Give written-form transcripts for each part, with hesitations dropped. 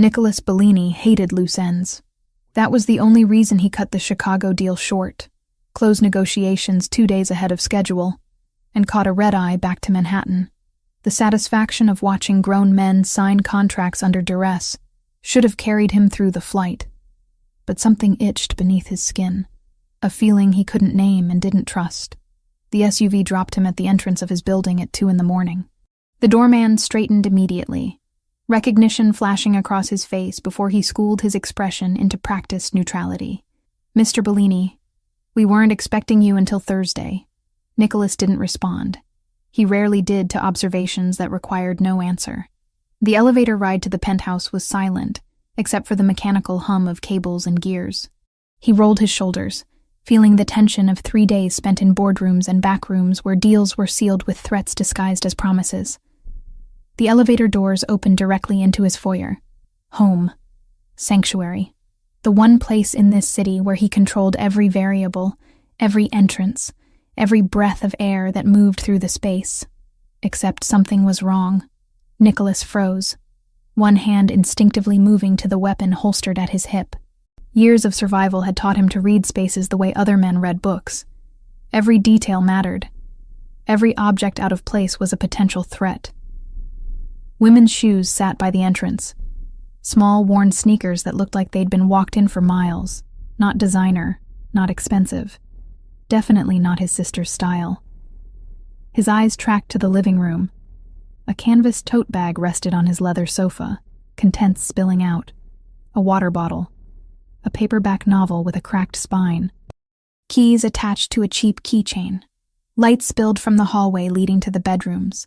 Nicholas Bellini hated loose ends. That was the only reason he cut the Chicago deal short, closed negotiations 2 days ahead of schedule, and caught a red-eye back to Manhattan. The satisfaction of watching grown men sign contracts under duress should have carried him through the flight. But something itched beneath his skin, a feeling he couldn't name and didn't trust. The SUV dropped him at the entrance of his building at 2 a.m. The doorman straightened immediately, recognition flashing across his face before he schooled his expression into practiced neutrality. "Mr. Bellini, we weren't expecting you until Thursday." Nicholas didn't respond. He rarely did to observations that required no answer. The elevator ride to the penthouse was silent, except for the mechanical hum of cables and gears. He rolled his shoulders, feeling the tension of 3 days spent in boardrooms and backrooms where deals were sealed with threats disguised as promises. The elevator doors opened directly into his foyer. Home. Sanctuary. The one place in this city where he controlled every variable, every entrance, every breath of air that moved through the space. Except something was wrong. Nicholas froze, one hand instinctively moving to the weapon holstered at his hip. Years of survival had taught him to read spaces the way other men read books. Every detail mattered. Every object out of place was a potential threat. Women's shoes sat by the entrance. Small, worn sneakers that looked like they'd been walked in for miles. Not designer, not expensive. Definitely not his sister's style. His eyes tracked to the living room. A canvas tote bag rested on his leather sofa, contents spilling out. A water bottle. A paperback novel with a cracked spine. Keys attached to a cheap keychain. Light spilled from the hallway leading to the bedrooms.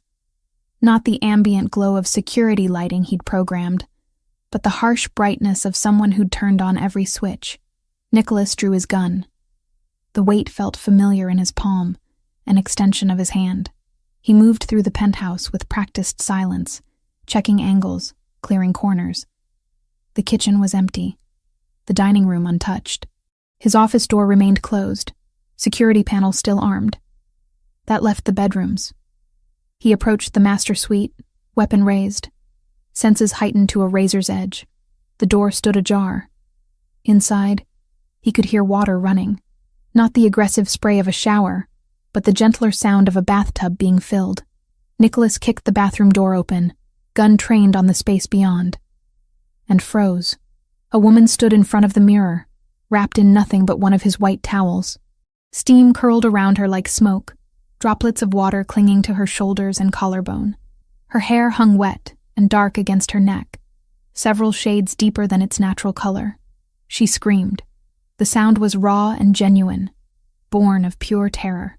Not the ambient glow of security lighting he'd programmed, but the harsh brightness of someone who'd turned on every switch. Nicholas drew his gun. The weight felt familiar in his palm, an extension of his hand. He moved through the penthouse with practiced silence, checking angles, clearing corners. The kitchen was empty, the dining room untouched. His office door remained closed, security panel still armed. That left the bedrooms. He approached the master suite, weapon raised, senses heightened to a razor's edge. The door stood ajar. Inside, he could hear water running. Not the aggressive spray of a shower, but the gentler sound of a bathtub being filled. Nicholas kicked the bathroom door open, gun trained on the space beyond, and froze. A woman stood in front of the mirror, wrapped in nothing but one of his white towels. Steam curled around her like smoke, droplets of water clinging to her shoulders and collarbone. Her hair hung wet and dark against her neck, several shades deeper than its natural color. She screamed. The sound was raw and genuine, born of pure terror.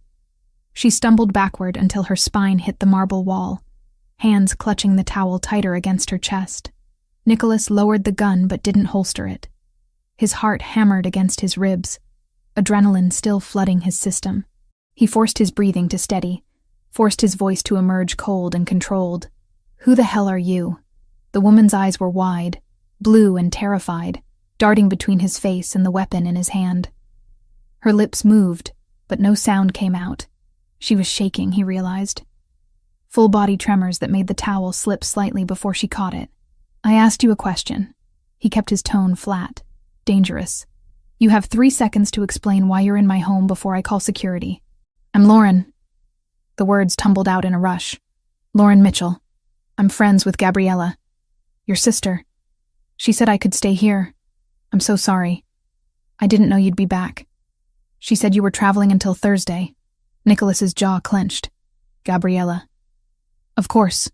She stumbled backward until her spine hit the marble wall, hands clutching the towel tighter against her chest. Nicholas lowered the gun but didn't holster it. His heart hammered against his ribs, adrenaline still flooding his system. He forced his breathing to steady, forced his voice to emerge cold and controlled. "Who the hell are you?" The woman's eyes were wide, blue and terrified, darting between his face and the weapon in his hand. Her lips moved, but no sound came out. She was shaking, he realized. Full-body tremors that made the towel slip slightly before she caught it. "I asked you a question." He kept his tone flat, dangerous. "You have 3 seconds to explain why you're in my home before I call security." "I'm Lauren." The words tumbled out in a rush. "Lauren Mitchell. I'm friends with Gabriella. Your sister. She said I could stay here. I'm so sorry. I didn't know you'd be back. She said you were traveling until Thursday." Nicholas's jaw clenched. Gabriella. Of course.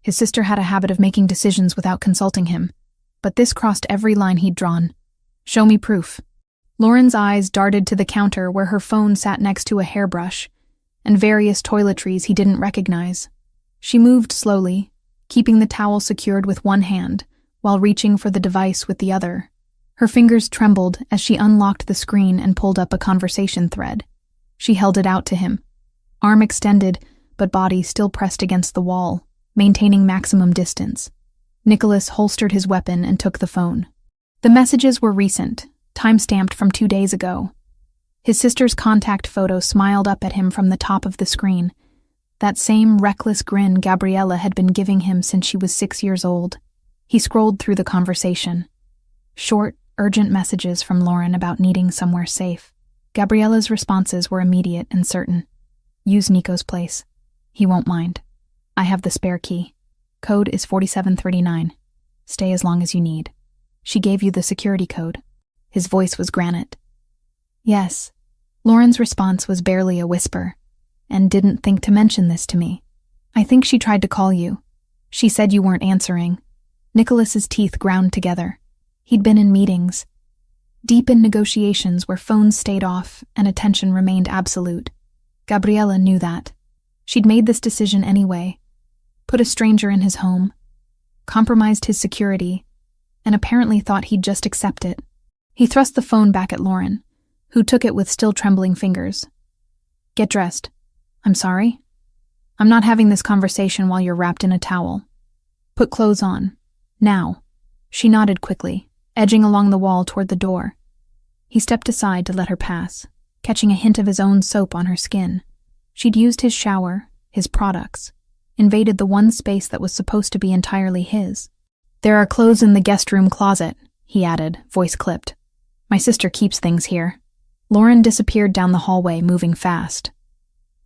His sister had a habit of making decisions without consulting him, but this crossed every line he'd drawn. "Show me proof." Lauren's eyes darted to the counter where her phone sat next to a hairbrush and various toiletries he didn't recognize. She moved slowly, keeping the towel secured with one hand while reaching for the device with the other. Her fingers trembled as she unlocked the screen and pulled up a conversation thread. She held it out to him, arm extended but body still pressed against the wall, maintaining maximum distance. Nicholas holstered his weapon and took the phone. The messages were recent, time-stamped from 2 days ago. His sister's contact photo smiled up at him from the top of the screen, that same reckless grin Gabriella had been giving him since she was 6 years old. He scrolled through the conversation. Short, urgent messages from Lauren about needing somewhere safe. Gabriella's responses were immediate and certain. Use Nico's place. He won't mind. I have the spare key. Code is 4739. Stay as long as you need. She gave you the security code. His voice was granite. Yes. Lauren's response was barely a whisper, and didn't think to mention this to me. I think she tried to call you. She said you weren't answering. Nicholas's teeth ground together. He'd been in meetings. Deep in negotiations where phones stayed off and attention remained absolute. Gabriella knew that. She'd made this decision anyway. Put a stranger in his home. Compromised his security, and apparently thought he'd just accept it. He thrust the phone back at Lauren, who took it with still trembling fingers. Get dressed. I'm sorry? I'm not having this conversation while you're wrapped in a towel. Put clothes on. Now. She nodded quickly, edging along the wall toward the door. He stepped aside to let her pass, catching a hint of his own soap on her skin. She'd used his shower, his products, invaded the one space that was supposed to be entirely his. There are clothes in the guest room closet, he added, voice clipped. My sister keeps things here. Lauren disappeared down the hallway, moving fast.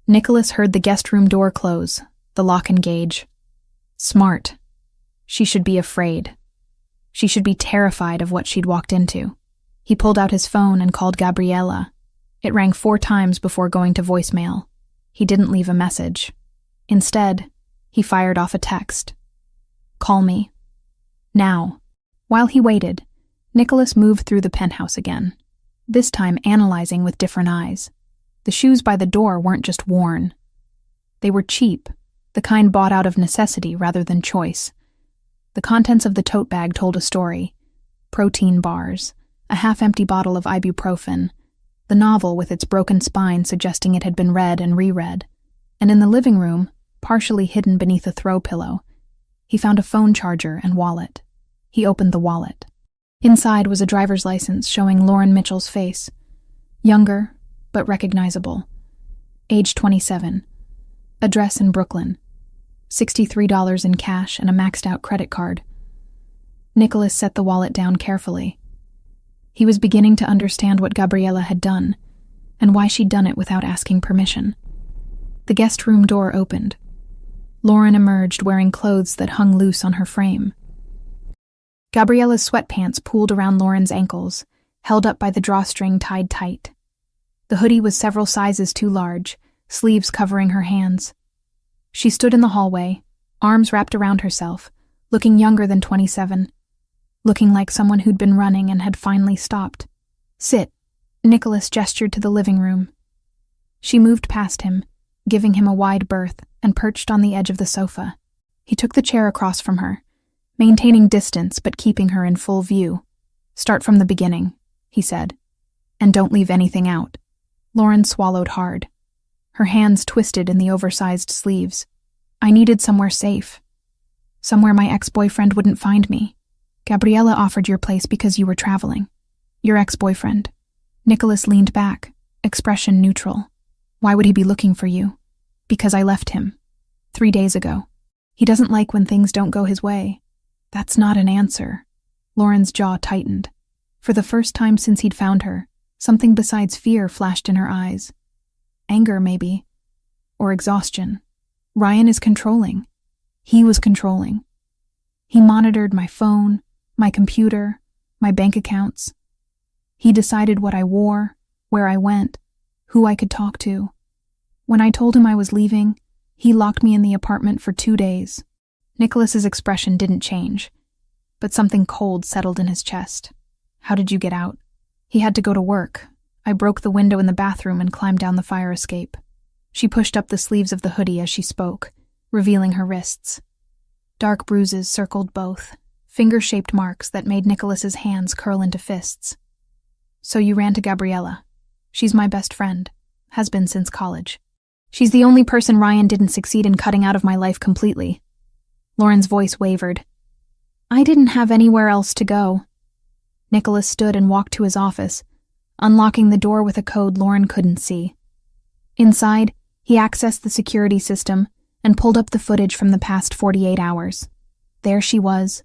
Nicholas heard the guest room door close, the lock engage. Smart. She should be afraid. She should be terrified of what she'd walked into. He pulled out his phone and called Gabriella. It rang 4 times before going to voicemail. He didn't leave a message. Instead, he fired off a text. Call me. Now. While he waited, Nicholas moved through the penthouse again, this time analyzing with different eyes. The shoes by the door weren't just worn. They were cheap, the kind bought out of necessity rather than choice. The contents of the tote bag told a story. Protein bars, a half-empty bottle of ibuprofen, the novel with its broken spine suggesting it had been read and reread, and in the living room, partially hidden beneath a throw pillow, he found a phone charger and wallet. He opened the wallet. Inside was a driver's license showing Lauren Mitchell's face. Younger, but recognizable. Age 27. Address in Brooklyn. $63 in cash and a maxed-out credit card. Nicholas set the wallet down carefully. He was beginning to understand what Gabriella had done, and why she'd done it without asking permission. The guest room door opened. Lauren emerged wearing clothes that hung loose on her frame. Gabriella's sweatpants pooled around Lauren's ankles, held up by the drawstring tied tight. The hoodie was several sizes too large, sleeves covering her hands. She stood in the hallway, arms wrapped around herself, looking younger than 27, looking like someone who'd been running and had finally stopped. Sit. Nicholas gestured to the living room. She moved past him, giving him a wide berth, and perched on the edge of the sofa. He took the chair across from her, maintaining distance but keeping her in full view. Start from the beginning, he said, and don't leave anything out. Lauren swallowed hard. Her hands twisted in the oversized sleeves. I needed somewhere safe. Somewhere my ex-boyfriend wouldn't find me. Gabriella offered your place because you were traveling. Your ex-boyfriend. Nicholas leaned back, expression neutral. Why would he be looking for you? Because I left him. 3 days ago. He doesn't like when things don't go his way. That's not an answer. Lauren's jaw tightened. For the first time since he'd found her, something besides fear flashed in her eyes. Anger, maybe. Or exhaustion. Ryan is controlling. He was controlling. He monitored my phone, my computer, my bank accounts. He decided what I wore, where I went, who I could talk to. When I told him I was leaving, he locked me in the apartment for 2 days. Nicholas's expression didn't change, but something cold settled in his chest. How did you get out? He had to go to work. I broke the window in the bathroom and climbed down the fire escape. She pushed up the sleeves of the hoodie as she spoke, revealing her wrists. Dark bruises circled both, finger-shaped marks that made Nicholas's hands curl into fists. So you ran to Gabriella. She's my best friend, has been since college. She's the only person Ryan didn't succeed in cutting out of my life completely. Lauren's voice wavered. I didn't have anywhere else to go. Nicholas stood and walked to his office, unlocking the door with a code Lauren couldn't see. Inside, he accessed the security system and pulled up the footage from the past 48 hours. There she was,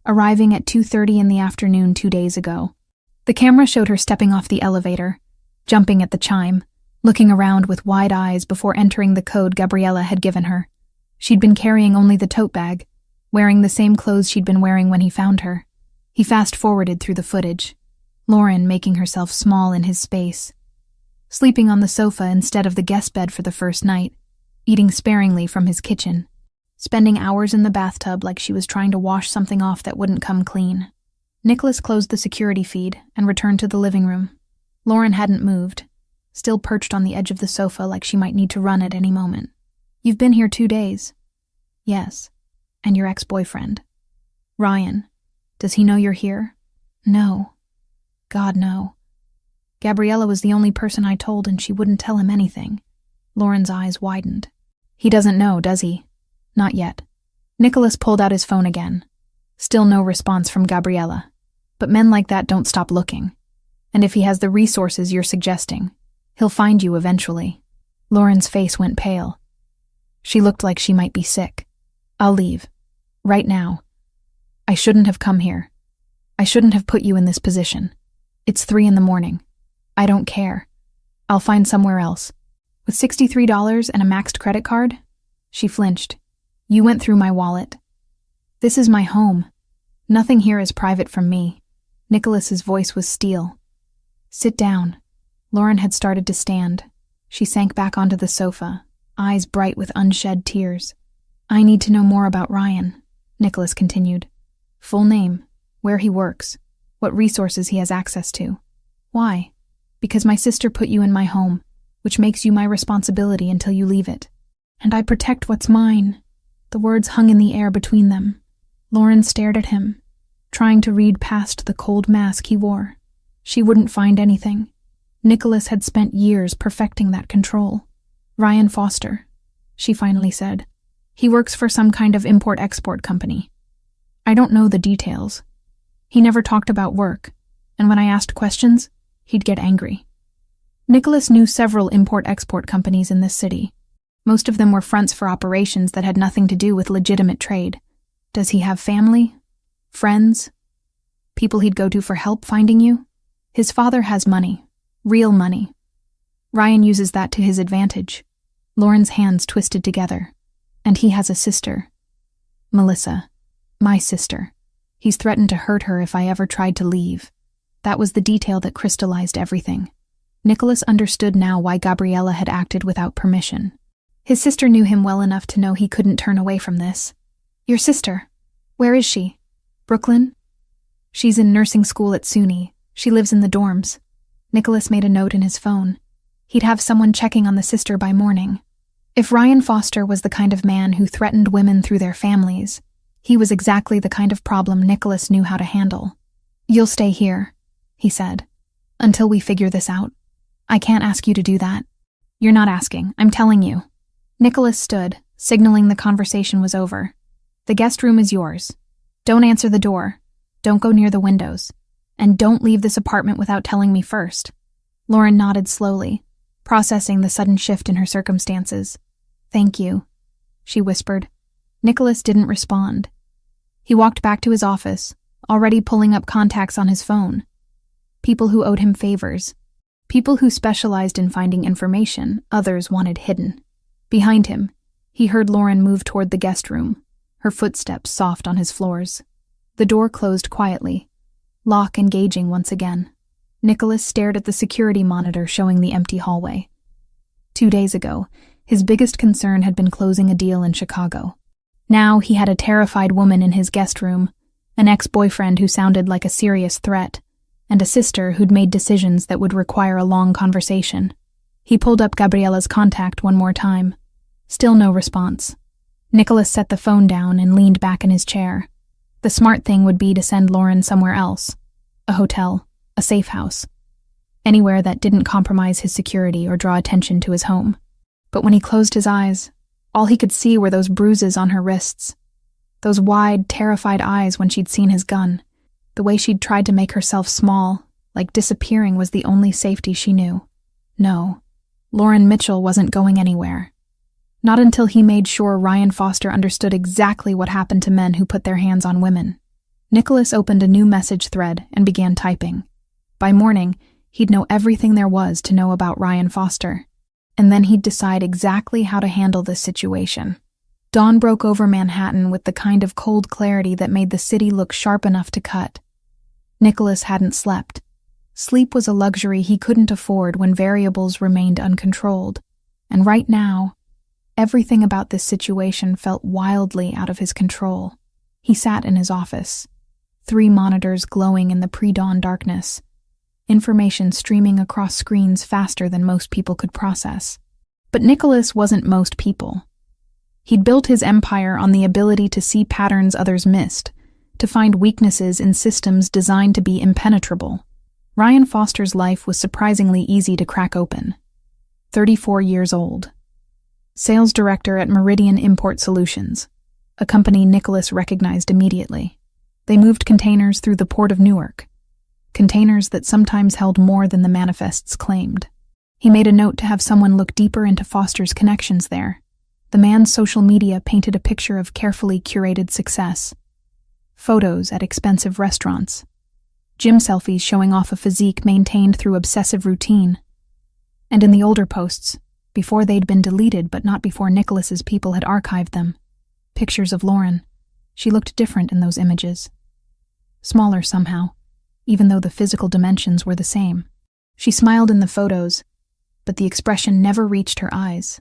arriving at 2:30 in the afternoon 2 days ago. The camera showed her stepping off the elevator, jumping at the chime, looking around with wide eyes before entering the code Gabriella had given her. She'd been carrying only the tote bag, wearing the same clothes she'd been wearing when he found her. He fast-forwarded through the footage, Lauren making herself small in his space, sleeping on the sofa instead of the guest bed for the first night, eating sparingly from his kitchen, spending hours in the bathtub like she was trying to wash something off that wouldn't come clean. Nicholas closed the security feed and returned to the living room. Lauren hadn't moved, still perched on the edge of the sofa like she might need to run at any moment. "You've been here 2 days." "Yes. And your ex-boyfriend." "Ryan. Does he know you're here?" "No. God, no. Gabriella was the only person I told and she wouldn't tell him anything." Lauren's eyes widened. "He doesn't know, does he?" "Not yet." Nicholas pulled out his phone again. Still no response from Gabriella. But men like that don't stop looking. And if he has the resources you're suggesting, he'll find you eventually. Lauren's face went pale. She looked like she might be sick. "I'll leave. Right now. I shouldn't have come here. I shouldn't have put you in this position. It's 3 a.m. I don't care. I'll find somewhere else." "With $63 and a maxed credit card?" She flinched. "You went through my wallet. This is my home. Nothing here is private from me." Nicholas's voice was steel. "Sit down." Lauren had started to stand. She sank back onto the sofa, eyes bright with unshed tears. "I need to know more about Ryan," Nicholas continued. "Full name, where he works, what resources he has access to." "Why?" "Because my sister put you in my home, which makes you my responsibility until you leave it. And I protect what's mine." The words hung in the air between them. Lauren stared at him, trying to read past the cold mask he wore. She wouldn't find anything. Nicholas had spent years perfecting that control. "Ryan Foster," she finally said. "He works for some kind of import-export company. I don't know the details. He never talked about work, and when I asked questions, he'd get angry." Nicholas knew several import-export companies in this city. Most of them were fronts for operations that had nothing to do with legitimate trade. Does he have family? Friends? People he'd go to for help finding you? His father has money. Real money. Ryan uses that to his advantage. Lauren's hands twisted together. And he has a sister. Melissa. My sister. He's threatened to hurt her if I ever tried to leave. That was the detail that crystallized everything. Nicholas understood now why Gabriella had acted without permission. His sister knew him well enough to know he couldn't turn away from this. "Your sister? Where is she? Brooklyn?" "She's in nursing school at SUNY. She lives in the dorms." Nicholas made a note in his phone. He'd have someone checking on the sister by morning. If Ryan Foster was the kind of man who threatened women through their families, he was exactly the kind of problem Nicholas knew how to handle. "You'll stay here," he said, "until we figure this out. I can't ask you to do that." "You're not asking, I'm telling you." Nicholas stood, signaling the conversation was over. "The guest room is yours. Don't answer the door. Don't go near the windows. And don't leave this apartment without telling me first." Lauren nodded slowly, processing the sudden shift in her circumstances. "Thank you," she whispered. Nicholas didn't respond. He walked back to his office, already pulling up contacts on his phone. People who owed him favors. People who specialized in finding information others wanted hidden. Behind him, he heard Lauren move toward the guest room, her footsteps soft on his floors. The door closed quietly, lock engaging once again. Nicholas stared at the security monitor showing the empty hallway. 2 days ago, his biggest concern had been closing a deal in Chicago. Now he had a terrified woman in his guest room, an ex-boyfriend who sounded like a serious threat, and a sister who'd made decisions that would require a long conversation. He pulled up Gabriella's contact one more time. Still no response. Nicholas set the phone down and leaned back in his chair. The smart thing would be to send Lauren somewhere else. A hotel, a safe house. Anywhere that didn't compromise his security or draw attention to his home. But when he closed his eyes, all he could see were those bruises on her wrists. Those wide, terrified eyes when she'd seen his gun. The way she'd tried to make herself small, like disappearing was the only safety she knew. No, Lauren Mitchell wasn't going anywhere. Not until he made sure Ryan Foster understood exactly what happened to men who put their hands on women. Nicholas opened a new message thread and began typing. By morning, he'd know everything there was to know about Ryan Foster. And then he'd decide exactly how to handle this situation. Dawn broke over Manhattan with the kind of cold clarity that made the city look sharp enough to cut. Nicholas hadn't slept. Sleep was a luxury he couldn't afford when variables remained uncontrolled. And right now, everything about this situation felt wildly out of his control. He sat in his office, 3 monitors glowing in the pre-dawn darkness, information streaming across screens faster than most people could process. But Nicholas wasn't most people. He'd built his empire on the ability to see patterns others missed, to find weaknesses in systems designed to be impenetrable. Ryan Foster's life was surprisingly easy to crack open. 34 years old. Sales director at Meridian Import Solutions, a company Nicholas recognized immediately. They moved containers through the port of Newark, containers that sometimes held more than the manifests claimed. He made a note to have someone look deeper into Foster's connections there. The man's social media painted a picture of carefully curated success. Photos at expensive restaurants. Gym selfies showing off a physique maintained through obsessive routine. And in the older posts, before they'd been deleted but not before Nicholas's people had archived them, pictures of Lauren. She looked different in those images. Smaller somehow, even though the physical dimensions were the same. She smiled in the photos, but the expression never reached her eyes.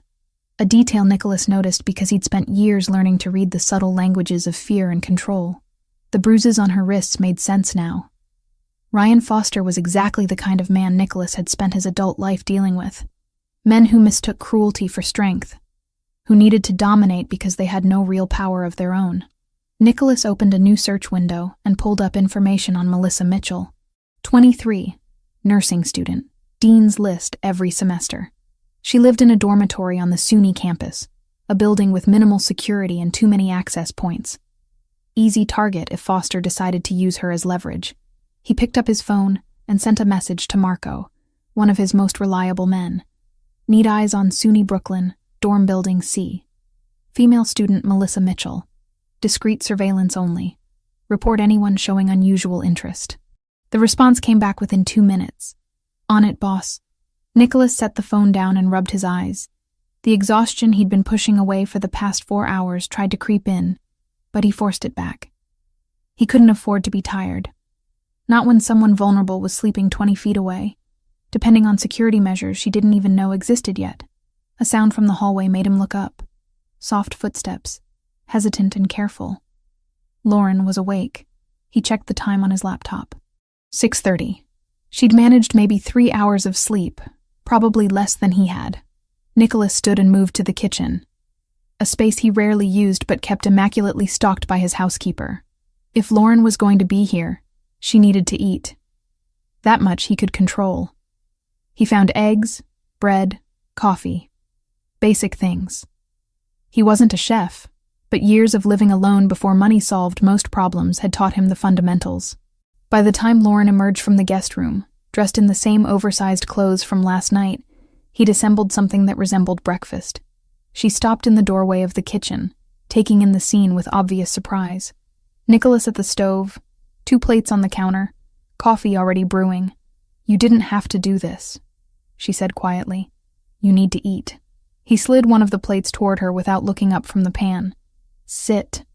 A detail Nicholas noticed because he'd spent years learning to read the subtle languages of fear and control. The bruises on her wrists made sense now. Ryan Foster was exactly the kind of man Nicholas had spent his adult life dealing with. Men who mistook cruelty for strength, who needed to dominate because they had no real power of their own. Nicholas opened a new search window and pulled up information on Melissa Mitchell. 23, nursing student, Dean's List every semester. She lived in a dormitory on the SUNY campus, a building with minimal security and too many access points. Easy target if Foster decided to use her as leverage. He picked up his phone and sent a message to Marco, one of his most reliable men. Need eyes on SUNY Brooklyn, dorm building C. Female student Melissa Mitchell. Discreet surveillance only. Report anyone showing unusual interest. The response came back within 2 minutes. On it, boss. Nicholas set the phone down and rubbed his eyes. The exhaustion he'd been pushing away for the past 4 hours tried to creep in, but he forced it back. He couldn't afford to be tired. Not when someone vulnerable was sleeping 20 feet away, depending on security measures she didn't even know existed yet. A sound from the hallway made him look up. Soft footsteps, hesitant and careful. Lauren was awake. He checked the time on his laptop. 6:30. She'd managed maybe 3 hours of sleep, probably less than he had. Nicholas stood and moved to the kitchen, a space he rarely used but kept immaculately stocked by his housekeeper. If Lauren was going to be here, she needed to eat. That much he could control. He found eggs, bread, coffee. Basic things. He wasn't a chef, but years of living alone before money solved most problems had taught him the fundamentals. By the time Lauren emerged from the guest room, dressed in the same oversized clothes from last night, he'd assembled something that resembled breakfast. She stopped in the doorway of the kitchen, taking in the scene with obvious surprise. Nicholas at the stove, 2 plates on the counter, coffee already brewing. "You didn't have to do this," she said quietly. "You need to eat." He slid one of the plates toward her without looking up from the pan. "Sit."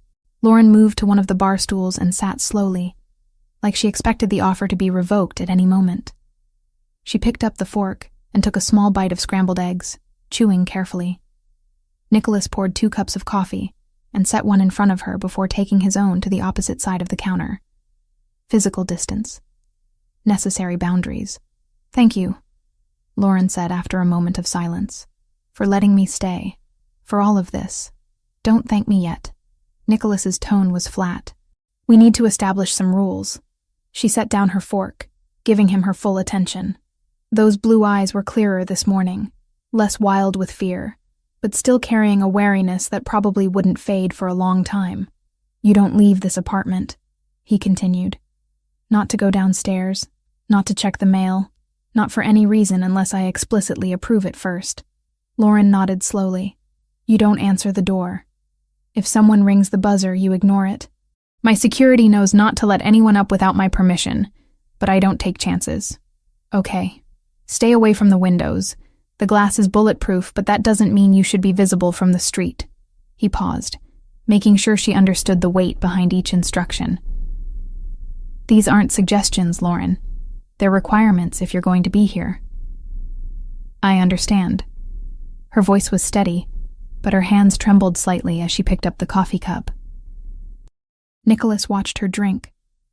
Lauren moved to one of the bar stools and sat slowly, like she expected the offer to be revoked at any moment. She picked up the fork and took a small bite of scrambled eggs, chewing carefully. Nicholas poured 2 cups of coffee and set one in front of her before taking his own to the opposite side of the counter. Physical distance. Necessary boundaries. "Thank you," Lauren said after a moment of silence, "for letting me stay. For all of this. Don't thank me yet." Nicholas's tone was flat. "We need to establish some rules." She set down her fork, giving him her full attention. Those blue eyes were clearer this morning, less wild with fear, but still carrying a wariness that probably wouldn't fade for a long time. "You don't leave this apartment," he continued. "Not to go downstairs, not to check the mail, not for any reason unless I explicitly approve it first." Lauren nodded slowly. "You don't answer the door. If someone rings the buzzer, you ignore it." My security knows not to let anyone up without my permission, but I don't take chances. Okay. Stay away from the windows. The glass is bulletproof, but that doesn't mean you should be visible from the street. He paused, making sure she understood the weight behind each instruction. These aren't suggestions, Lauren. They're requirements if you're going to be here. I understand. Her voice was steady, but her hands trembled slightly as she picked up the coffee cup. Nicholas watched her drink,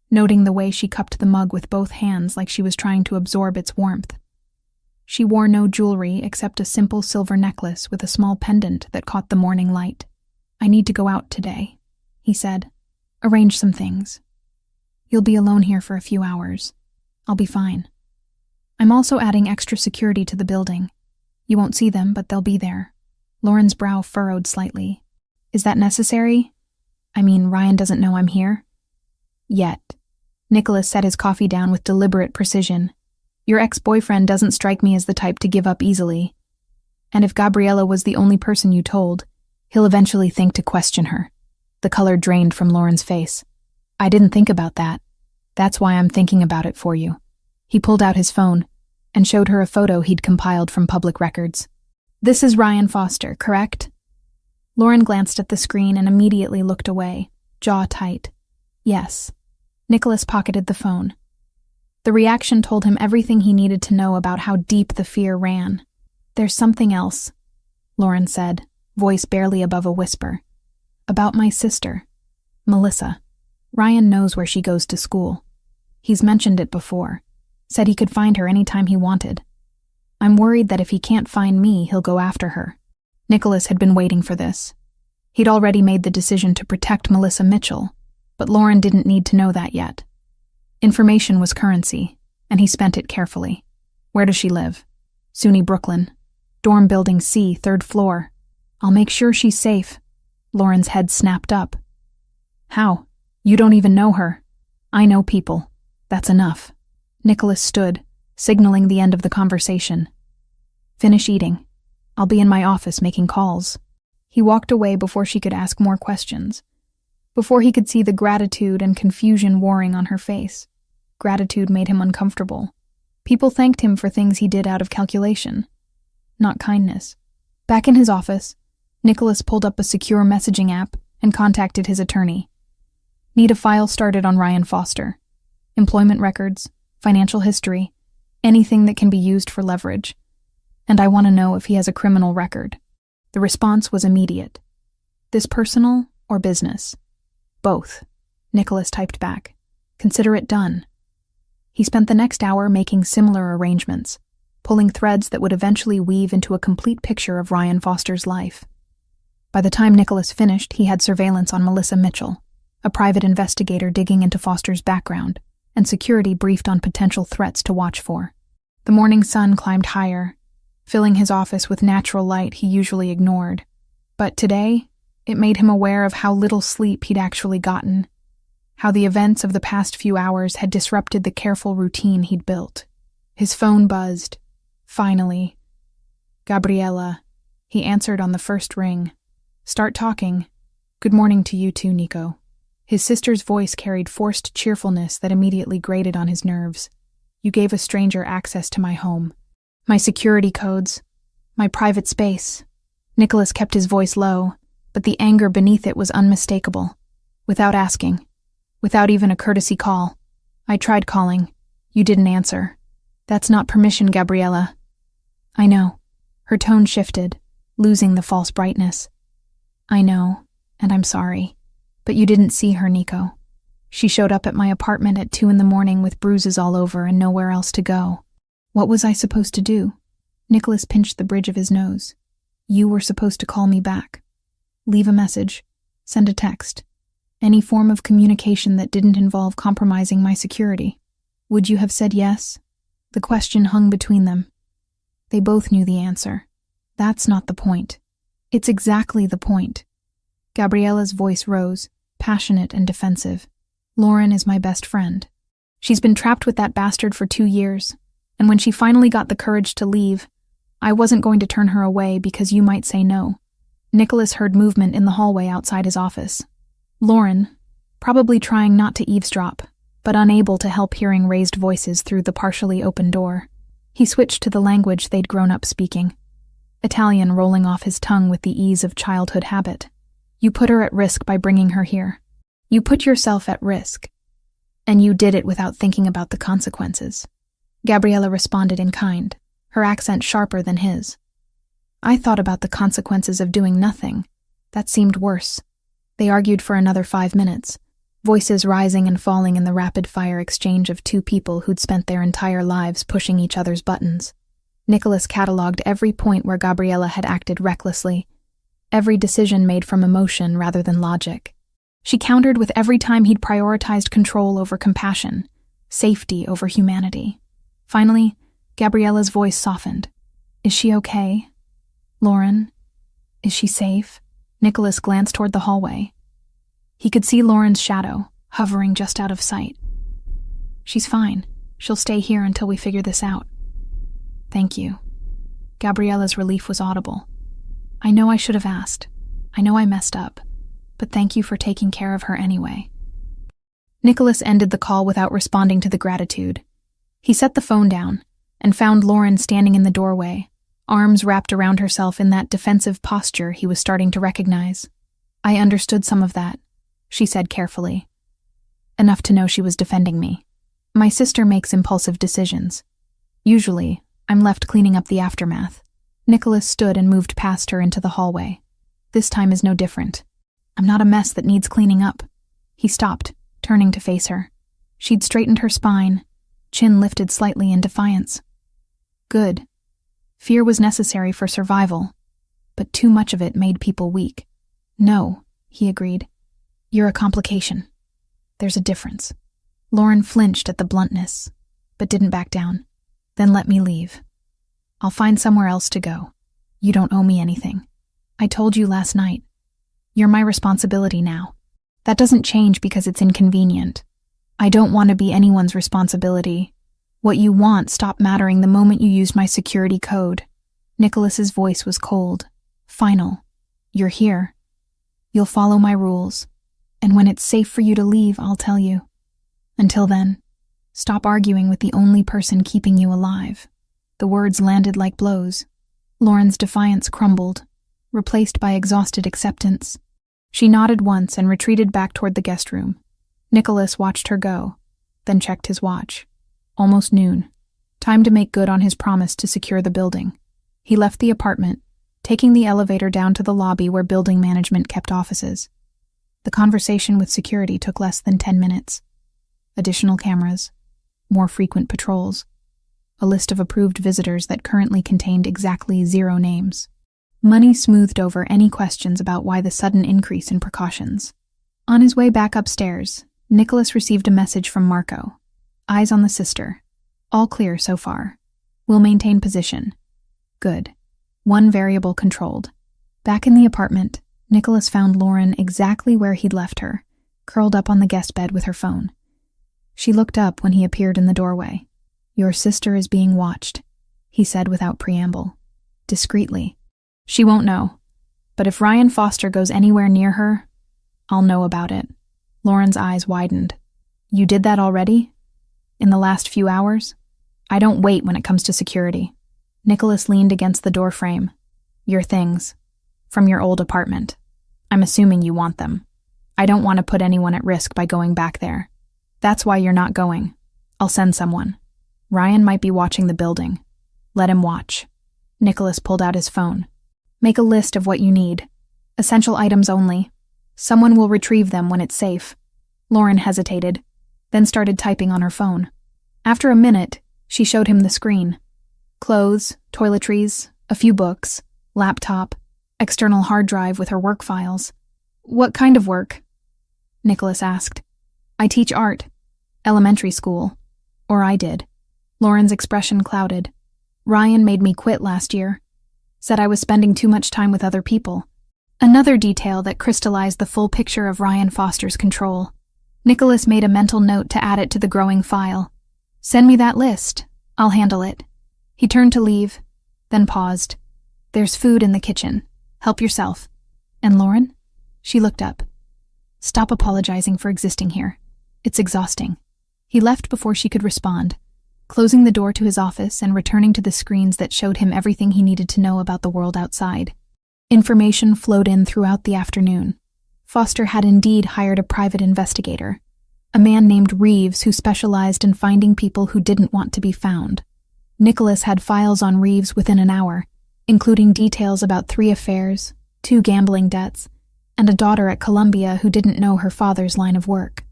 noting the way she cupped the mug with both hands like she was trying to absorb its warmth. She wore no jewelry except a simple silver necklace with a small pendant that caught the morning light. I need to go out today, he said. Arrange some things. You'll be alone here for a few hours. I'll be fine. I'm also adding extra security to the building. You won't see them, but they'll be there. Lauren's brow furrowed slightly. Is that necessary? I mean, Ryan doesn't know I'm here? Yet. Nicholas set his coffee down with deliberate precision. Your ex-boyfriend doesn't strike me as the type to give up easily. And if Gabriella was the only person you told, he'll eventually think to question her. The color drained from Lauren's face. I didn't think about that. That's why I'm thinking about it for you. He pulled out his phone and showed her a photo he'd compiled from public records. This is Ryan Foster, correct? Lauren glanced at the screen and immediately looked away, jaw tight. Yes. Nicholas pocketed the phone. The reaction told him everything he needed to know about how deep the fear ran. There's something else, Lauren said, voice barely above a whisper. About my sister, Melissa. Ryan knows where she goes to school. He's mentioned it before. Said he could find her anytime he wanted. I'm worried that if he can't find me, he'll go after her. Nicholas had been waiting for this. He'd already made the decision to protect Melissa Mitchell, but Lauren didn't need to know that yet. Information was currency, and he spent it carefully. Where does she live? SUNY Brooklyn. Dorm building C, 3rd floor. I'll make sure she's safe. Lauren's head snapped up. How? You don't even know her. I know people. That's enough. Nicholas stood, signaling the end of the conversation. Finish eating. I'll be in my office making calls. He walked away before she could ask more questions, before he could see the gratitude and confusion warring on her face. Gratitude made him uncomfortable. People thanked him for things he did out of calculation, not kindness. Back in his office, Nicholas pulled up a secure messaging app and contacted his attorney. Need a file started on Ryan Foster. Employment records, financial history, anything that can be used for leverage. And I want to know if he has a criminal record. The response was immediate. This personal or business? Both, Nicholas typed back. Consider it done. He spent the next hour making similar arrangements, pulling threads that would eventually weave into a complete picture of Ryan Foster's life. By the time Nicholas finished, he had surveillance on Melissa Mitchell, a private investigator digging into Foster's background, and security briefed on potential threats to watch for. The morning sun climbed higher, filling his office with natural light he usually ignored. But today, it made him aware of how little sleep he'd actually gotten, how the events of the past few hours had disrupted the careful routine he'd built. His phone buzzed. Finally. Gabriella. He answered on the first ring. Start talking. Good morning to you too, Nico. His sister's voice carried forced cheerfulness that immediately grated on his nerves. You gave a stranger access to my home. My security codes. My private space. Nicholas kept his voice low, but the anger beneath it was unmistakable. Without asking. Without even a courtesy call. I tried calling. You didn't answer. That's not permission, Gabriella. I know. Her tone shifted, losing the false brightness. I know, and I'm sorry. But you didn't see her, Nico. She showed up at my apartment at 2 a.m. with bruises all over and nowhere else to go. What was I supposed to do? Nicholas pinched the bridge of his nose. You were supposed to call me back. Leave a message. Send a text. Any form of communication that didn't involve compromising my security. Would you have said yes? The question hung between them. They both knew the answer. That's not the point. It's exactly the point. Gabriella's voice rose, passionate and defensive. Lauren is my best friend. She's been trapped with that bastard for 2 years, and when she finally got the courage to leave, I wasn't going to turn her away because you might say no. Nicholas heard movement in the hallway outside his office. Lauren, probably trying not to eavesdrop, but unable to help hearing raised voices through the partially open door. He switched to the language they'd grown up speaking, Italian rolling off his tongue with the ease of childhood habit. You put her at risk by bringing her here. You put yourself at risk. And you did it without thinking about the consequences. Gabriella responded in kind, her accent sharper than his. I thought about the consequences of doing nothing. That seemed worse. They argued for another 5 minutes, voices rising and falling in the rapid-fire exchange of two people who'd spent their entire lives pushing each other's buttons. Nicholas catalogued every point where Gabriella had acted recklessly, every decision made from emotion rather than logic. She countered with every time he'd prioritized control over compassion, safety over humanity. Finally, Gabriella's voice softened. Is she okay? Lauren? Is she safe? Nicholas glanced toward the hallway. He could see Lauren's shadow, hovering just out of sight. She's fine. She'll stay here until we figure this out. Thank you. Gabriella's relief was audible. I know I should have asked. I know I messed up. But thank you for taking care of her anyway. Nicholas ended the call without responding to the gratitude. He set the phone down and found Lauren standing in the doorway, arms wrapped around herself in that defensive posture he was starting to recognize. I understood some of that, she said carefully. Enough to know she was defending me. My sister makes impulsive decisions. Usually, I'm left cleaning up the aftermath. Nicholas stood and moved past her into the hallway. This time is no different. I'm not a mess that needs cleaning up. He stopped, turning to face her. She'd straightened her spine, chin lifted slightly in defiance. Good. Fear was necessary for survival, but too much of it made people weak. No, he agreed. You're a complication. There's a difference. Lauren flinched at the bluntness, but didn't back down. Then let me leave. I'll find somewhere else to go. You don't owe me anything. I told you last night. You're my responsibility now. That doesn't change because it's inconvenient. I don't want to be anyone's responsibility. What you want stopped mattering the moment you used my security code. Nicholas's voice was cold, final. You're here. You'll follow my rules. And when it's safe for you to leave, I'll tell you. Until then, stop arguing with the only person keeping you alive. The words landed like blows. Lauren's defiance crumbled, replaced by exhausted acceptance. She nodded once and retreated back toward the guest room. Nicholas watched her go, then checked his watch. Almost noon. Time to make good on his promise to secure the building. He left the apartment, taking the elevator down to the lobby where building management kept offices. The conversation with security took less than 10 minutes. Additional cameras, more frequent patrols, a list of approved visitors that currently contained exactly 0 names. Money smoothed over any questions about why the sudden increase in precautions. On his way back upstairs, Nicholas received a message from Marco. Eyes on the sister. All clear so far. We'll maintain position. Good. 1 variable controlled. Back in the apartment, Nicholas found Lauren exactly where he'd left her, curled up on the guest bed with her phone. She looked up when he appeared in the doorway. Your sister is being watched, he said without preamble. Discreetly. She won't know, but if Ryan Foster goes anywhere near her, I'll know about it. Lauren's eyes widened. You did that already? In the last few hours? I don't wait when it comes to security. Nicholas leaned against the doorframe. Your things. From your old apartment. I'm assuming you want them. I don't want to put anyone at risk by going back there. That's why you're not going. I'll send someone. Ryan might be watching the building. Let him watch. Nicholas pulled out his phone. Make a list of what you need. Essential items only. Someone will retrieve them when it's safe. Lauren hesitated, then started typing on her phone. After a minute, she showed him the screen. Clothes, toiletries, a few books, laptop, external hard drive with her work files. What kind of work? Nicholas asked. I teach art. Elementary school. Or I did. Lauren's expression clouded. Ryan made me quit last year. Said I was spending too much time with other people. Another detail that crystallized the full picture of Ryan Foster's control. Nicholas made a mental note to add it to the growing file. Send me that list. I'll handle it. He turned to leave, then paused. There's food in the kitchen. Help yourself. And Lauren? She looked up. Stop apologizing for existing here. It's exhausting. He left before she could respond, closing the door to his office and returning to the screens that showed him everything he needed to know about the world outside. Information flowed in throughout the afternoon. Foster had indeed hired a private investigator, a man named Reeves who specialized in finding people who didn't want to be found. Nicholas had files on Reeves within an hour, including details about 3 affairs, 2 gambling debts, and a daughter at Columbia who didn't know her father's line of work.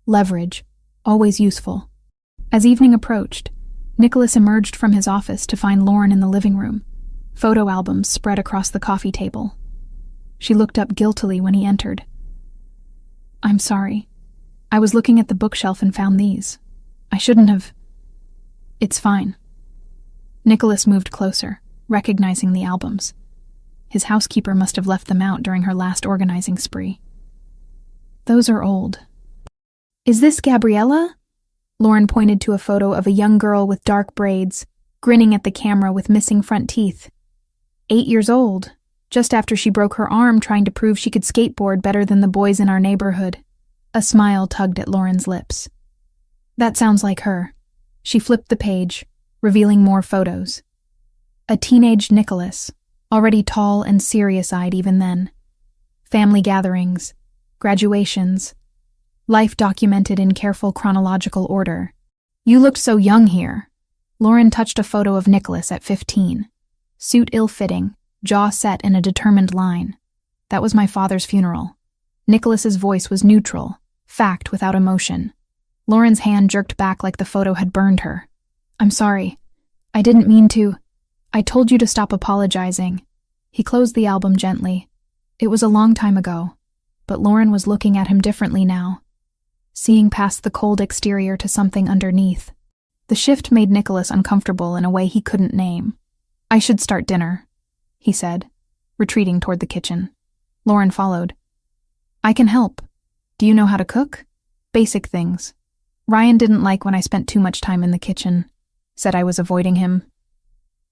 Leverage, always useful. As evening approached, Nicholas emerged from his office to find Lauren in the living room, photo albums spread across the coffee table. She looked up guiltily when he entered. "I'm sorry. I was looking at the bookshelf and found these. I shouldn't have." "It's fine." Nicholas moved closer, recognizing the albums. His housekeeper must have left them out during her last organizing spree. "Those are old." "Is this Gabriella?" Lauren pointed to a photo of a young girl with dark braids, grinning at the camera with missing front teeth. 8 years old, just after she broke her arm trying to prove she could skateboard better than the boys in our neighborhood. A smile tugged at Lauren's lips. "That sounds like her." She flipped the page, revealing more photos. A teenage Nicholas, already tall and serious-eyed even then. Family gatherings, graduations, life documented in careful chronological order. "You looked so young here." Lauren touched a photo of Nicholas at 15. Suit ill-fitting, jaw set in a determined line. "That was my father's funeral." Nicholas's voice was neutral, fact without emotion. Lauren's hand jerked back like the photo had burned her. "I'm sorry. I didn't mean to. I told you to stop apologizing." He closed the album gently. It was a long time ago, but Lauren was looking at him differently now, seeing past the cold exterior to something underneath. The shift made Nicholas uncomfortable in a way he couldn't name. "I should start dinner," he said, retreating toward the kitchen. Lauren followed. "I can help. Do you know how to cook?" "Basic things. Ryan didn't like when I spent too much time in the kitchen. Said I was avoiding him."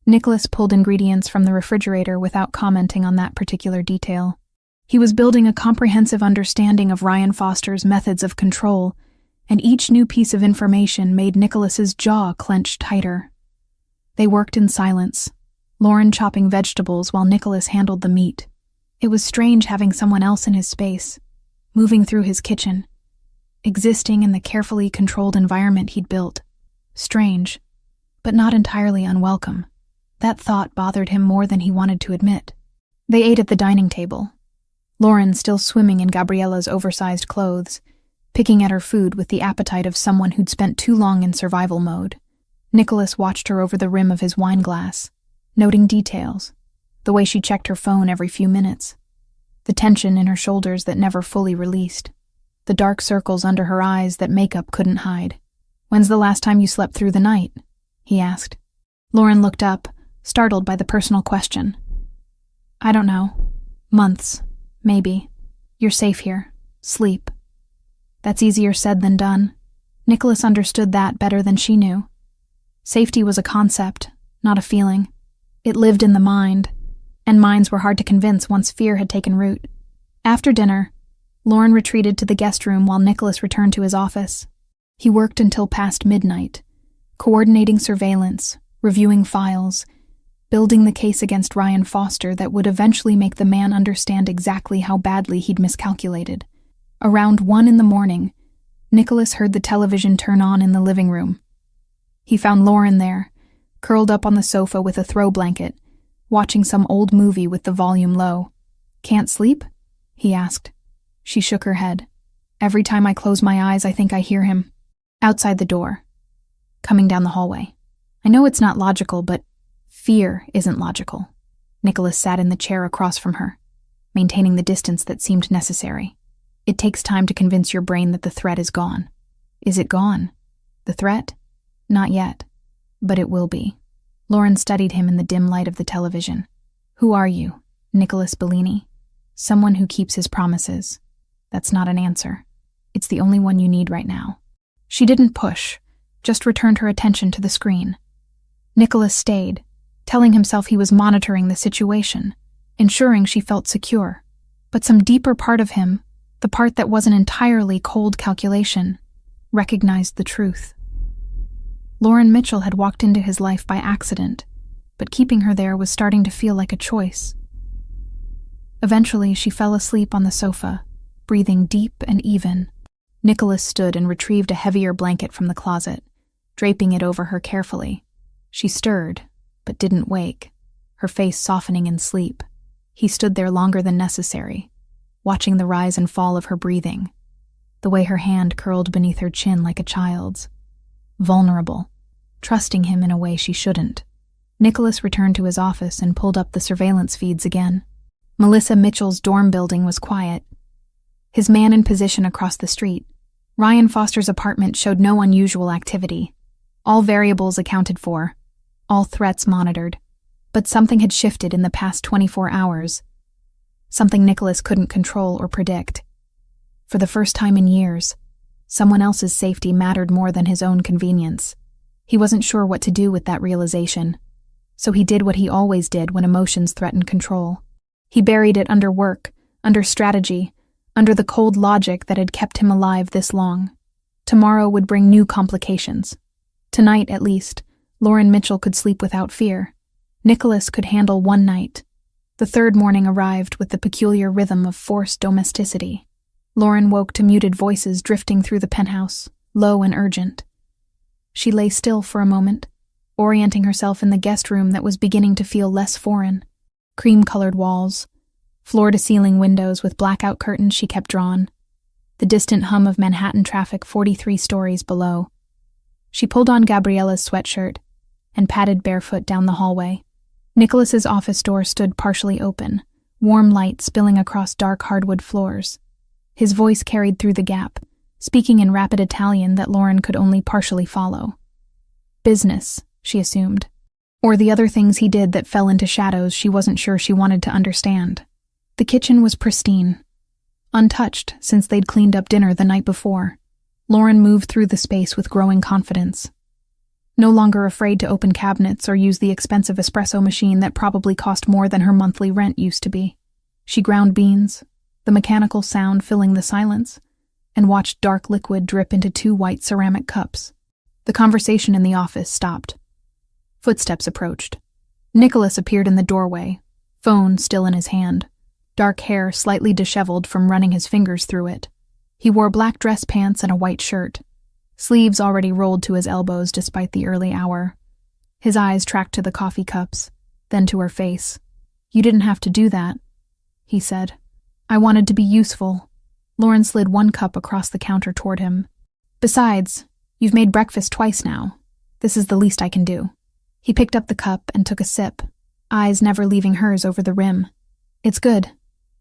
Nicholas pulled ingredients from the refrigerator without commenting on that particular detail. He was building a comprehensive understanding of Ryan Foster's methods of control, and each new piece of information made Nicholas's jaw clench tighter. They worked in silence, Lauren chopping vegetables while Nicholas handled the meat. It was strange having someone else in his space, moving through his kitchen, existing in the carefully controlled environment he'd built. Strange, but not entirely unwelcome. That thought bothered him more than he wanted to admit. They ate at the dining table, Lauren still swimming in Gabriella's oversized clothes, picking at her food with the appetite of someone who'd spent too long in survival mode. Nicholas watched her over the rim of his wine glass, noting details, the way she checked her phone every few minutes, the tension in her shoulders that never fully released, the dark circles under her eyes that makeup couldn't hide. "When's the last time you slept through the night?" he asked. Lauren looked up, startled by the personal question. "I don't know. Months, maybe. You're safe here. Sleep." That's easier said than done. Nicholas understood that better than she knew. Safety was a concept, not a feeling. It lived in the mind, and minds were hard to convince once fear had taken root. After dinner, Lauren retreated to the guest room while Nicholas returned to his office. He worked until past midnight, coordinating surveillance, reviewing files, building the case against Ryan Foster that would eventually make the man understand exactly how badly he'd miscalculated. Around 1 a.m, Nicholas heard the television turn on in the living room. He found Lauren there, curled up on the sofa with a throw blanket, watching some old movie with the volume low. "Can't sleep?" he asked. She shook her head. "Every time I close my eyes, I think I hear him." Outside the door, coming down the hallway. "I know it's not logical, but fear isn't logical." Nicholas sat in the chair across from her, maintaining the distance that seemed necessary. "It takes time to convince your brain that the threat is gone." "Is it gone? The threat?" "Not yet, but it will be." Lauren studied him in the dim light of the television. "Who are you, Nicholas Bellini?" "Someone who keeps his promises." "That's not an answer. It's the only one you need right now." She didn't push, just returned her attention to the screen. Nicholas stayed, telling himself he was monitoring the situation, ensuring she felt secure. But some deeper part of him, The part that wasn't entirely cold calculation recognized the truth. Lauren Mitchell had walked into his life by accident, but keeping her there was starting to feel like a choice. Eventually, she fell asleep on the sofa, breathing deep and even. Nicholas stood and retrieved a heavier blanket from the closet, draping it over her carefully. She stirred, but didn't wake, her face softening in sleep. He stood there longer than necessary, watching the rise and fall of her breathing, the way her hand curled beneath her chin like a child's. Vulnerable, trusting him in a way she shouldn't. Nicholas returned to his office and pulled up the surveillance feeds again. Melissa Mitchell's dorm building was quiet. His man in position across the street, Ryan Foster's apartment, showed no unusual activity. All variables accounted for, all threats monitored. But something had shifted in the past 24 hours. Something Nicholas couldn't control or predict. For the first time in years, someone else's safety mattered more than his own convenience. He wasn't sure what to do with that realization, so he did what he always did when emotions threatened control. He buried it under work, under strategy, under the cold logic that had kept him alive this long. Tomorrow would bring new complications. Tonight, at least, Lauren Mitchell could sleep without fear. Nicholas could handle one night. The third morning arrived with the peculiar rhythm of forced domesticity. Lauren woke to muted voices drifting through the penthouse, low and urgent. She lay still for a moment, orienting herself in the guest room that was beginning to feel less foreign. Cream-colored walls, floor-to-ceiling windows with blackout curtains she kept drawn, the distant hum of Manhattan traffic 43 stories below. She pulled on Gabriella's sweatshirt and padded barefoot down the hallway. Nicholas's office door stood partially open, warm light spilling across dark hardwood floors. His voice carried through the gap, speaking in rapid Italian that Lauren could only partially follow. Business, she assumed. Or the other things he did that fell into shadows she wasn't sure she wanted to understand. The kitchen was pristine, untouched since they'd cleaned up dinner the night before. Lauren moved through the space with growing confidence. No longer afraid to open cabinets or use the expensive espresso machine that probably cost more than her monthly rent used to be. She ground beans, the mechanical sound filling the silence, and watched dark liquid drip into 2 white ceramic cups. The conversation in the office stopped. Footsteps approached. Nicholas appeared in the doorway, phone still in his hand, dark hair slightly disheveled from running his fingers through it. He wore black dress pants and a white shirt, sleeves already rolled to his elbows despite the early hour. His eyes tracked to the coffee cups, then to her face. "You didn't have to do that," he said. "I wanted to be useful." Lauren slid 1 cup across the counter toward him. "Besides, you've made breakfast twice now. This is the least I can do." He picked up the cup and took a sip, eyes never leaving hers over the rim. "It's good.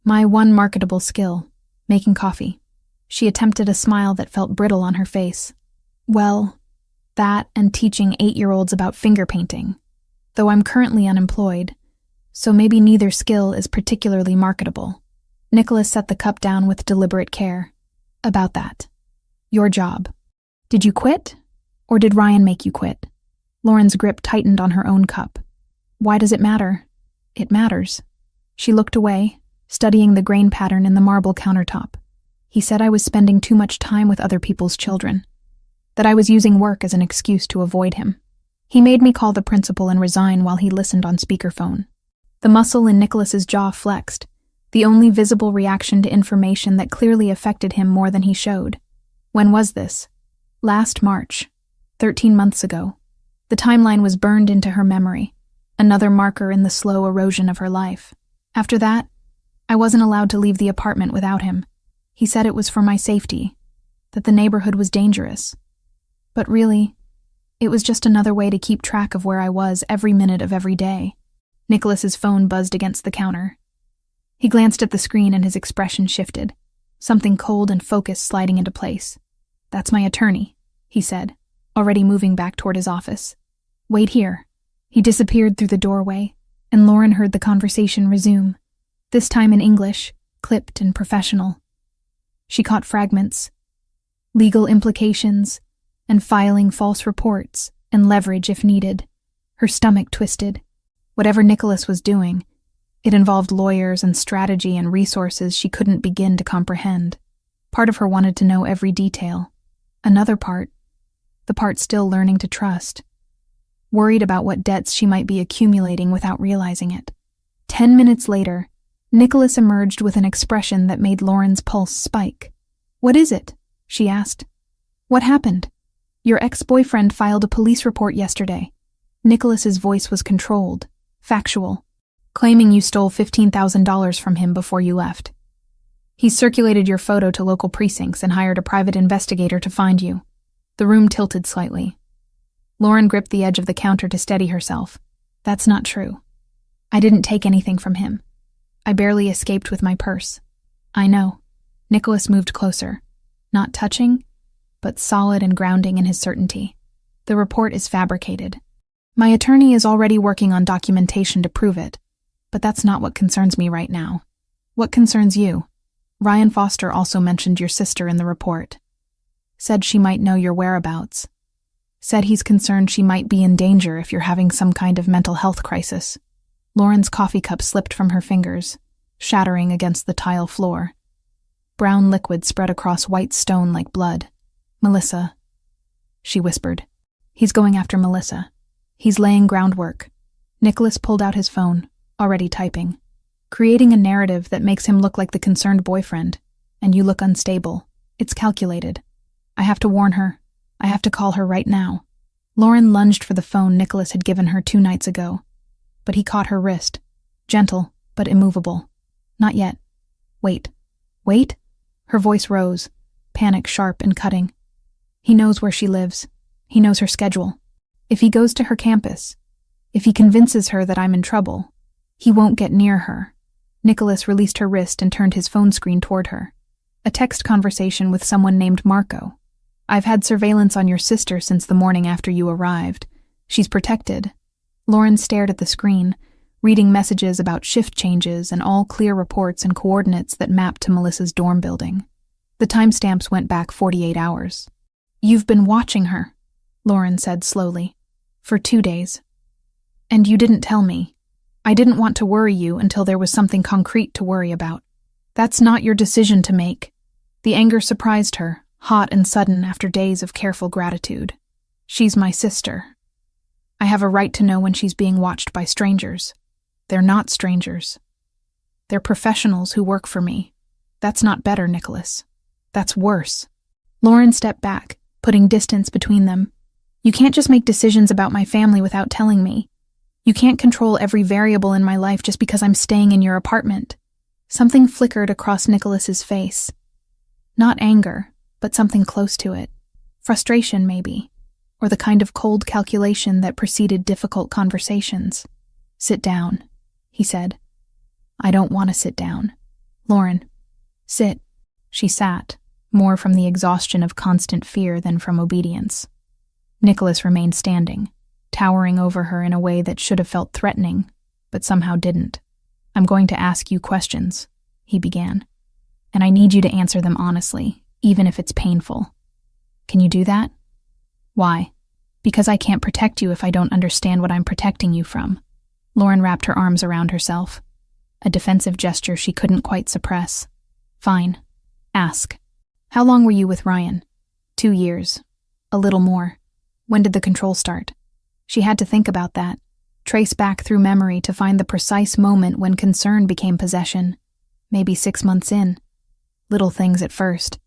My one marketable skill, making coffee." She attempted a smile that felt brittle on her face. "Well, that and teaching 8-year-olds about finger painting, though I'm currently unemployed, so maybe neither skill is particularly marketable." Nicholas set the cup down with deliberate care. "About that. Your job. Did you quit, or did Ryan make you quit?" Lauren's grip tightened on her own cup. "Why does it matter?" "It matters." She looked away, studying the grain pattern in the marble countertop. "He said I was spending too much time with other people's children, that I was using work as an excuse to avoid him. He made me call the principal and resign while he listened on speakerphone." The muscle in Nicholas's jaw flexed, the only visible reaction to information that clearly affected him more than he showed. When was this? Last March, 13 months ago. The timeline was burned into her memory, another marker in the slow erosion of her life. After that, I wasn't allowed to leave the apartment without him. He said it was for my safety, that the neighborhood was dangerous. But really, it was just another way to keep track of where I was every minute of every day. Nicholas's phone buzzed against the counter. He glanced at the screen and his expression shifted, something cold and focused sliding into place. "That's my attorney," he said, already moving back toward his office. "Wait here." He disappeared through the doorway, and Lauren heard the conversation resume, this time in English, clipped and professional. She caught fragments. Legal implications, and filing false reports, and leverage if needed. Her stomach twisted. Whatever Nicholas was doing, it involved lawyers and strategy and resources she couldn't begin to comprehend. Part of her wanted to know every detail. Another part, the part still learning to trust, worried about what debts she might be accumulating without realizing it. 10 minutes later, Nicholas emerged with an expression that made Lauren's pulse spike. "What is it?" she asked. "What happened?" "Your ex-boyfriend filed a police report yesterday." Nicholas's voice was controlled, factual, claiming you stole $15,000 from him before you left. He circulated your photo to local precincts and hired a private investigator to find you. The room tilted slightly. Lauren gripped the edge of the counter to steady herself. "That's not true. I didn't take anything from him. I barely escaped with my purse." "I know." Nicholas moved closer, not touching, but solid and grounding in his certainty. "The report is fabricated. My attorney is already working on documentation to prove it, but that's not what concerns me right now. What concerns you? Ryan Foster also mentioned your sister in the report. Said she might know your whereabouts. Said he's concerned she might be in danger if you're having some kind of mental health crisis." Lauren's coffee cup slipped from her fingers, shattering against the tile floor. Brown liquid spread across white stone like blood. "Melissa," she whispered. "He's going after Melissa. He's laying groundwork." Nicholas pulled out his phone, already typing, creating a narrative that makes him look like the concerned boyfriend, and you look unstable. It's calculated. I have to warn her. I have to call her right now. Lauren lunged for the phone Nicholas had given her 2 nights ago, but he caught her wrist, gentle but immovable. "Not yet. Wait." "Wait?" Her voice rose, panic sharp and cutting. "He knows where she lives. He knows her schedule. If he goes to her campus, if he convinces her that I'm in trouble, he won't get near her." Nicholas released her wrist and turned his phone screen toward her. "A text conversation with someone named Marco. I've had surveillance on your sister since the morning after you arrived. She's protected." Lauren stared at the screen, reading messages about shift changes and all clear reports and coordinates that mapped to Melissa's dorm building. The timestamps went back 48 hours. "You've been watching her," Lauren said slowly, "for 2 days. And you didn't tell me. I didn't want to worry you until there was something concrete to worry about. That's not your decision to make." The anger surprised her, hot and sudden after days of careful gratitude. "She's my sister. I have a right to know when she's being watched by strangers. They're not strangers. They're professionals who work for me. That's not better, Nicholas. That's worse." Lauren stepped back, putting distance between them. "You can't just make decisions about my family without telling me. You can't control every variable in my life just because I'm staying in your apartment." Something flickered across Nicholas's face. Not anger, but something close to it. Frustration, maybe, or the kind of cold calculation that preceded difficult conversations. "Sit down," he said. "I don't want to sit down." "Lauren, sit." She sat, more from the exhaustion of constant fear than from obedience. Nicholas remained standing, towering over her in a way that should have felt threatening, but somehow didn't. "I'm going to ask you questions," he began, "and I need you to answer them honestly, even if it's painful. Can you do that?" "Why?" "Because I can't protect you if I don't understand what I'm protecting you from." Lauren wrapped her arms around herself, a defensive gesture she couldn't quite suppress. "Fine. Ask. How long were you with Ryan?" 2 years. A little more. "When did the control start?" She had to think about that, trace back through memory to find the precise moment when concern became possession. Maybe 6 months in. Little things at first.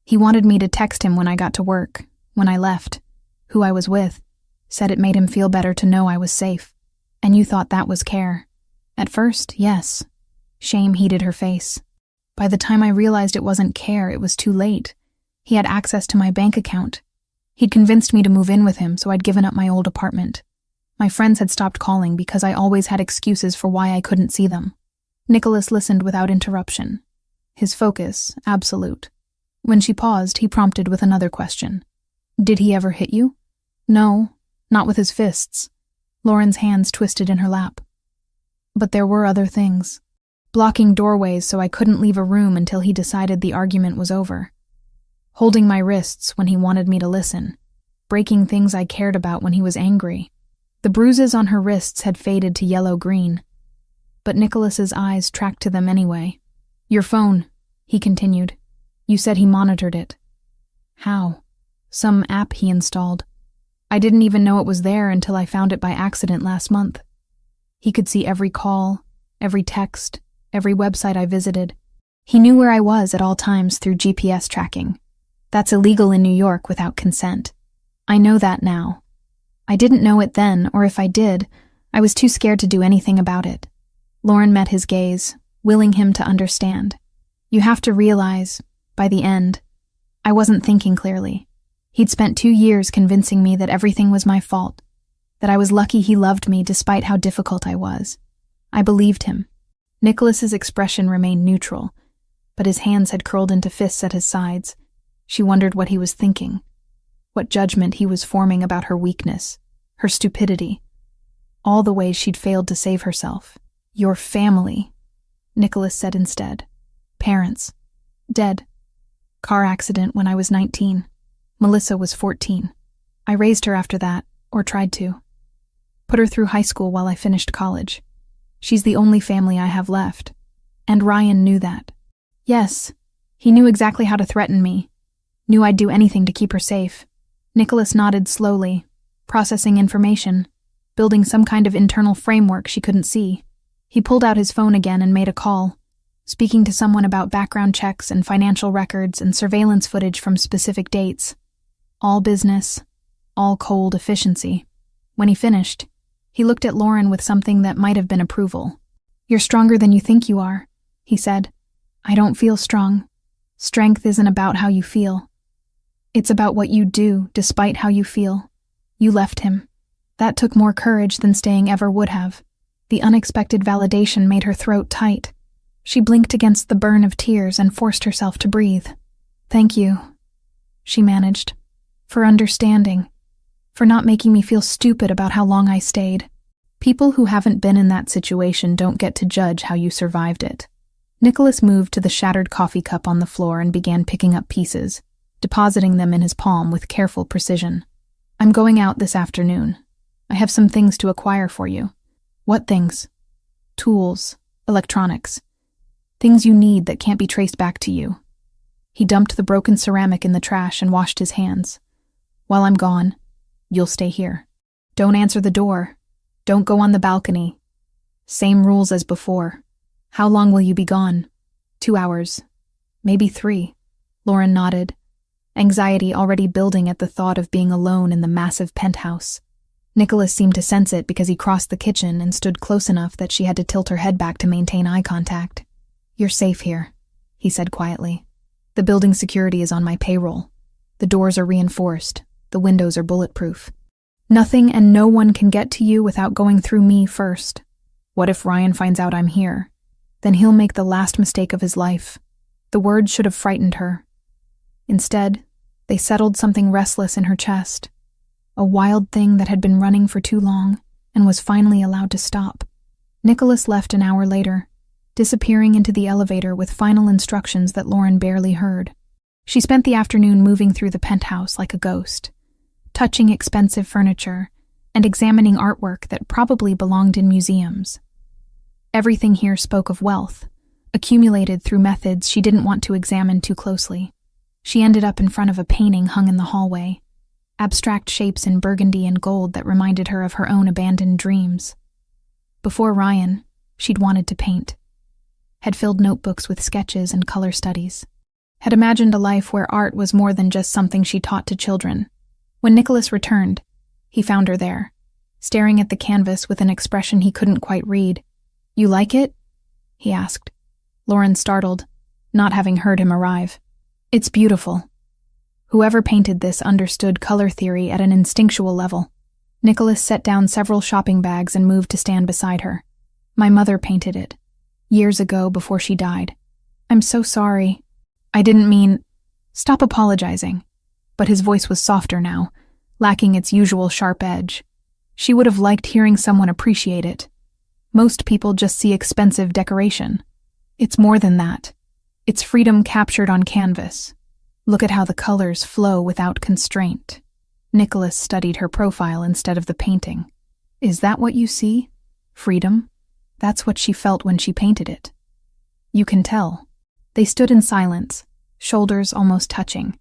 He wanted me to text him when I got to work, when I left, who I was with. Said it made him feel better to know I was safe. And you thought that was care. At first, yes. Shame heated her face. By the time I realized it wasn't care, it was too late. He had access to my bank account. He'd convinced me to move in with him, so I'd given up my old apartment. My friends had stopped calling because I always had excuses for why I couldn't see them. Nicholas listened without interruption. His focus, absolute. When she paused, he prompted with another question. "Did he ever hit you?" "No, not with his fists." Lauren's hands twisted in her lap. "But there were other things. Blocking doorways so I couldn't leave a room until he decided the argument was over. Holding my wrists when he wanted me to listen. Breaking things I cared about when he was angry." The bruises on her wrists had faded to yellow-green, but Nicholas's eyes tracked to them anyway. "Your phone," he continued. You said he monitored it. How? Some app he installed. I didn't even know it was there until I found it by accident last month. He could see every call, every text, every website I visited. He knew where I was at all times through GPS tracking. That's illegal in New York without consent. I know that now. I didn't know it then, or if I did, I was too scared to do anything about it. Lauren met his gaze, willing him to understand. You have to realize, by the end, I wasn't thinking clearly. He'd spent 2 years convincing me that everything was my fault, that I was lucky he loved me despite how difficult I was. I believed him. Nicholas's expression remained neutral, but his hands had curled into fists at his sides. She wondered what he was thinking, what judgment he was forming about her weakness, her stupidity, all the ways she'd failed to save herself. Your family, Nicholas said instead. Parents. Dead. Car accident when I was 19. Melissa was 14. I raised her after that, or tried to. Put her through high school while I finished college. She's the only family I have left. And Ryan knew that. Yes, he knew exactly how to threaten me. Knew I'd do anything to keep her safe. Nicholas nodded slowly, processing information, building some kind of internal framework she couldn't see. He pulled out his phone again and made a call, speaking to someone about background checks and financial records and surveillance footage from specific dates. All business, all cold efficiency. When he finished, he looked at Lauren with something that might have been approval. You're stronger than you think you are, he said. I don't feel strong. Strength isn't about how you feel. It's about what you do despite how you feel. You left him. That took more courage than staying ever would have. The unexpected validation made her throat tight. She blinked against the burn of tears and forced herself to breathe. Thank you, she managed, for understanding, for not making me feel stupid about how long I stayed. People who haven't been in that situation don't get to judge how you survived it. Nicholas moved to the shattered coffee cup on the floor and began picking up pieces, depositing them in his palm with careful precision. I'm going out this afternoon. I have some things to acquire for you. What things? Tools, electronics. Things you need that can't be traced back to you. He dumped the broken ceramic in the trash and washed his hands. While I'm gone, you'll stay here. Don't answer the door. Don't go on the balcony. Same rules as before. How long will you be gone? 2 hours. Maybe 3. Lauren nodded, anxiety already building at the thought of being alone in the massive penthouse. Nicholas seemed to sense it because he crossed the kitchen and stood close enough that she had to tilt her head back to maintain eye contact. You're safe here, he said quietly. The building security is on my payroll. The doors are reinforced. The windows are bulletproof. Nothing and no one can get to you without going through me first. What if Ryan finds out I'm here? Then he'll make the last mistake of his life. The words should have frightened her. Instead, they settled something restless in her chest. A wild thing that had been running for too long and was finally allowed to stop. Nicholas left an hour later, disappearing into the elevator with final instructions that Lauren barely heard. She spent the afternoon moving through the penthouse like a ghost, touching expensive furniture and examining artwork that probably belonged in museums. Everything here spoke of wealth, accumulated through methods she didn't want to examine too closely. She ended up in front of a painting hung in the hallway, abstract shapes in burgundy and gold that reminded her of her own abandoned dreams. Before Ryan, she'd wanted to paint, had filled notebooks with sketches and color studies, had imagined a life where art was more than just something she taught to children. When Nicholas returned, he found her there, staring at the canvas with an expression he couldn't quite read. You like it? He asked. Lauren startled, not having heard him arrive. It's beautiful. Whoever painted this understood color theory at an instinctual level. Nicholas set down several shopping bags and moved to stand beside her. My mother painted it. Years ago before she died. I'm so sorry. I didn't mean... Stop apologizing. But his voice was softer now, lacking its usual sharp edge. She would have liked hearing someone appreciate it. Most people just see expensive decoration. It's more than that. It's freedom captured on canvas. Look at how the colors flow without constraint. Nicholas studied her profile instead of the painting. Is that what you see? Freedom? That's what she felt when she painted it. You can tell. They stood in silence, shoulders almost touching,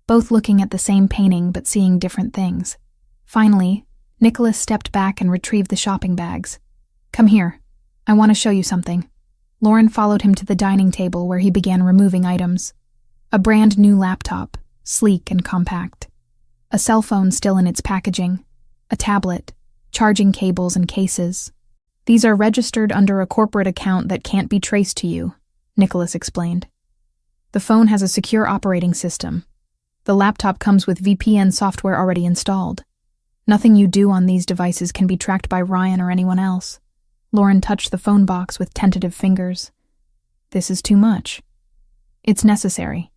both looking at the same painting but seeing different things. Finally, Nicholas stepped back and retrieved the shopping bags. "Come here. I want to show you something." Lauren followed him to the dining table where he began removing items. A brand new laptop, sleek and compact. A cell phone still in its packaging. A tablet, charging cables and cases. "These are registered under a corporate account that can't be traced to you," Nicholas explained. "The phone has a secure operating system. The laptop comes with VPN software already installed. Nothing you do on these devices can be tracked by Ryan or anyone else." Lauren touched the phone box with tentative fingers. "This is too much." "It's necessary.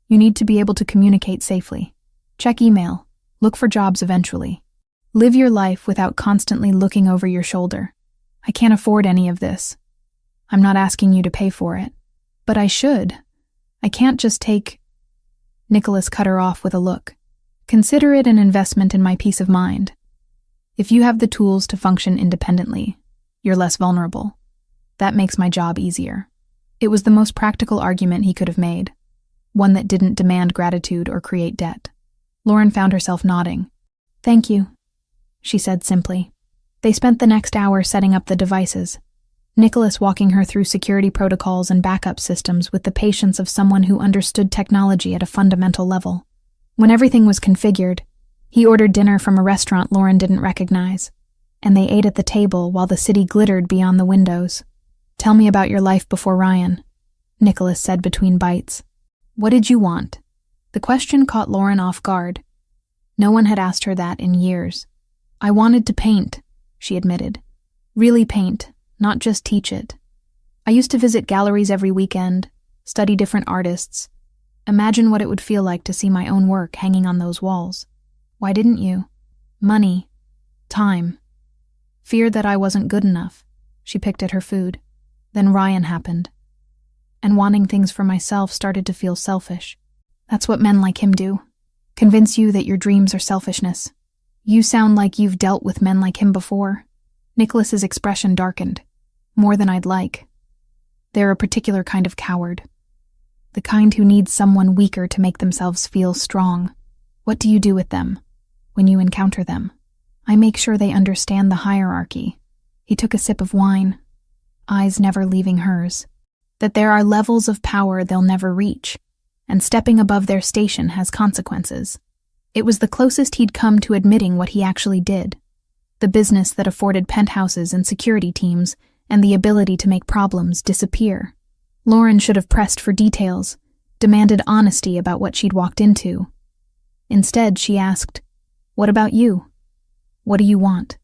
You need to be able to communicate safely. Check email. Look for jobs eventually. Live your life without constantly looking over your shoulder. I can't afford any of this. I'm not asking you to pay for it. But I should. I can't just take—" Nicholas cut her off with a look. "Consider it an investment in my peace of mind. If you have the tools to function independently, you're less vulnerable. That makes my job easier." It was the most practical argument he could have made, one that didn't demand gratitude or create debt. Lauren found herself nodding. "Thank you," she said simply. They spent the next hour setting up the devices, Nicholas walking her through security protocols and backup systems with the patience of someone who understood technology at a fundamental level. When everything was configured, he ordered dinner from a restaurant Lauren didn't recognize, and they ate at the table while the city glittered beyond the windows. "Tell me about your life before Ryan," Nicholas said between bites. "What did you want?" The question caught Lauren off guard. No one had asked her that in years. "I wanted to paint," she admitted. "Really paint, not just teach it. I used to visit galleries every weekend, study different artists. Imagine what it would feel like to see my own work hanging on those walls. Why didn't you?" "Money. Time. Feared that I wasn't good enough." She picked at her food. "Then Ryan happened. And wanting things for myself started to feel selfish. That's what men like him do. Convince you that your dreams are selfishness. You sound like you've dealt with men like him before." Nicholas's expression darkened. "More than I'd like. They're a particular kind of coward. The kind who needs someone weaker to make themselves feel strong. What do you do with them when you encounter them?" "I make sure they understand the hierarchy." He took a sip of wine, eyes never leaving hers. "That there are levels of power they'll never reach, and stepping above their station has consequences." It was the closest he'd come to admitting what he actually did. The business that afforded penthouses and security teams and the ability to make problems disappear. Lauren should have pressed for details, demanded honesty about what she'd walked into. Instead, she asked, "What about you? What do you want?"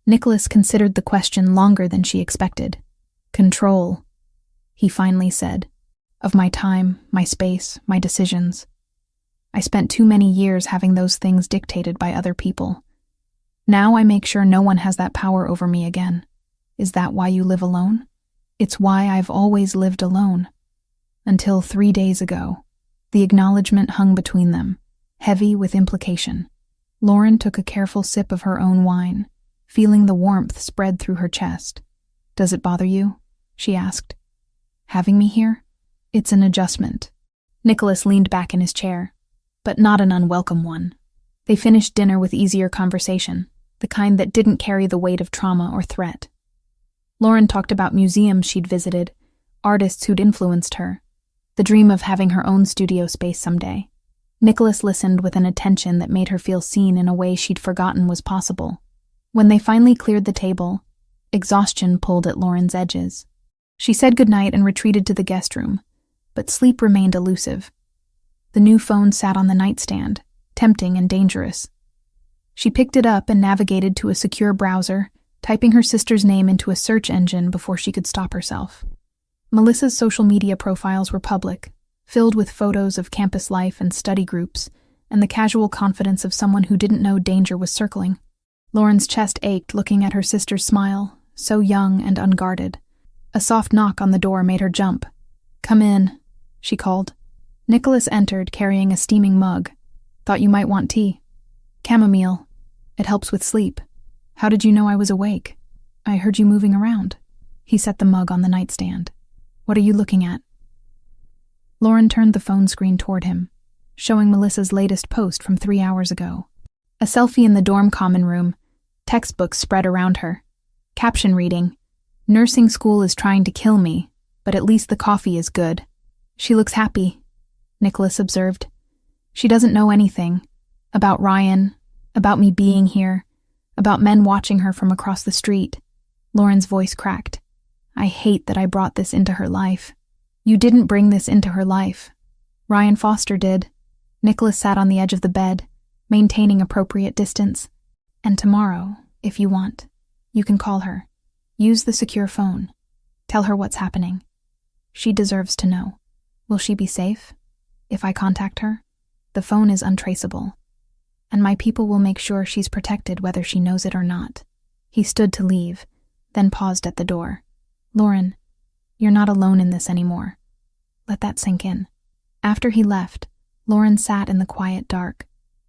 Nicholas considered the question longer than she expected. "Control," he finally said, "of my time, my space, my decisions. I spent too many years having those things dictated by other people. Now I make sure no one has that power over me again. Is that why you live alone?" "It's why I've always lived alone. Until 3 days ago." The acknowledgement hung between them, heavy with implication. Lauren took a careful sip of her own wine, feeling the warmth spread through her chest. "Does it bother you?" she asked. "Having me here?" "It's an adjustment." Nicholas leaned back in his chair, but not an unwelcome one. They finished dinner with easier conversation, the kind that didn't carry the weight of trauma or threat. Lauren talked about museums she'd visited, artists who'd influenced her, the dream of having her own studio space someday. Nicholas listened with an attention that made her feel seen in a way she'd forgotten was possible. When they finally cleared the table, exhaustion pulled at Lauren's edges. She said goodnight and retreated to the guest room, but sleep remained elusive. The new phone sat on the nightstand, tempting and dangerous. She picked it up and navigated to a secure browser, typing her sister's name into a search engine before she could stop herself. Melissa's social media profiles were public, filled with photos of campus life and study groups, and the casual confidence of someone who didn't know danger was circling. Lauren's chest ached looking at her sister's smile, so young and unguarded. A soft knock on the door made her jump. "Come in," she called. Nicholas entered, carrying a steaming mug. "Thought you might want tea." "Chamomile. It helps with sleep." "How did you know I was awake?" "I heard you moving around." He set the mug on the nightstand. "What are you looking at?" Lauren turned the phone screen toward him, showing Melissa's latest post from 3 hours ago. A selfie in the dorm common room, textbooks spread around her. Caption reading, "Nursing school is trying to kill me, but at least the coffee is good." "She looks happy," Nicholas observed. "She doesn't know anything. About Ryan, about me being here, about men watching her from across the street." Lauren's voice cracked. "I hate that I brought this into her life." "You didn't bring this into her life. Ryan Foster did." Nicholas sat on the edge of the bed, maintaining appropriate distance. "And tomorrow, if you want, you can call her. Use the secure phone. Tell her what's happening. She deserves to know. Will she be safe? If I contact her, the phone is untraceable, and my people will make sure she's protected whether she knows it or not." He stood to leave, then paused at the door. "Lauren, you're not alone in this anymore. Let that sink in." After he left, Lauren sat in the quiet dark,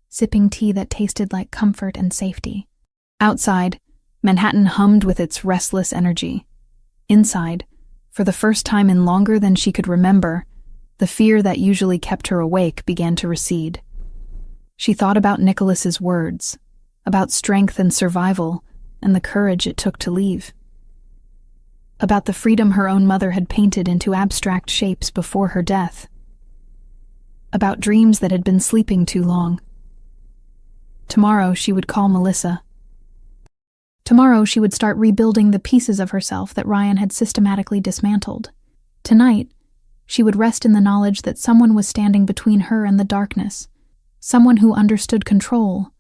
sipping tea that tasted like comfort and safety. Outside, Manhattan hummed with its restless energy. Inside, for the first time in longer than she could remember, the fear that usually kept her awake began to recede. She thought about Nicholas's words, about strength and survival, and the courage it took to leave. About the freedom her own mother had painted into abstract shapes before her death. About dreams that had been sleeping too long. Tomorrow she would call Melissa. Tomorrow she would start rebuilding the pieces of herself that Ryan had systematically dismantled. Tonight, she would rest in the knowledge that someone was standing between her and the darkness, someone who understood control,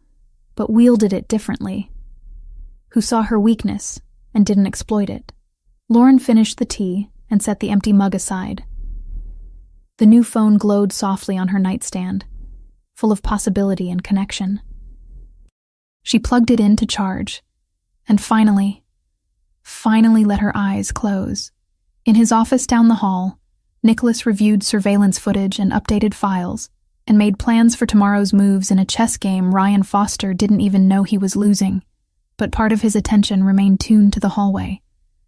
but wielded it differently, who saw her weakness and didn't exploit it. Lauren finished the tea and set the empty mug aside. The new phone glowed softly on her nightstand, full of possibility and connection. She plugged it in to charge, and finally let her eyes close. In his office down the hall, Nicholas reviewed surveillance footage and updated files, and made plans for tomorrow's moves in a chess game Ryan Foster didn't even know he was losing. But part of his attention remained tuned to the hallway,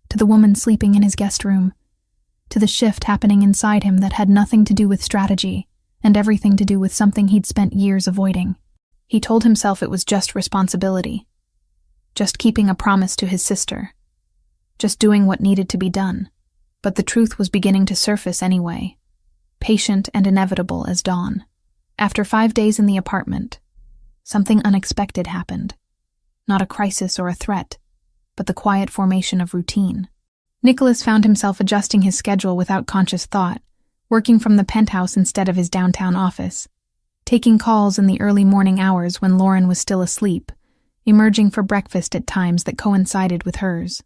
to the woman sleeping in his guest room, to the shift happening inside him that had nothing to do with strategy and everything to do with something he'd spent years avoiding. He told himself it was just responsibility, just keeping a promise to his sister, just doing what needed to be done. But the truth was beginning to surface anyway, patient and inevitable as dawn. After 5 days in the apartment, something unexpected happened. Not a crisis or a threat, but the quiet formation of routine. Nicholas found himself adjusting his schedule without conscious thought, working from the penthouse instead of his downtown office, taking calls in the early morning hours when Lauren was still asleep, emerging for breakfast at times that coincided with hers.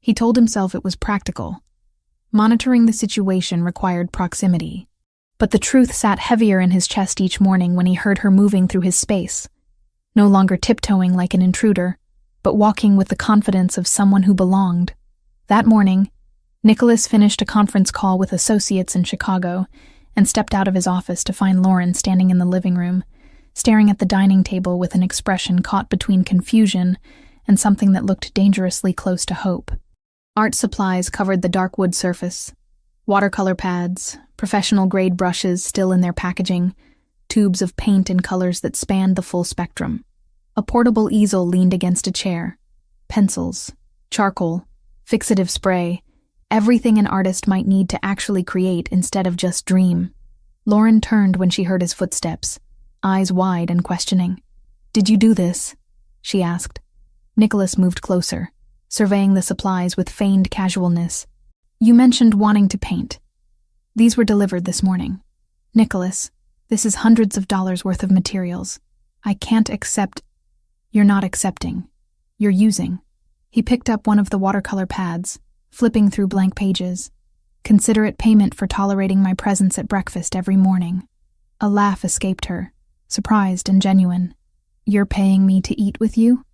He told himself it was practical. Monitoring the situation required proximity, but the truth sat heavier in his chest each morning when he heard her moving through his space, no longer tiptoeing like an intruder, but walking with the confidence of someone who belonged. That morning, Nicholas finished a conference call with associates in Chicago and stepped out of his office to find Lauren standing in the living room, staring at the dining table with an expression caught between confusion and something that looked dangerously close to hope. Art supplies covered the dark wood surface. Watercolor pads, professional-grade brushes still in their packaging, tubes of paint in colors that spanned the full spectrum. A portable easel leaned against a chair. Pencils, charcoal, fixative spray, everything an artist might need to actually create instead of just dream. Lauren turned when she heard his footsteps, eyes wide and questioning. "Did you do this?" she asked. Nicholas moved closer, surveying the supplies with feigned casualness. "You mentioned wanting to paint. These were delivered this morning. Nicholas, this is hundreds of dollars worth of materials. I can't accept—" "You're not accepting. You're using." He picked up one of the watercolor pads, flipping through blank pages. "Consider it payment for tolerating my presence at breakfast every morning." A laugh escaped her, surprised and genuine. "You're paying me to eat with you?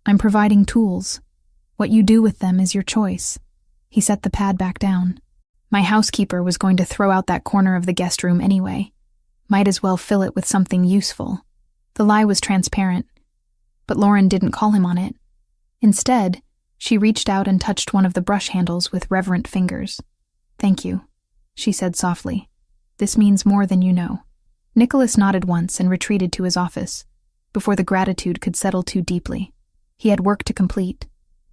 I'm providing tools. What you do with them is your choice." He set the pad back down. "My housekeeper was going to throw out that corner of the guest room anyway. Might as well fill it with something useful." The lie was transparent, but Lauren didn't call him on it. Instead, she reached out and touched one of the brush handles with reverent fingers. "Thank you," she said softly. This means more than you know." Nicholas nodded once and retreated to his office, before the gratitude could settle too deeply. He had work to complete,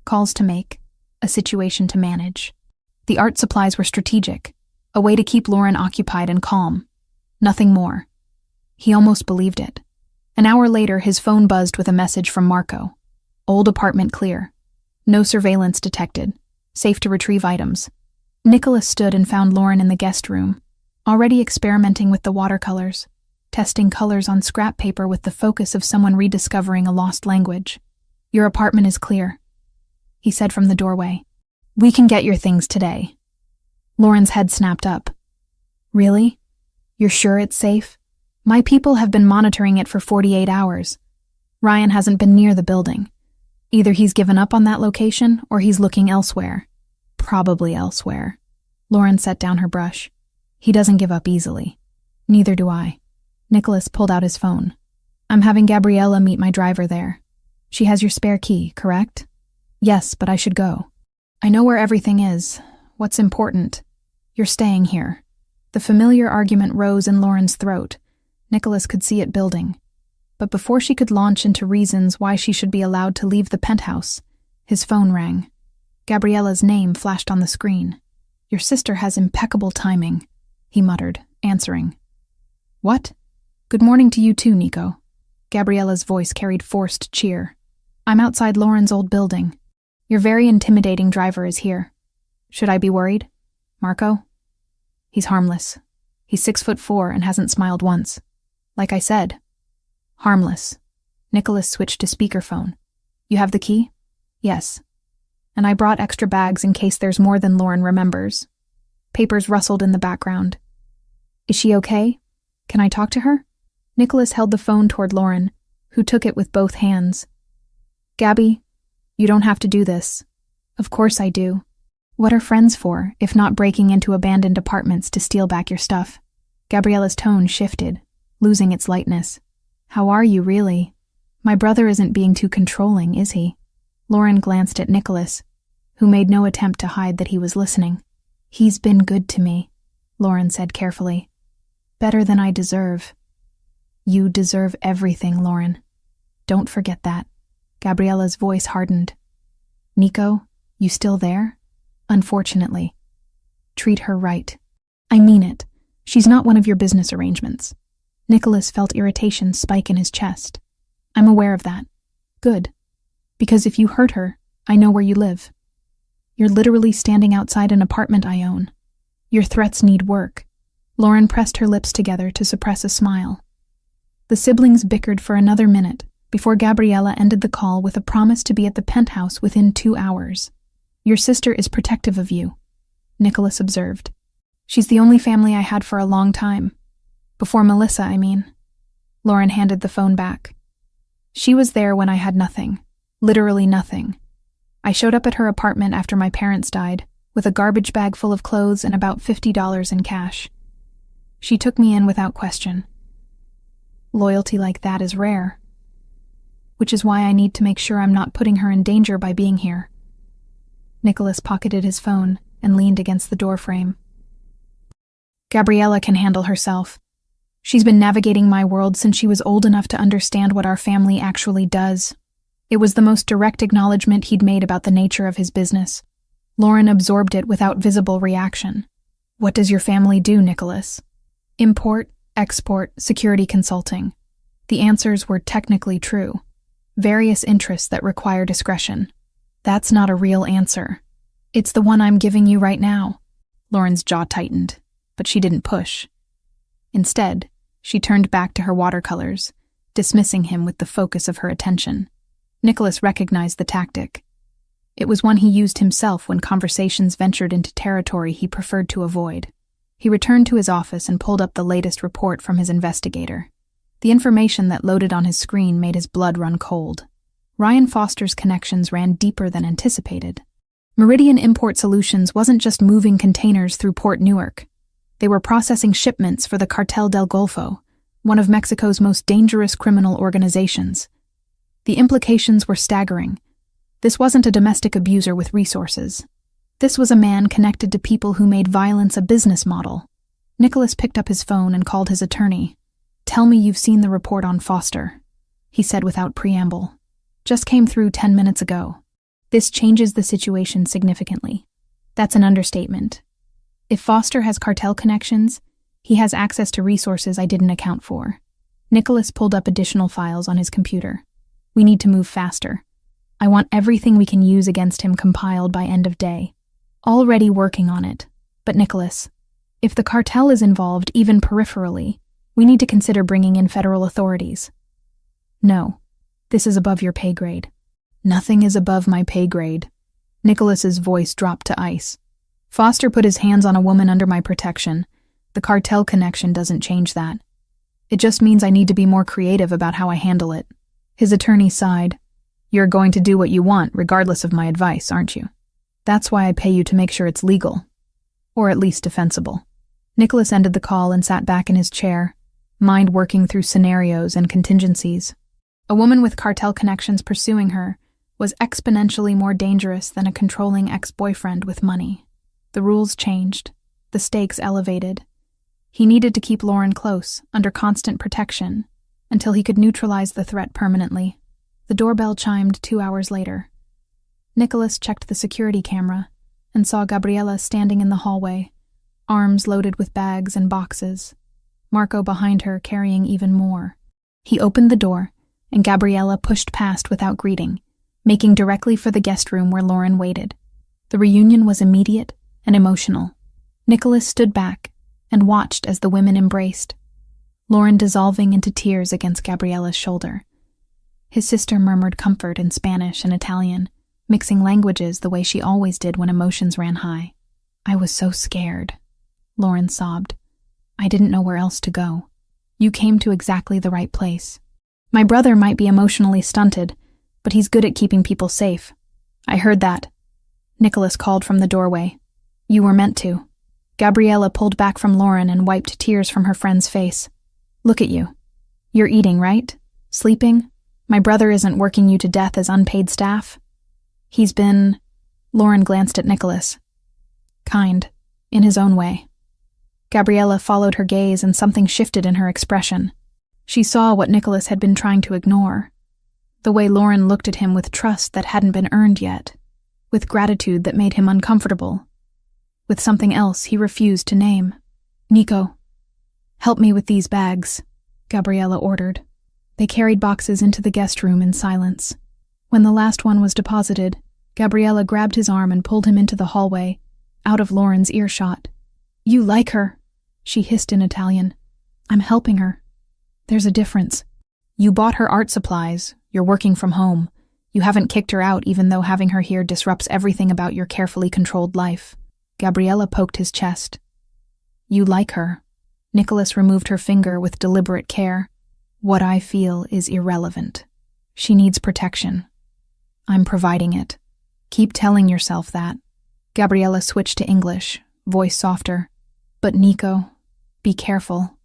calls to make, a situation to manage. The art supplies were strategic, a way to keep Lauren occupied and calm. Nothing more. He almost believed it. An hour later, his phone buzzed with a message from Marco. Old apartment clear. No surveillance detected. Safe to retrieve items. Nicholas stood and found Lauren in the guest room, already experimenting with the watercolors, testing colors on scrap paper with the focus of someone rediscovering a lost language. "Your apartment is clear," he said from the doorway. "We can get your things today." Lauren's head snapped up. "Really? You're sure it's safe? My people have been monitoring it for 48 hours. Ryan hasn't been near the building. Either he's given up on that location or he's looking elsewhere. Probably elsewhere." Lauren set down her brush. "He doesn't give up easily. Neither do I." Nicholas pulled out his phone. "I'm having Gabriella meet my driver there. She has your spare key, correct?" "Yes, but I should go. I know where everything is. What's important? You're staying here." The familiar argument rose in Lauren's throat. Nicholas could see it building. But before she could launch into reasons why she should be allowed to leave the penthouse, his phone rang. Gabriella's name flashed on the screen. "Your sister has impeccable timing," he muttered, answering. "What?" "Good morning to you too, Nico." Gabriella's voice carried forced cheer. "I'm outside Lauren's old building. Your very intimidating driver is here. Should I be worried? Marco?" "He's harmless. He's 6'4" and hasn't smiled once. Like I said. Harmless." Nicholas switched to speakerphone. "You have the key?" "Yes. And I brought extra bags in case there's more than Lauren remembers." Papers rustled in the background. "Is she okay? Can I talk to her?" Nicholas held the phone toward Lauren, who took it with both hands. "Gabby, you don't have to do this." "Of course I do. What are friends for, if not breaking into abandoned apartments to steal back your stuff?" Gabriella's tone shifted, losing its lightness. "How are you, really? My brother isn't being too controlling, is he?" Lauren glanced at Nicholas, who made no attempt to hide that he was listening. "He's been good to me," Lauren said carefully. "Better than I deserve." "You deserve everything, Lauren. Don't forget that." Gabriella's voice hardened. "Nico, you still there?" "Unfortunately." "Treat her right. I mean it. She's not one of your business arrangements." Nicholas felt irritation spike in his chest. "I'm aware of that." "Good. Because if you hurt her, I know where you live. You're literally standing outside an apartment I own. Your threats need work." Lauren pressed her lips together to suppress a smile. The siblings bickered for another minute before Gabriella ended the call with a promise to be at the penthouse within 2 hours. "Your sister is protective of you," Nicholas observed. "She's the only family I had for a long time. Before Melissa, I mean." Lauren handed the phone back. "She was there when I had nothing. Literally nothing. I showed up at her apartment after my parents died, with a garbage bag full of clothes and about $50 in cash. She took me in without question. Loyalty like that is rare. Which is why I need to make sure I'm not putting her in danger by being here." Nicholas pocketed his phone and leaned against the doorframe. "Gabriella can handle herself. She's been navigating my world since she was old enough to understand what our family actually does." It was the most direct acknowledgement he'd made about the nature of his business. Lauren absorbed it without visible reaction. "What does your family do, Nicholas?" "Import, export, security consulting." The answers were technically true. Various interests that require discretion. "That's not a real answer." "It's the one I'm giving you right now." Lauren's jaw tightened, but she didn't push. Instead, she turned back to her watercolors, dismissing him with the focus of her attention. Nicholas recognized the tactic. It was one he used himself when conversations ventured into territory he preferred to avoid. He returned to his office and pulled up the latest report from his investigator. The information that loaded on his screen made his blood run cold. Ryan Foster's connections ran deeper than anticipated. Meridian Import Solutions wasn't just moving containers through Port Newark. They were processing shipments for the Cartel del Golfo, one of Mexico's most dangerous criminal organizations. The implications were staggering. This wasn't a domestic abuser with resources. This was a man connected to people who made violence a business model. Nicholas picked up his phone and called his attorney. "Tell me you've seen the report on Foster," he said without preamble. "Just came through 10 minutes ago." This changes the situation significantly. That's an understatement. If Foster has cartel connections, he has access to resources I didn't account for. Nicholas pulled up additional files on his computer. "We need to move faster. I want everything we can use against him compiled by end of day. Already working on it. But Nicholas, if the cartel is involved even peripherally, we need to consider bringing in federal authorities." "No, this is above your pay grade." "Nothing is above my pay grade." Nicholas's voice dropped to ice. "Foster put his hands on a woman under my protection. The cartel connection doesn't change that. It just means I need to be more creative about how I handle it." His attorney sighed. "You're going to do what you want, regardless of my advice, aren't you? That's why I pay you to make sure it's legal. Or at least defensible." Nicholas ended the call and sat back in his chair, mind working through scenarios and contingencies. A woman with cartel connections pursuing her was exponentially more dangerous than a controlling ex-boyfriend with money. The rules changed, the stakes elevated. He needed to keep Lauren close, under constant protection, until he could neutralize the threat permanently. The doorbell chimed 2 hours later. Nicholas checked the security camera and saw Gabriella standing in the hallway, arms loaded with bags and boxes, Marco behind her carrying even more. He opened the door, and Gabriella pushed past without greeting, making directly for the guest room where Lauren waited. The reunion was immediate and emotional. Nicholas stood back and watched as the women embraced, Lauren dissolving into tears against Gabriella's shoulder. His sister murmured comfort in Spanish and Italian, mixing languages the way she always did when emotions ran high. "I was so scared," Lauren sobbed. "I didn't know where else to go. You came to exactly the right place. My brother might be emotionally stunted, but he's good at keeping people safe." "I heard that," Nicholas called from the doorway. "You were meant to." Gabriella pulled back from Lauren and wiped tears from her friend's face. "Look at you. You're eating, right? Sleeping? My brother isn't working you to death as unpaid staff?" "He's been..." Lauren glanced at Nicholas. "Kind, in his own way." Gabriella followed her gaze and something shifted in her expression. She saw what Nicholas had been trying to ignore. The way Lauren looked at him with trust that hadn't been earned yet, with gratitude that made him uncomfortable, with something else he refused to name. "Nico, help me with these bags," Gabriella ordered. They carried boxes into the guest room in silence. When the last one was deposited, Gabriella grabbed his arm and pulled him into the hallway, out of Lauren's earshot. "You like her," she hissed in Italian. "I'm helping her. There's a difference. You bought her art supplies, you're working from home. You haven't kicked her out even though having her here disrupts everything about your carefully controlled life." Gabriella poked his chest. "You like her." Nicholas removed her finger with deliberate care. "What I feel is irrelevant. She needs protection. I'm providing it. Keep telling yourself that." Gabriella switched to English, voice softer. "But Nico, be careful.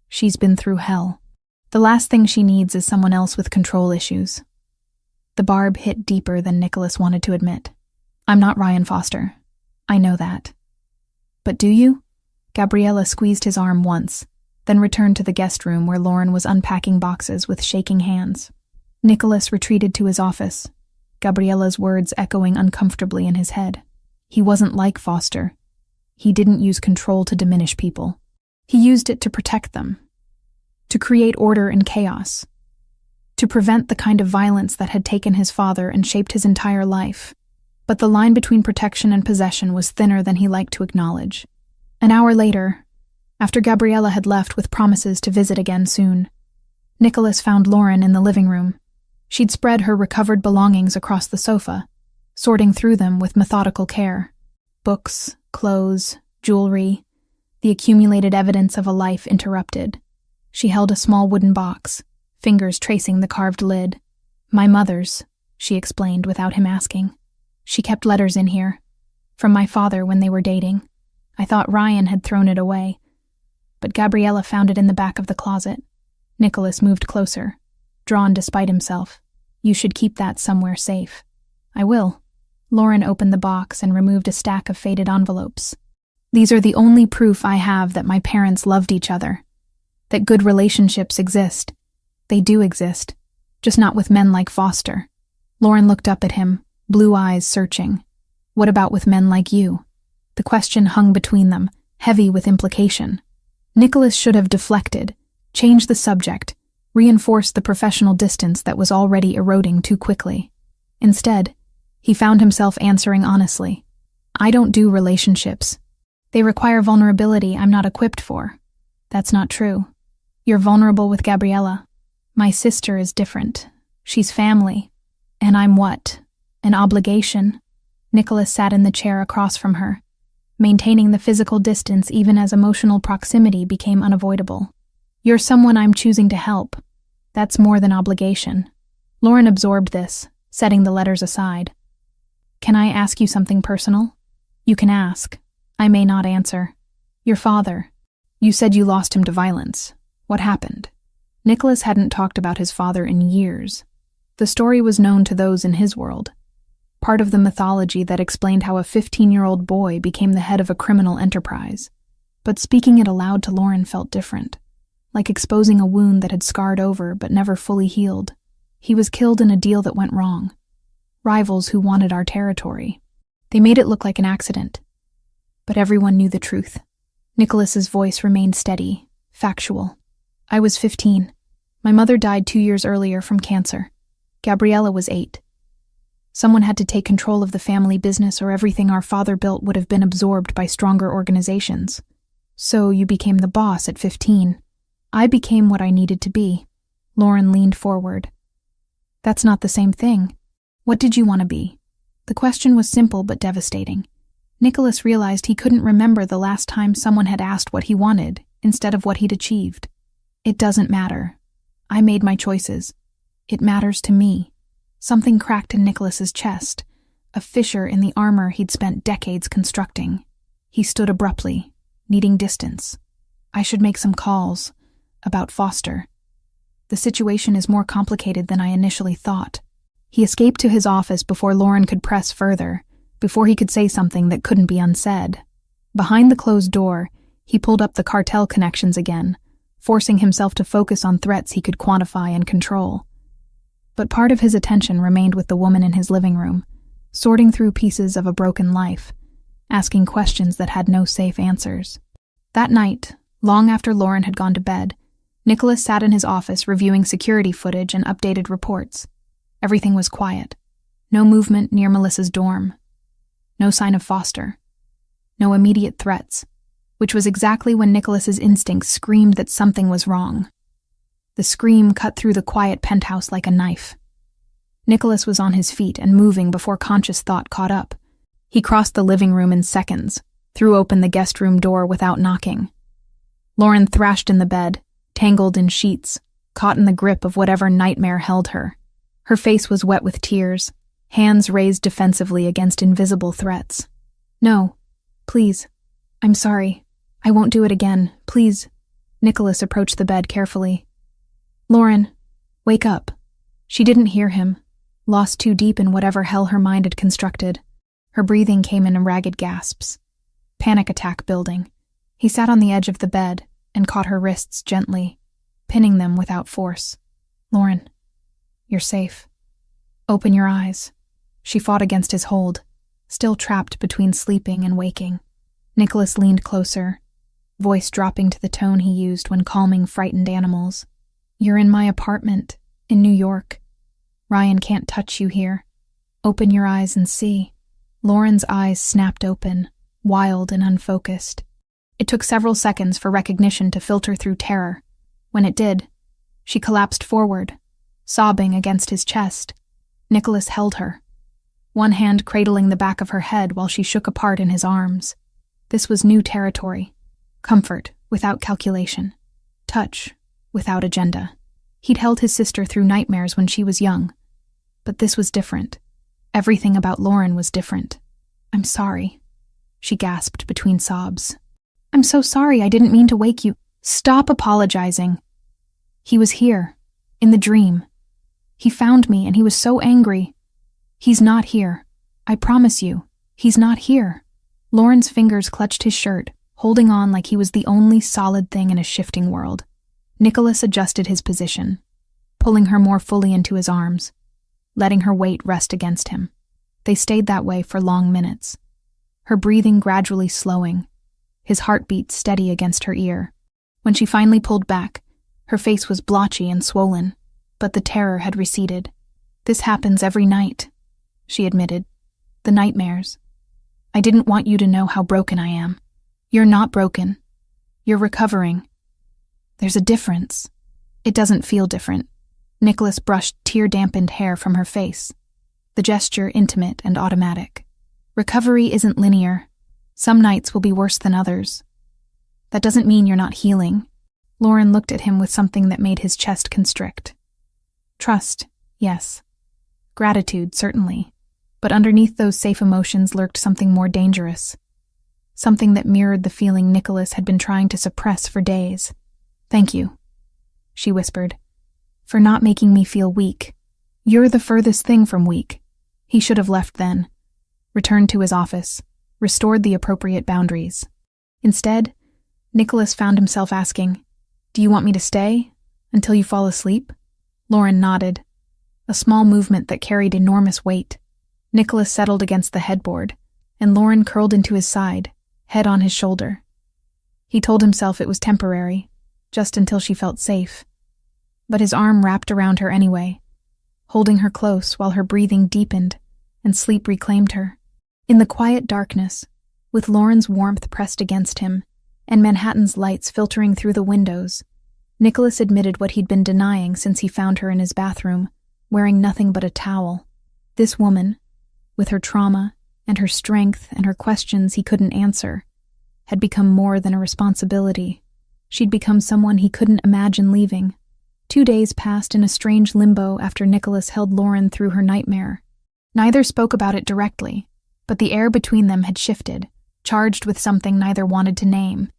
She's been through hell. The last thing she needs is someone else with control issues." The barb hit deeper than Nicholas wanted to admit. "I'm not Ryan Foster. I know that." "But do you?" Gabriella squeezed his arm once, then returned to the guest room where Lauren was unpacking boxes with shaking hands. Nicholas retreated to his office, Gabriella's words echoing uncomfortably in his head. He wasn't like Foster. He didn't use control to diminish people. He used it to protect them, to create order in chaos, to prevent the kind of violence that had taken his father and shaped his entire life. But the line between protection and possession was thinner than he liked to acknowledge. An hour later, after Gabriella had left with promises to visit again soon, Nicholas found Lauren in the living room. She'd spread her recovered belongings across the sofa, sorting through them with methodical care. Books, clothes, jewelry, the accumulated evidence of a life interrupted. She held a small wooden box, fingers tracing the carved lid. "My mother's," she explained without him asking. "She kept letters in here, from my father when they were dating. I thought Ryan had thrown it away, but Gabriella found it in the back of the closet." Nicholas moved closer, drawn despite himself. "You should keep that somewhere safe." "I will." Lauren opened the box and removed a stack of faded envelopes. These are the only proof I have that my parents loved each other, that good relationships exist. They do exist, just not with men like Foster. Lauren looked up at him, blue eyes searching. What about with men like you? The question hung between them, heavy with implication. Nicholas should have deflected, changed the subject, reinforced the professional distance that was already eroding too quickly. Instead, he found himself answering honestly. I don't do relationships. They require vulnerability I'm not equipped for. That's not true. You're vulnerable with Gabriella. My sister is different. She's family. And I'm what? An obligation? Nicholas sat in the chair across from her, maintaining the physical distance even as emotional proximity became unavoidable. You're someone I'm choosing to help. That's more than obligation. Lauren absorbed this, setting the letters aside. Can I ask you something personal? You can ask. I may not answer. Your father. You said you lost him to violence. What happened? Nicholas hadn't talked about his father in years. The story was known to those in his world. Part of the mythology that explained how a 15-year-old boy became the head of a criminal enterprise. But speaking it aloud to Lauren felt different, like exposing a wound that had scarred over but never fully healed. He was killed in a deal that went wrong. Rivals who wanted our territory. They made it look like an accident. But everyone knew the truth. Nicholas's voice remained steady, factual. I was 15. My mother died 2 years earlier from cancer. Gabriella was 8. Someone had to take control of the family business or everything our father built would have been absorbed by stronger organizations. So you became the boss at 15. I became what I needed to be. Lauren leaned forward. That's not the same thing. What did you want to be? The question was simple but devastating. Nicholas realized he couldn't remember the last time someone had asked what he wanted instead of what he'd achieved. It doesn't matter. I made my choices. It matters to me. Something cracked in Nicholas's chest, a fissure in the armor he'd spent decades constructing. He stood abruptly, needing distance. I should make some calls about Foster. The situation is more complicated than I initially thought. He escaped to his office before Lauren could press further, before he could say something that couldn't be unsaid. Behind the closed door, he pulled up the cartel connections again, forcing himself to focus on threats he could quantify and control. But part of his attention remained with the woman in his living room, sorting through pieces of a broken life, asking questions that had no safe answers. That night, long after Lauren had gone to bed, Nicholas sat in his office reviewing security footage and updated reports. Everything was quiet. No movement near Melissa's dorm. No sign of Foster. No immediate threats, which was exactly when Nicholas's instincts screamed that something was wrong. The scream cut through the quiet penthouse like a knife. Nicholas was on his feet and moving before conscious thought caught up. He crossed the living room in seconds, threw open the guest room door without knocking. Lauren thrashed in the bed, tangled in sheets, caught in the grip of whatever nightmare held her. Her face was wet with tears, hands raised defensively against invisible threats. No, please. I'm sorry. I won't do it again, please. Nicholas approached the bed carefully. Lauren, wake up. She didn't hear him, lost too deep in whatever hell her mind had constructed. Her breathing came in ragged gasps. Panic attack building. He sat on the edge of the bed and caught her wrists gently, pinning them without force. Lauren, you're safe. Open your eyes. She fought against his hold, still trapped between sleeping and waking. Nicholas leaned closer, voice dropping to the tone he used when calming frightened animals. You're in my apartment, in New York. Ryan can't touch you here. Open your eyes and see. Lauren's eyes snapped open, wild and unfocused. It took several seconds for recognition to filter through terror. When it did, she collapsed forward, sobbing against his chest. Nicholas held her, one hand cradling the back of her head while she shook apart in his arms. This was new territory. Comfort without calculation. Touch without agenda. He'd held his sister through nightmares when she was young. But this was different. Everything about Lauren was different. I'm sorry, she gasped between sobs. I'm so sorry, I didn't mean to wake you. Stop apologizing. He was here, in the dream. He found me and he was so angry. He's not here. I promise you, he's not here. Lauren's fingers clutched his shirt, holding on like he was the only solid thing in a shifting world. Nicholas adjusted his position, pulling her more fully into his arms, letting her weight rest against him. They stayed that way for long minutes, her breathing gradually slowing, his heartbeat steady against her ear. When she finally pulled back, her face was blotchy and swollen, but the terror had receded. "This happens every night," she admitted. "The nightmares. I didn't want you to know how broken I am. You're not broken. You're recovering. There's a difference." "It doesn't feel different." Nicholas brushed tear-dampened hair from her face, the gesture intimate and automatic. "Recovery isn't linear. Some nights will be worse than others. That doesn't mean you're not healing." Lauren looked at him with something that made his chest constrict. Trust, yes. Gratitude, certainly. But underneath those safe emotions lurked something more dangerous. Something that mirrored the feeling Nicholas had been trying to suppress for days. "Thank you," she whispered, "for not making me feel weak. You're the furthest thing from weak." He should have left then, returned to his office, restored the appropriate boundaries. Instead, Nicholas found himself asking, "Do you want me to stay? Until you fall asleep?" Lauren nodded, a small movement that carried enormous weight. Nicholas settled against the headboard, and Lauren curled into his side, head on his shoulder. He told himself it was temporary, just until she felt safe. But his arm wrapped around her anyway, holding her close while her breathing deepened and sleep reclaimed her. In the quiet darkness, with Lauren's warmth pressed against him and Manhattan's lights filtering through the windows, Nicholas admitted what he'd been denying since he found her in his bathroom, wearing nothing but a towel. This woman, with her trauma and her strength and her questions he couldn't answer, had become more than a responsibility. She'd become someone he couldn't imagine leaving. 2 days passed in a strange limbo after Nicholas held Lauren through her nightmare. Neither spoke about it directly, but the air between them had shifted, charged with something neither wanted to name.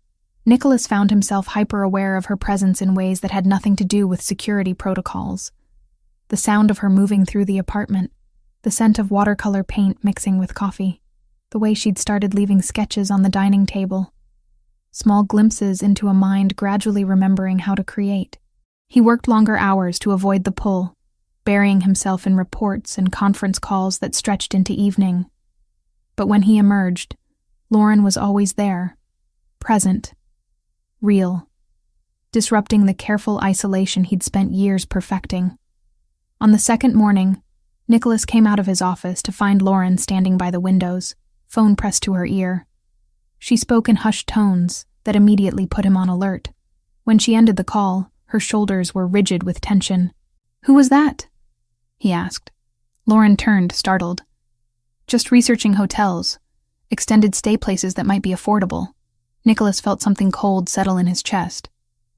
Nicholas found himself hyper-aware of her presence in ways that had nothing to do with security protocols. The sound of her moving through the apartment, the scent of watercolor paint mixing with coffee, the way she'd started leaving sketches on the dining table. Small glimpses into a mind gradually remembering how to create. He worked longer hours to avoid the pull, burying himself in reports and conference calls that stretched into evening. But when he emerged, Lauren was always there, present, real, disrupting the careful isolation he'd spent years perfecting. On the second morning, Nicholas came out of his office to find Lauren standing by the windows, phone pressed to her ear. She spoke in hushed tones that immediately put him on alert. When she ended the call, her shoulders were rigid with tension. "Who was that?" he asked. Lauren turned, startled. "Just researching hotels, extended stay places that might be affordable." Nicholas felt something cold settle in his chest.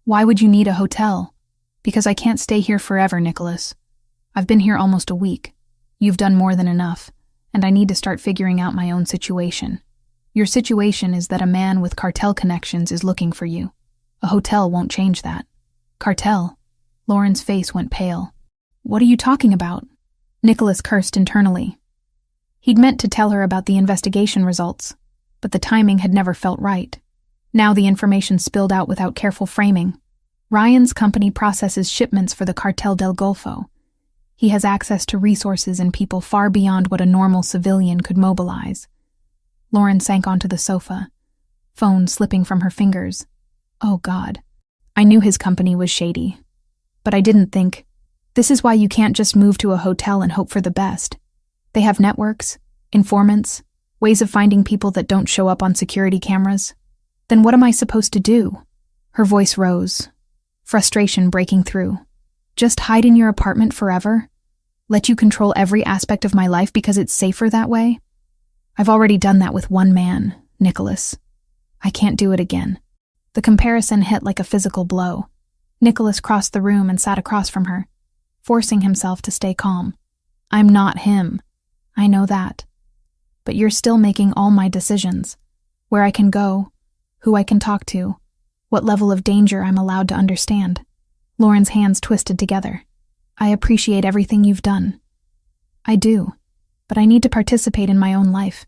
"Why would you need a hotel?" "Because I can't stay here forever, Nicholas. I've been here almost a week. You've done more than enough, and I need to start figuring out my own situation. Your situation is that a man with cartel connections is looking for you. A hotel won't change that." "Cartel?" Lauren's face went pale. "What are you talking about?" Nicholas cursed internally. He'd meant to tell her about the investigation results, but the timing had never felt right. Now the information spilled out without careful framing. Ryan's company processes shipments for the Cartel del Golfo. He has access to resources and people far beyond what a normal civilian could mobilize. Lauren sank onto the sofa, phone slipping from her fingers. Oh God. I knew his company was shady. But I didn't think, this is why you can't just move to a hotel and hope for the best. They have networks, informants, ways of finding people that don't show up on security cameras. Then what am I supposed to do? Her voice rose, frustration breaking through. Just hide in your apartment forever? Let you control every aspect of my life because it's safer that way? I've already done that with one man, Nicholas. I can't do it again. The comparison hit like a physical blow. Nicholas crossed the room and sat across from her, forcing himself to stay calm. I'm not him. I know that. But you're still making all my decisions. Where I can go, who I can talk to, what level of danger I'm allowed to understand. Lauren's hands twisted together. I appreciate everything you've done. I do, but I need to participate in my own life.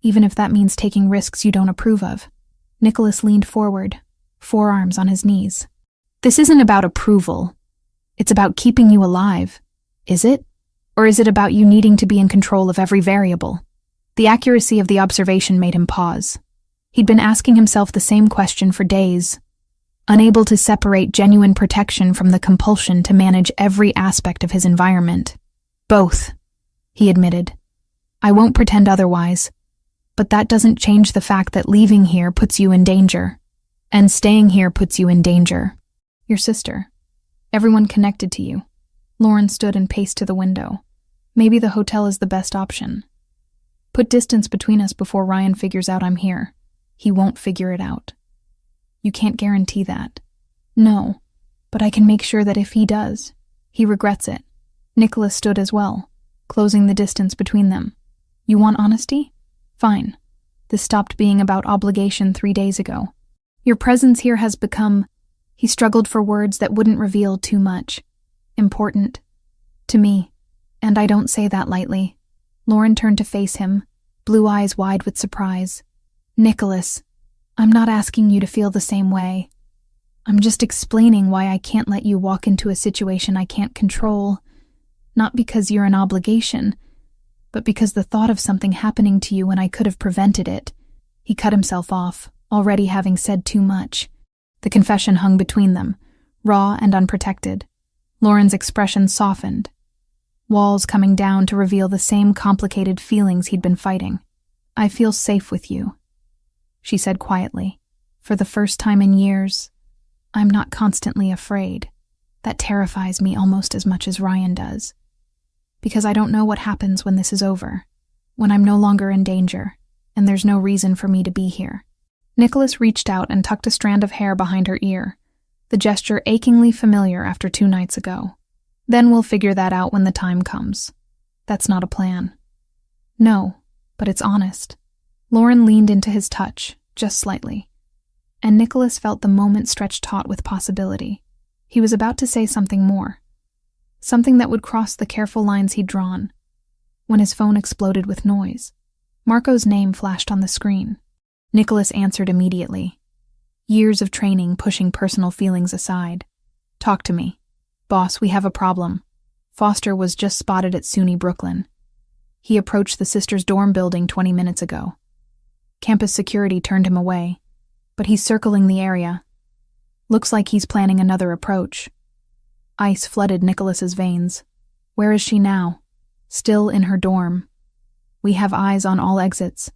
even if that means taking risks you don't approve of. Nicholas leaned forward, forearms on his knees. This isn't about approval. It's about keeping you alive. Is it? Or is it about you needing to be in control of every variable? The accuracy of the observation made him pause. He'd been asking himself the same question for days, unable to separate genuine protection from the compulsion to manage every aspect of his environment. Both, he admitted. I won't pretend otherwise, but that doesn't change the fact that leaving here puts you in danger, and staying here puts you in danger. Your sister. Everyone connected to you. Lauren stood and paced to the window. Maybe the hotel is the best option. Put distance between us before Ryan figures out I'm here. He won't figure it out. You can't guarantee that. No, but I can make sure that if he does, he regrets it. Nicholas stood as well, closing the distance between them. You want honesty? Fine. This stopped being about obligation 3 days ago. Your presence here has become, he struggled for words that wouldn't reveal too much, important. To me. And I don't say that lightly. Lauren turned to face him, blue eyes wide with surprise. Nicholas, I'm not asking you to feel the same way. I'm just explaining why I can't let you walk into a situation I can't control. Not because you're an obligation, but because the thought of something happening to you when I could have prevented it. He cut himself off, already having said too much. The confession hung between them, raw and unprotected. Lauren's expression softened, walls coming down to reveal the same complicated feelings he'd been fighting. I feel safe with you, she said quietly. For the first time in years, I'm not constantly afraid. That terrifies me almost as much as Ryan does. Because I don't know what happens when this is over, when I'm no longer in danger, and there's no reason for me to be here. Nicholas reached out and tucked a strand of hair behind her ear, the gesture achingly familiar after 2 nights ago. Then we'll figure that out when the time comes. That's not a plan. No, but it's honest. Lauren leaned into his touch, just slightly, and Nicholas felt the moment stretch taut with possibility. He was about to say something more, something that would cross the careful lines he'd drawn, when his phone exploded with noise. Marco's name flashed on the screen. Nicholas answered immediately. Years of training pushing personal feelings aside. Talk to me. Boss, we have a problem. Foster was just spotted at SUNY Brooklyn. He approached the sisters' dorm building 20 minutes ago. Campus security turned him away, but he's circling the area. Looks like he's planning another approach. Ice flooded Nicholas's veins. Where is she now? Still in her dorm. We have eyes on all exits.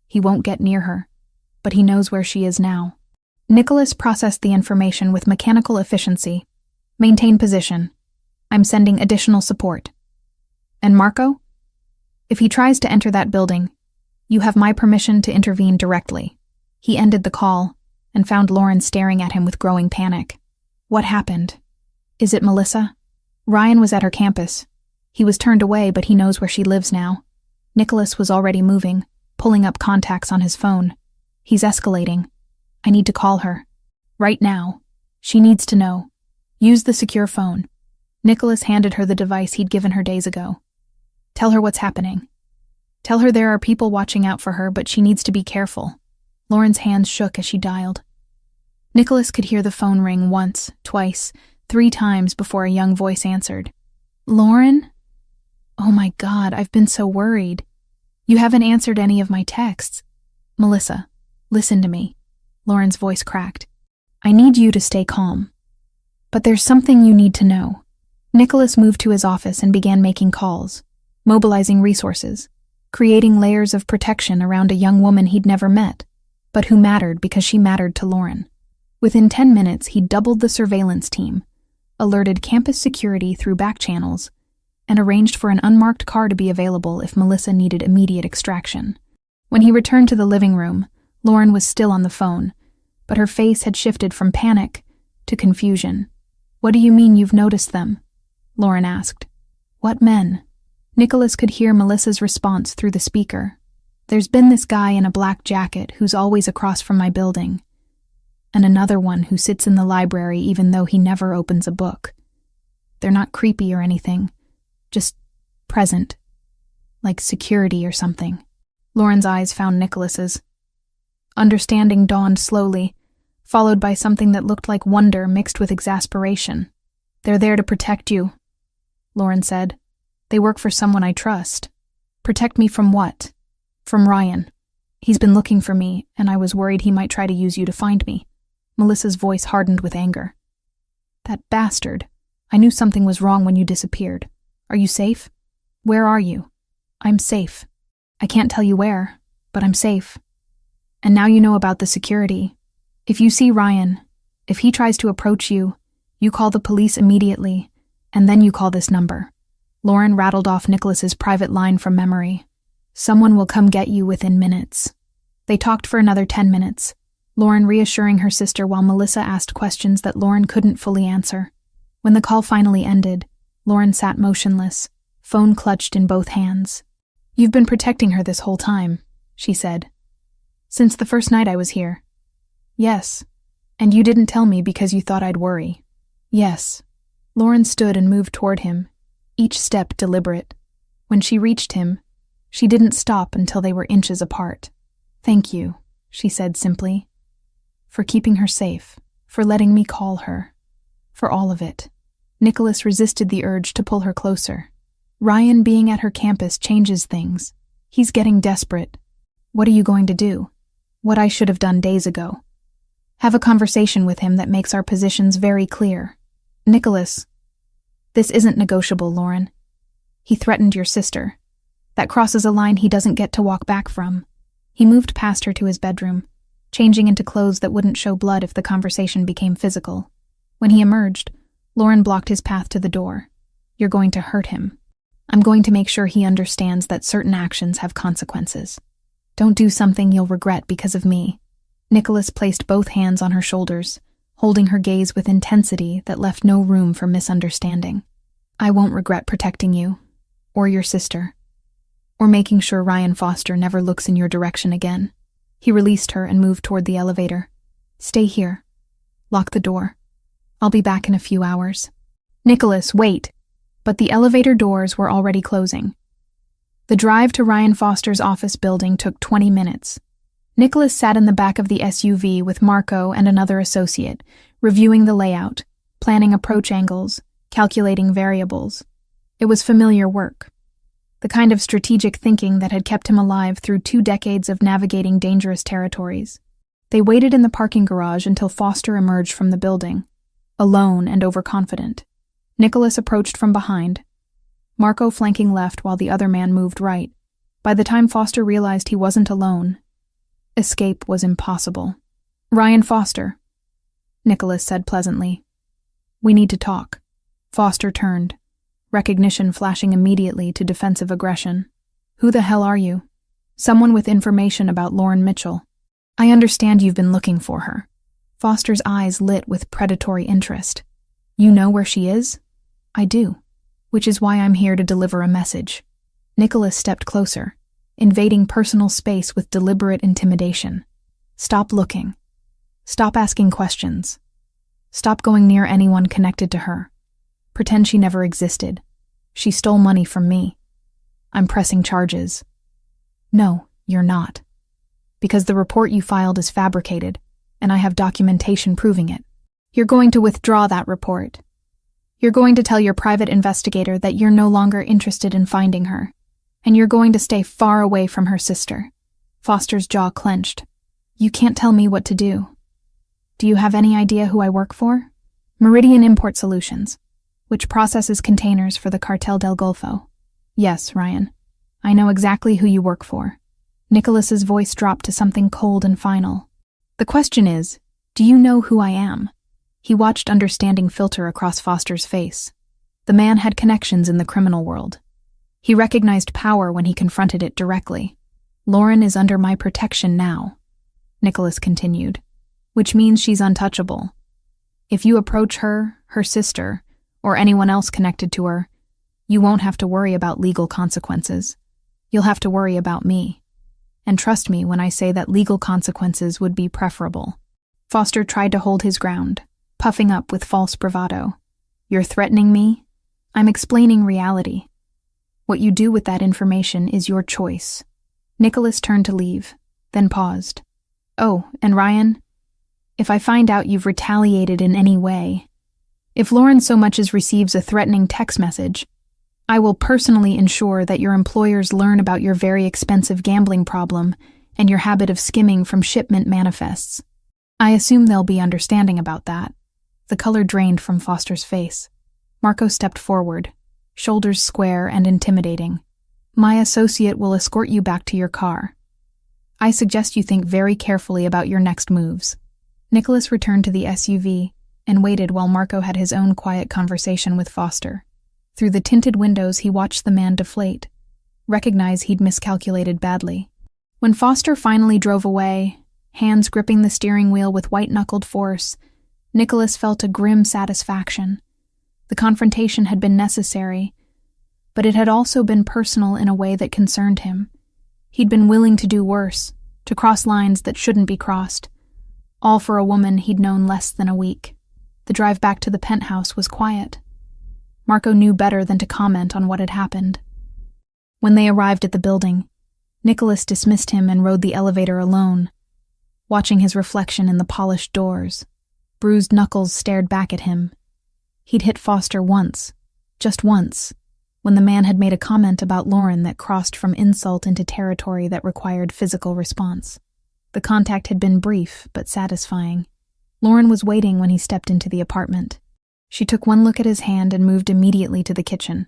He won't get near her, but he knows where she is now. Nicholas processed the information with mechanical efficiency. Maintain position. I'm sending additional support. And Marco? If he tries to enter that building, you have my permission to intervene directly. He ended the call and found Lauren staring at him with growing panic. What happened? Is it Melissa? Ryan was at her campus. He was turned away, but he knows where she lives now. Nicholas was already moving, pulling up contacts on his phone. He's escalating. I need to call her. Right now. She needs to know. Use the secure phone. Nicholas handed her the device he'd given her days ago. Tell her what's happening. Tell her there are people watching out for her, but she needs to be careful. Lauren's hands shook as she dialed. Nicholas could hear the phone ring once, twice, 3 times before a young voice answered. Lauren? Oh my God, I've been so worried. You haven't answered any of my texts. Melissa, listen to me. Lauren's voice cracked. I need you to stay calm. But there's something you need to know. Nicholas moved to his office and began making calls, mobilizing resources, creating layers of protection around a young woman he'd never met, but who mattered because she mattered to Lauren. Within 10 minutes, he doubled the surveillance team, alerted campus security through back channels, and arranged for an unmarked car to be available if Melissa needed immediate extraction. When he returned to the living room, Lauren was still on the phone, but her face had shifted from panic to confusion. What do you mean you've noticed them? Lauren asked. What men? Nicholas could hear Melissa's response through the speaker. There's been this guy in a black jacket who's always across from my building, and another one who sits in the library even though he never opens a book. They're not creepy or anything, just present, like security or something. Lauren's eyes found Nicholas's. Understanding dawned slowly, followed by something that looked like wonder mixed with exasperation. "They're there to protect you," Lauren said. "They work for someone I trust." "Protect me from what?" "From Ryan. He's been looking for me, and I was worried he might try to use you to find me." Melissa's voice hardened with anger. "That bastard. I knew something was wrong when you disappeared. Are you safe? Where are you?" "I'm safe. I can't tell you where, but I'm safe. And now you know about the security. If you see Ryan, if he tries to approach you, you call the police immediately, and then you call this number." Lauren rattled off Nicholas's private line from memory. "Someone will come get you within minutes." They talked for another 10 minutes, Lauren reassuring her sister while Melissa asked questions that Lauren couldn't fully answer. When the call finally ended, Lauren sat motionless, phone clutched in both hands. "You've been protecting her this whole time," she said. "Since the first night I was here." "Yes. And you didn't tell me because you thought I'd worry." "Yes." Lauren stood and moved toward him, each step deliberate. When she reached him, she didn't stop until they were inches apart. "Thank you," she said simply. "For keeping her safe, for letting me call her, for all of it." Nicholas resisted the urge to pull her closer. Ryan being at her campus changes things. He's getting desperate. "What are you going to do?" "What I should have done days ago. Have a conversation with him that makes our positions very clear." "Nicholas, this isn't negotiable, Lauren. He threatened your sister. That crosses a line he doesn't get to walk back from." He moved past her to his bedroom, changing into clothes that wouldn't show blood if the conversation became physical. When he emerged, Lauren blocked his path to the door. "You're going to hurt him. I'm going to make sure he understands that certain actions have consequences. Don't do something you'll regret because of me." Nicholas placed both hands on her shoulders, holding her gaze with intensity that left no room for misunderstanding. "I won't regret protecting you, or your sister, or making sure Ryan Foster never looks in your direction again." He released her and moved toward the elevator. "Stay here. Lock the door. I'll be back in a few hours." "Nicholas, wait!" But the elevator doors were already closing. The drive to Ryan Foster's office building took 20 minutes. Nicholas sat in the back of the SUV with Marco and another associate, reviewing the layout, planning approach angles, calculating variables. It was familiar work. The kind of strategic thinking that had kept him alive through 2 decades of navigating dangerous territories. They waited in the parking garage until Foster emerged from the building, alone and overconfident. Nicholas approached from behind, Marco flanking left while the other man moved right. By the time Foster realized he wasn't alone, escape was impossible. "Ryan Foster," Nicholas said pleasantly. "We need to talk." Foster turned, recognition flashing immediately to defensive aggression. "Who the hell are you?" "Someone with information about Lauren Mitchell." "I understand you've been looking for her." Foster's eyes lit with predatory interest. "You know where she is?" "I do, which is why I'm here to deliver a message." Nicholas stepped closer, invading personal space with deliberate intimidation. "Stop looking. Stop asking questions. Stop going near anyone connected to her. Pretend she never existed. She stole money from me. I'm pressing charges." "No, you're not. Because the report you filed is fabricated, and I have documentation proving it. You're going to withdraw that report. You're going to tell your private investigator that you're no longer interested in finding her, and you're going to stay far away from her sister." Foster's jaw clenched. "You can't tell me what to do. Do you have any idea who I work for?" "Meridian Import Solutions, which processes containers for the Cartel del Golfo." "Yes, Ryan. I know exactly who you work for." Nicholas's voice dropped to something cold and final. "The question is, do you know who I am?" He watched understanding filter across Foster's face. The man had connections in the criminal world. He recognized power when he confronted it directly. "Lauren is under my protection now," Nicholas continued, "which means she's untouchable. If you approach her, her sister, or anyone else connected to her, you won't have to worry about legal consequences. You'll have to worry about me. And trust me when I say that legal consequences would be preferable." Foster tried to hold his ground, puffing up with false bravado. "You're threatening me? I'm explaining reality. What you do with that information is your choice." Nicholas turned to leave, then paused. Oh, and Ryan, if I find out you've retaliated in any way, if Lauren so much as receives a threatening text message, I will personally ensure that your employers learn about your very expensive gambling problem and your habit of skimming from shipment manifests. I assume they'll be understanding about that. The color drained from Foster's face. Marco stepped forward, shoulders square and intimidating. My associate will escort you back to your car. I suggest you think very carefully about your next moves. Nicholas returned to the SUV and waited while Marco had his own quiet conversation with Foster. Through the tinted windows, he watched the man deflate, recognize he'd miscalculated badly. When Foster finally drove away, hands gripping the steering wheel with white-knuckled force, Nicholas felt a grim satisfaction. The confrontation had been necessary, but it had also been personal in a way that concerned him. He'd been willing to do worse, to cross lines that shouldn't be crossed, all for a woman he'd known less than a week. The drive back to the penthouse was quiet. Marco knew better than to comment on what had happened. When they arrived at the building, Nicholas dismissed him and rode the elevator alone, watching his reflection in the polished doors. Bruised knuckles stared back at him. He'd hit Foster once, just once, when the man had made a comment about Lauren that crossed from insult into territory that required physical response. The contact had been brief but satisfying. Lauren was waiting when he stepped into the apartment. She took one look at his hand and moved immediately to the kitchen,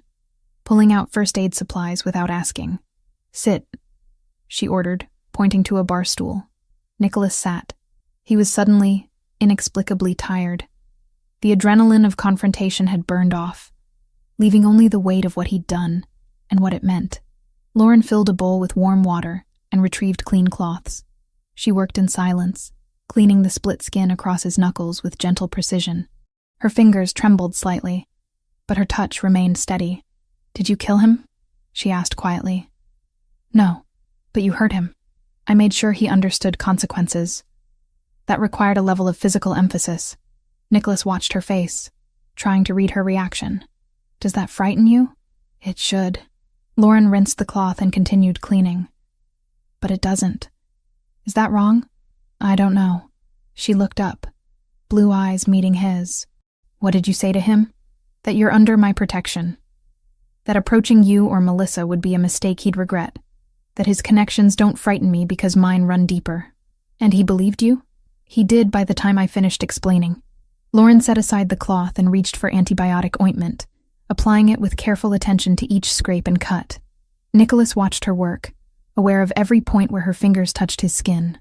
pulling out first aid supplies without asking. "Sit," she ordered, pointing to a bar stool. Nicholas sat. He was suddenly, inexplicably tired. The adrenaline of confrontation had burned off, leaving only the weight of what he'd done and what it meant. Lauren filled a bowl with warm water and retrieved clean cloths. She worked in silence, cleaning the split skin across his knuckles with gentle precision. Her fingers trembled slightly, but her touch remained steady. "Did you kill him?" she asked quietly. "No, but you hurt him. I made sure he understood consequences. That required a level of physical emphasis." Nicholas watched her face, trying to read her reaction. "Does that frighten you?" "It should." Lauren rinsed the cloth and continued cleaning. "But it doesn't. Is that wrong?" "I don't know." She looked up, blue eyes meeting his. "What did you say to him?" "That you're under my protection. That approaching you or Melissa would be a mistake he'd regret. That his connections don't frighten me because mine run deeper." "And he believed you?" "He did by the time I finished explaining." Lauren set aside the cloth and reached for antibiotic ointment, applying it with careful attention to each scrape and cut. Nicholas watched her work, aware of every point where her fingers touched his skin.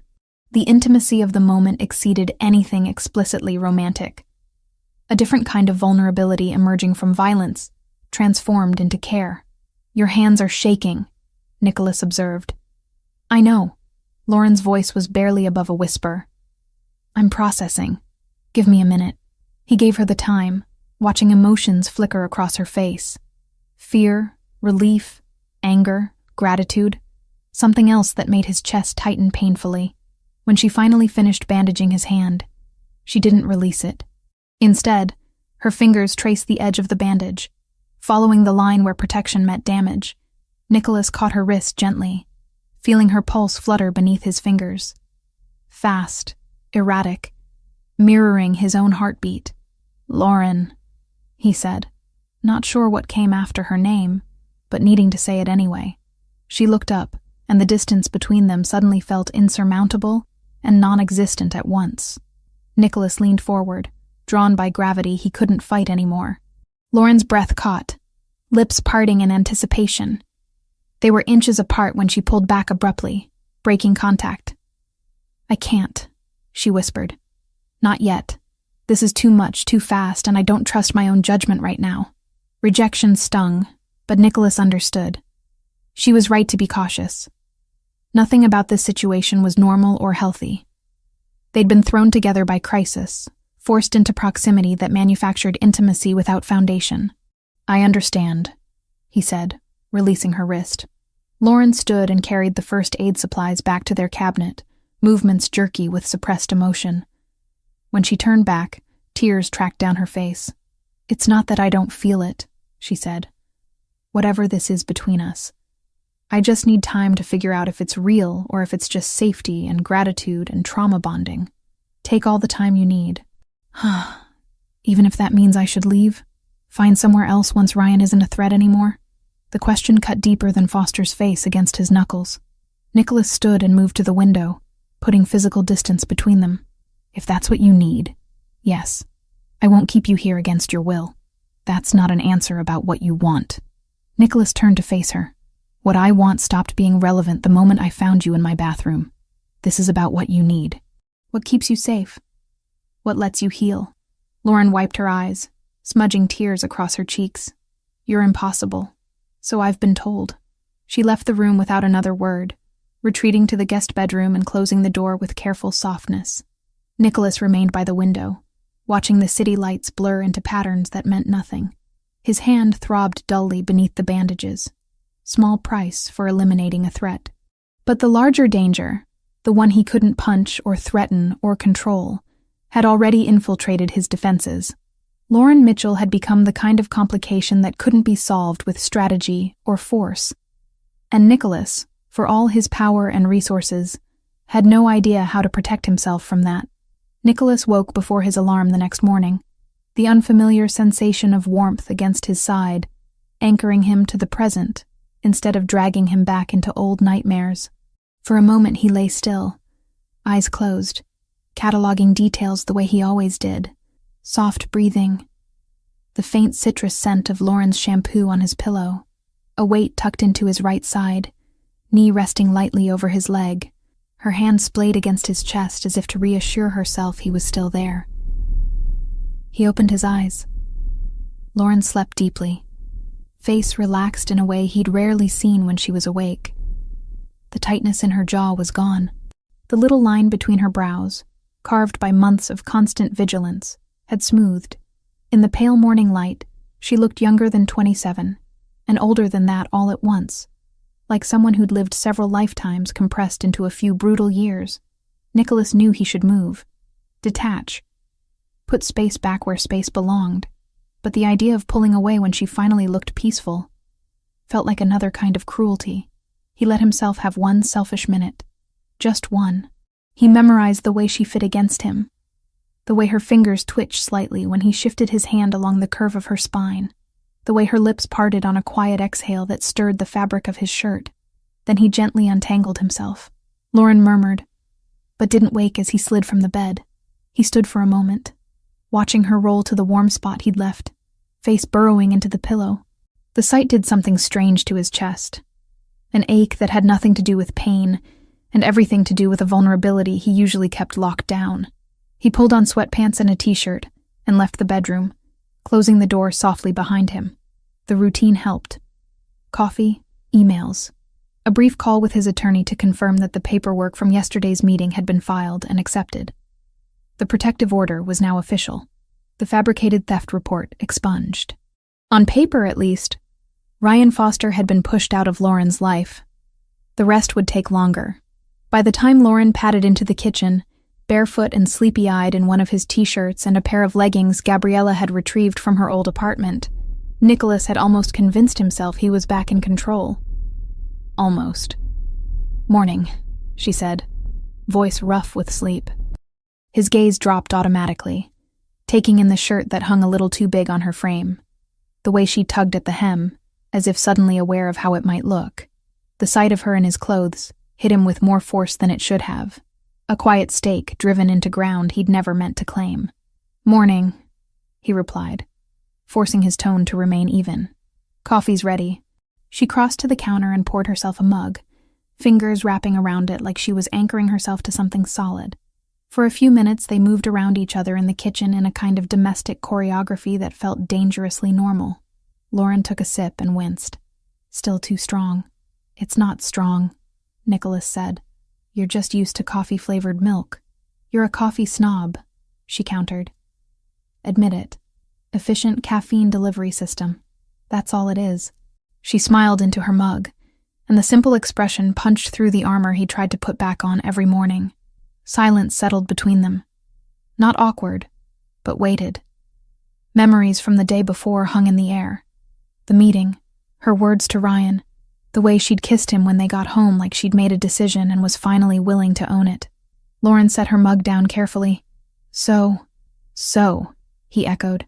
The intimacy of the moment exceeded anything explicitly romantic. A different kind of vulnerability emerging from violence, transformed into care. "Your hands are shaking," Nicholas observed. "I know." Lauren's voice was barely above a whisper. "I'm processing. Give me a minute." He gave her the time, watching emotions flicker across her face. Fear, relief, anger, gratitude, something else that made his chest tighten painfully. When she finally finished bandaging his hand, she didn't release it. Instead, her fingers traced the edge of the bandage, following the line where protection met damage. Nicholas caught her wrist gently, feeling her pulse flutter beneath his fingers. Fast, erratic, mirroring his own heartbeat. "Lauren," he said, not sure what came after her name, but needing to say it anyway. She looked up, and the distance between them suddenly felt insurmountable and non-existent at once. Nicholas leaned forward, drawn by gravity he couldn't fight anymore. Lauren's breath caught, lips parting in anticipation. They were inches apart when she pulled back abruptly, breaking contact. "I can't," she whispered. "Not yet. This is too much, too fast, and I don't trust my own judgment right now." Rejection stung, but Nicholas understood. She was right to be cautious. Nothing about this situation was normal or healthy. They'd been thrown together by crisis, forced into proximity that manufactured intimacy without foundation. "I understand," he said, releasing her wrist. Lauren stood and carried the first aid supplies back to their cabinet, movements jerky with suppressed emotion. When she turned back, tears tracked down her face. "It's not that I don't feel it," she said. "Whatever this is between us, I just need time to figure out if it's real or if it's just safety and gratitude and trauma bonding. Take all the time you need. Even if that means I should leave? Find somewhere else once Ryan isn't a threat anymore? The question cut deeper than Foster's face against his knuckles. Nicholas stood and moved to the window, putting physical distance between them. If that's what you need, yes. I won't keep you here against your will. That's not an answer about what you want. Nicholas turned to face her. What I want stopped being relevant the moment I found you in my bathroom. This is about what you need. What keeps you safe? What lets you heal? Lauren wiped her eyes, smudging tears across her cheeks. You're impossible. So I've been told. She left the room without another word, retreating to the guest bedroom and closing the door with careful softness. Nicholas remained by the window, watching the city lights blur into patterns that meant nothing. His hand throbbed dully beneath the bandages. Small price for eliminating a threat. But the larger danger, the one he couldn't punch or threaten or control, had already infiltrated his defenses. Lauren Mitchell had become the kind of complication that couldn't be solved with strategy or force. And Nicholas, for all his power and resources, had no idea how to protect himself from that. Nicholas woke before his alarm the next morning, the unfamiliar sensation of warmth against his side, anchoring him to the present instead of dragging him back into old nightmares. For a moment he lay still, eyes closed, cataloging details the way he always did. Soft breathing, the faint citrus scent of Lauren's shampoo on his pillow, a weight tucked into his right side, knee resting lightly over his leg, her hand splayed against his chest as if to reassure herself he was still there. He opened his eyes. Lauren slept deeply, face relaxed in a way he'd rarely seen when she was awake. The tightness in her jaw was gone. The little line between her brows, carved by months of constant vigilance, had smoothed. In the pale morning light, she looked younger than 27, and older than that all at once, like someone who'd lived several lifetimes compressed into a few brutal years. Nicholas knew he should move, detach, put space back where space belonged, but the idea of pulling away when she finally looked peaceful felt like another kind of cruelty. He let himself have one selfish minute. Just one. He memorized the way she fit against him, the way her fingers twitched slightly when he shifted his hand along the curve of her spine, the way her lips parted on a quiet exhale that stirred the fabric of his shirt. Then he gently untangled himself. Lauren murmured, but didn't wake as he slid from the bed. He stood for a moment, watching her roll to the warm spot he'd left, face burrowing into the pillow. The sight did something strange to his chest, an ache that had nothing to do with pain and everything to do with a vulnerability he usually kept locked down. He pulled on sweatpants and a t-shirt and left the bedroom, closing the door softly behind him. The routine helped. Coffee, emails, a brief call with his attorney to confirm that the paperwork from yesterday's meeting had been filed and accepted. The protective order was now official. The fabricated theft report expunged. On paper, at least, Ryan Foster had been pushed out of Lauren's life. The rest would take longer. By the time Lauren padded into the kitchen, barefoot and sleepy-eyed in one of his t-shirts and a pair of leggings Gabriella had retrieved from her old apartment, Nicholas had almost convinced himself he was back in control. Almost. "Morning," she said, voice rough with sleep. His gaze dropped automatically, taking in the shirt that hung a little too big on her frame, the way she tugged at the hem, as if suddenly aware of how it might look. The sight of her in his clothes hit him with more force than it should have, a quiet stake driven into ground he'd never meant to claim. "Morning," he replied, forcing his tone to remain even. "Coffee's ready." She crossed to the counter and poured herself a mug, fingers wrapping around it like she was anchoring herself to something solid. For a few minutes they moved around each other in the kitchen in a kind of domestic choreography that felt dangerously normal. Lauren took a sip and winced. "Still too strong." "It's not strong," Nicholas said. "You're just used to coffee-flavored milk." "You're a coffee snob," she countered. "Admit it. Efficient caffeine delivery system. That's all it is." She smiled into her mug, and the simple expression punched through the armor he tried to put back on every morning. Silence settled between them. Not awkward, but weighted. Memories from the day before hung in the air. The meeting, her words to Ryan, The way she'd kissed him when they got home, like she'd made a decision and was finally willing to own it. Lauren set her mug down carefully. So, he echoed.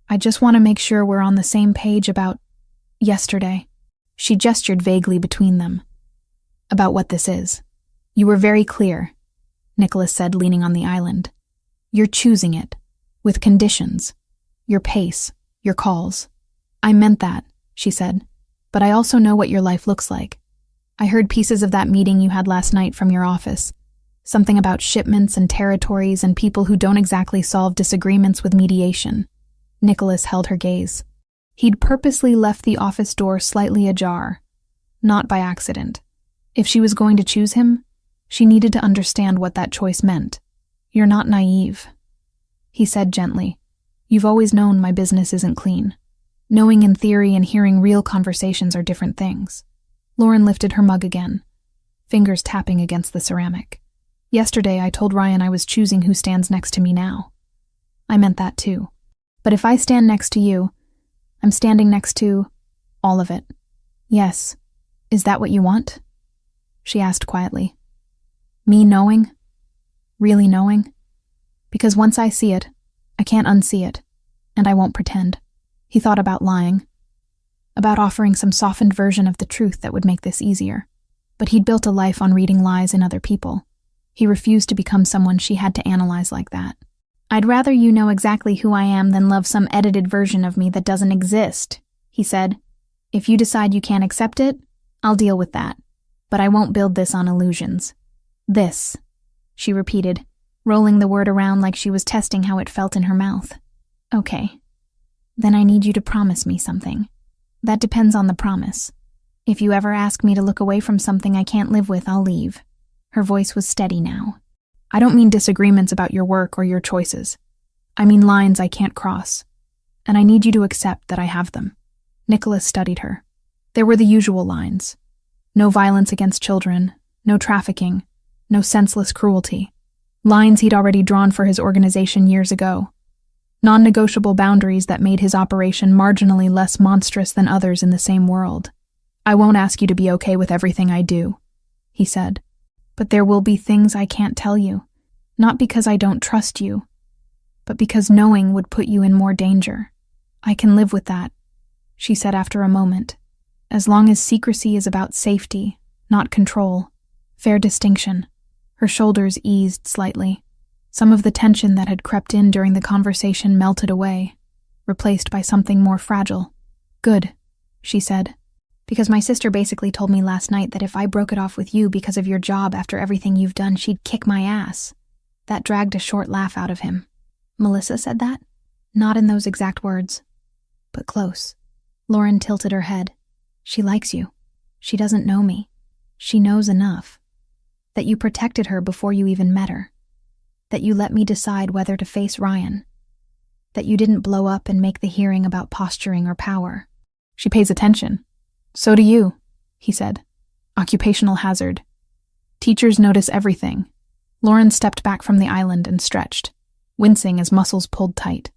I just want to make sure we're on the same page about yesterday. She gestured vaguely between them. About what this is. You were very clear, Nicholas said, leaning on the island. You're choosing it, with conditions. Your pace, your calls. I meant that, she said, but I also know what your life looks like. I heard pieces of that meeting you had last night from your office. Something about shipments and territories and people who don't exactly solve disagreements with mediation. Nicholas held her gaze. He'd purposely left the office door slightly ajar, not by accident. If she was going to choose him, she needed to understand what that choice meant. You're not naive, he said gently. You've always known my business isn't clean. Knowing in theory and hearing real conversations are different things. Lauren lifted her mug again, fingers tapping against the ceramic. Yesterday I told Ryan I was choosing who stands next to me now. I meant that too. But if I stand next to you, I'm standing next to all of it. Yes. Is that what you want? She asked quietly. Me knowing? Really knowing? Because once I see it, I can't unsee it, and I won't pretend. He thought about lying, about offering some softened version of the truth that would make this easier. But he'd built a life on reading lies in other people. He refused to become someone she had to analyze like that. I'd rather you know exactly who I am than love some edited version of me that doesn't exist, he said. If you decide you can't accept it, I'll deal with that. But I won't build this on illusions. This, she repeated, rolling the word around like she was testing how it felt in her mouth. Okay. Then I need you to promise me something. That depends on the promise. If you ever ask me to look away from something I can't live with, I'll leave. Her voice was steady now. I don't mean disagreements about your work or your choices. I mean lines I can't cross. And I need you to accept that I have them. Nicholas studied her. There were the usual lines. No violence against children, no trafficking, no senseless cruelty. Lines he'd already drawn for his organization years ago. Non-negotiable boundaries that made his operation marginally less monstrous than others in the same world. I won't ask you to be okay with everything I do, he said. But there will be things I can't tell you. Not because I don't trust you, but because knowing would put you in more danger. I can live with that, she said after a moment. As long as secrecy is about safety, not control. Fair distinction. Her shoulders eased slightly. Some of the tension that had crept in during the conversation melted away, replaced by something more fragile. Good, she said. Because my sister basically told me last night that if I broke it off with you because of your job after everything you've done, she'd kick my ass. That dragged a short laugh out of him. Melissa said that? Not in those exact words, but close. Lauren tilted her head. She likes you. She doesn't know me. She knows enough. That you protected her before you even met her. That you let me decide whether to face Ryan. That you didn't blow up and make the hearing about posturing or power. She pays attention. So do you, he said. Occupational hazard. Teachers notice everything. Lauren stepped back from the island and stretched, wincing as muscles pulled tight.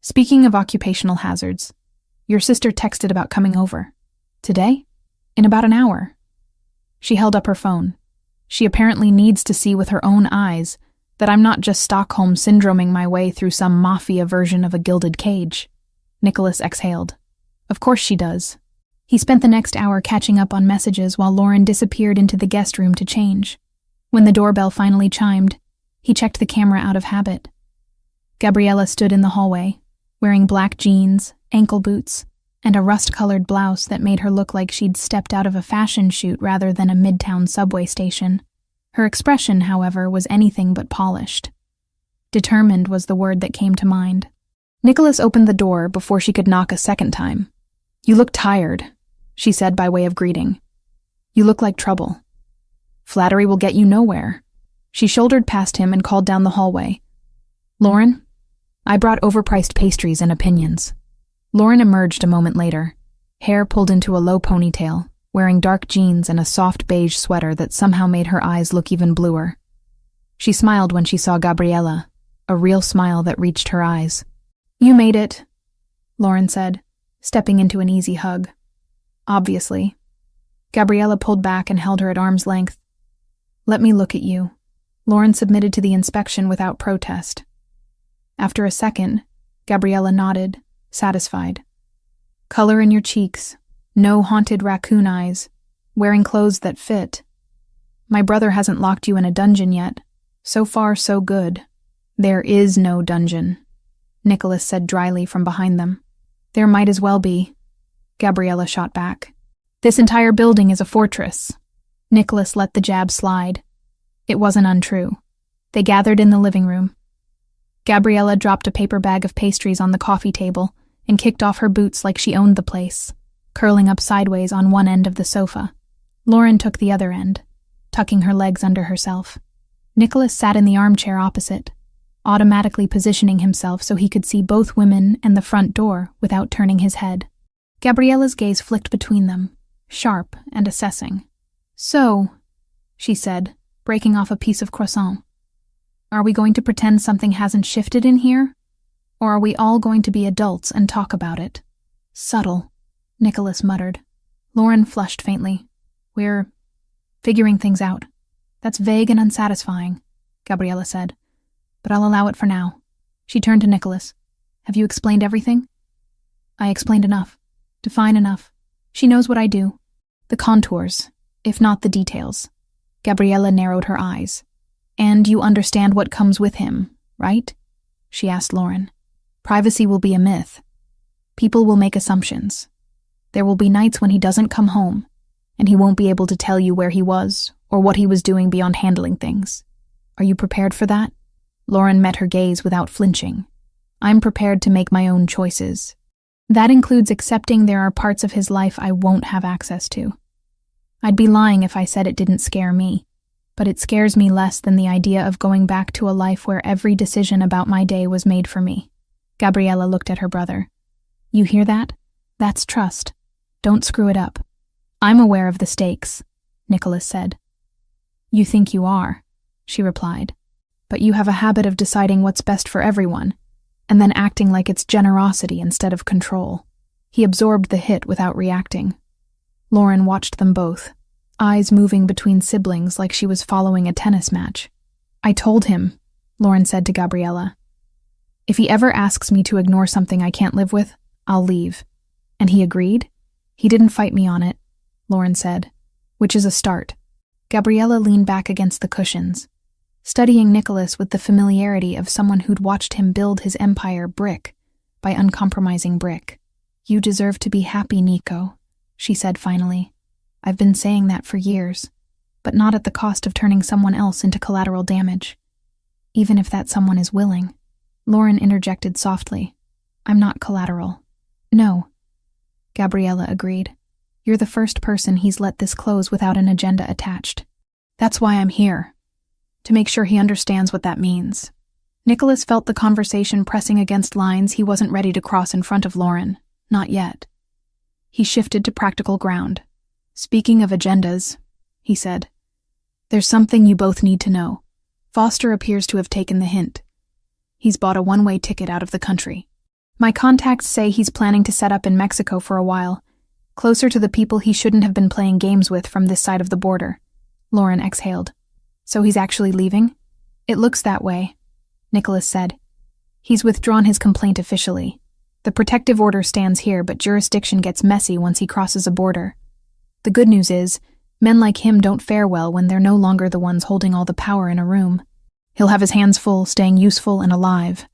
Speaking of occupational hazards, your sister texted about coming over. Today? In about an hour. She held up her phone. She apparently needs to see with her own eyes that I'm not just Stockholm syndroming my way through some Mafia version of a gilded cage. Nicholas exhaled. Of course she does. He spent the next hour catching up on messages while Lauren disappeared into the guest room to change. When the doorbell finally chimed, he checked the camera out of habit. Gabriella stood in the hallway, wearing black jeans, ankle boots, and a rust-colored blouse that made her look like she'd stepped out of a fashion shoot rather than a midtown subway station. Her expression, however, was anything but polished. Determined was the word that came to mind. Nicholas opened the door before she could knock a second time. You look tired, she said by way of greeting. You look like trouble. Flattery will get you nowhere. She shouldered past him and called down the hallway. Lauren? I brought overpriced pastries and opinions. Lauren emerged a moment later, hair pulled into a low ponytail, wearing dark jeans and a soft beige sweater that somehow made her eyes look even bluer. She smiled when she saw Gabriella, a real smile that reached her eyes. You made it, Lauren said, stepping into an easy hug. Obviously. Gabriella pulled back and held her at arm's length. Let me look at you. Lauren submitted to the inspection without protest. After a second, Gabriella nodded, satisfied. Color in your cheeks, no haunted raccoon eyes, wearing clothes that fit. My brother hasn't locked you in a dungeon yet. So far, so good. There is no dungeon, Nicholas said dryly from behind them. There might as well be, Gabriella shot back. This entire building is a fortress. Nicholas let the jab slide. It wasn't untrue. They gathered in the living room. Gabriella dropped a paper bag of pastries on the coffee table and kicked off her boots like she owned the place, curling up sideways on one end of the sofa. Lauren took the other end, tucking her legs under herself. Nicholas sat in the armchair opposite, automatically positioning himself so he could see both women and the front door without turning his head. Gabriella's gaze flicked between them, sharp and assessing. So, she said, breaking off a piece of croissant, are we going to pretend something hasn't shifted in here? Or are we all going to be adults and talk about it? Subtle, Nicholas muttered. Lauren flushed faintly. We're figuring things out. That's vague and unsatisfying, Gabriella said, but I'll allow it for now. She turned to Nicholas. Have you explained everything? I explained enough. Define enough. She knows what I do. The contours, if not the details. Gabriella narrowed her eyes. And you understand what comes with him, right? She asked Lauren. Privacy will be a myth. People will make assumptions. There will be nights when he doesn't come home, and he won't be able to tell you where he was or what he was doing beyond handling things. Are you prepared for that? Lauren met her gaze without flinching. I'm prepared to make my own choices. That includes accepting there are parts of his life I won't have access to. I'd be lying if I said it didn't scare me, but it scares me less than the idea of going back to a life where every decision about my day was made for me. Gabriella looked at her brother. You hear that? That's trust. Don't screw it up. I'm aware of the stakes, Nicholas said. You think you are, she replied, but you have a habit of deciding what's best for everyone, and then acting like it's generosity instead of control. He absorbed the hit without reacting. Lauren watched them both, eyes moving between siblings like she was following a tennis match. I told him, Lauren said to Gabriella. If he ever asks me to ignore something I can't live with, I'll leave. And he agreed? He didn't fight me on it, Lauren said, which is a start. Gabriella leaned back against the cushions, studying Nicholas with the familiarity of someone who'd watched him build his empire brick by uncompromising brick. You deserve to be happy, Nico, she said finally. I've been saying that for years, but not at the cost of turning someone else into collateral damage. Even if that someone is willing. Lauren interjected softly. I'm not collateral. No, Gabriella agreed. You're the first person he's let this close without an agenda attached. That's why I'm here. To make sure he understands what that means. Nicholas felt the conversation pressing against lines he wasn't ready to cross in front of Lauren. Not yet. He shifted to practical ground. Speaking of agendas, he said, there's something you both need to know. Foster appears to have taken the hint. He's bought a one-way ticket out of the country. My contacts say he's planning to set up in Mexico for a while, closer to the people he shouldn't have been playing games with from this side of the border. Lauren exhaled. So he's actually leaving? It looks that way, Nicholas said. He's withdrawn his complaint officially. The protective order stands here, but jurisdiction gets messy once he crosses a border. The good news is, men like him don't fare well when they're no longer the ones holding all the power in a room. He'll have his hands full staying useful and alive.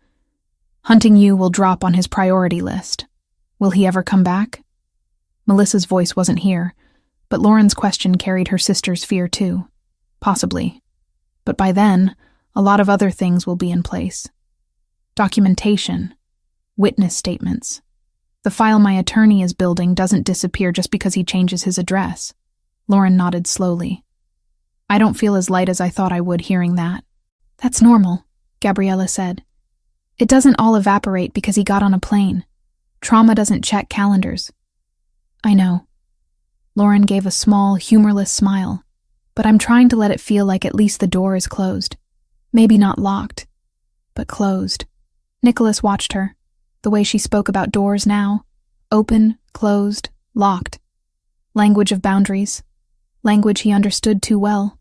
Hunting you will drop on his priority list. Will he ever come back? Melissa's voice wasn't here, but Lauren's question carried her sister's fear too. Possibly. But by then, a lot of other things will be in place. Documentation. Witness statements. The file my attorney is building doesn't disappear just because he changes his address. Lauren nodded slowly. I don't feel as light as I thought I would hearing that. That's normal, Gabriella said. It doesn't all evaporate because he got on a plane. Trauma doesn't check calendars. I know. Lauren gave a small, humorless smile, but I'm trying to let it feel like at least the door is closed. Maybe not locked, but closed. Nicholas watched her, the way she spoke about doors now. Open, closed, locked. Language of boundaries. Language he understood too well.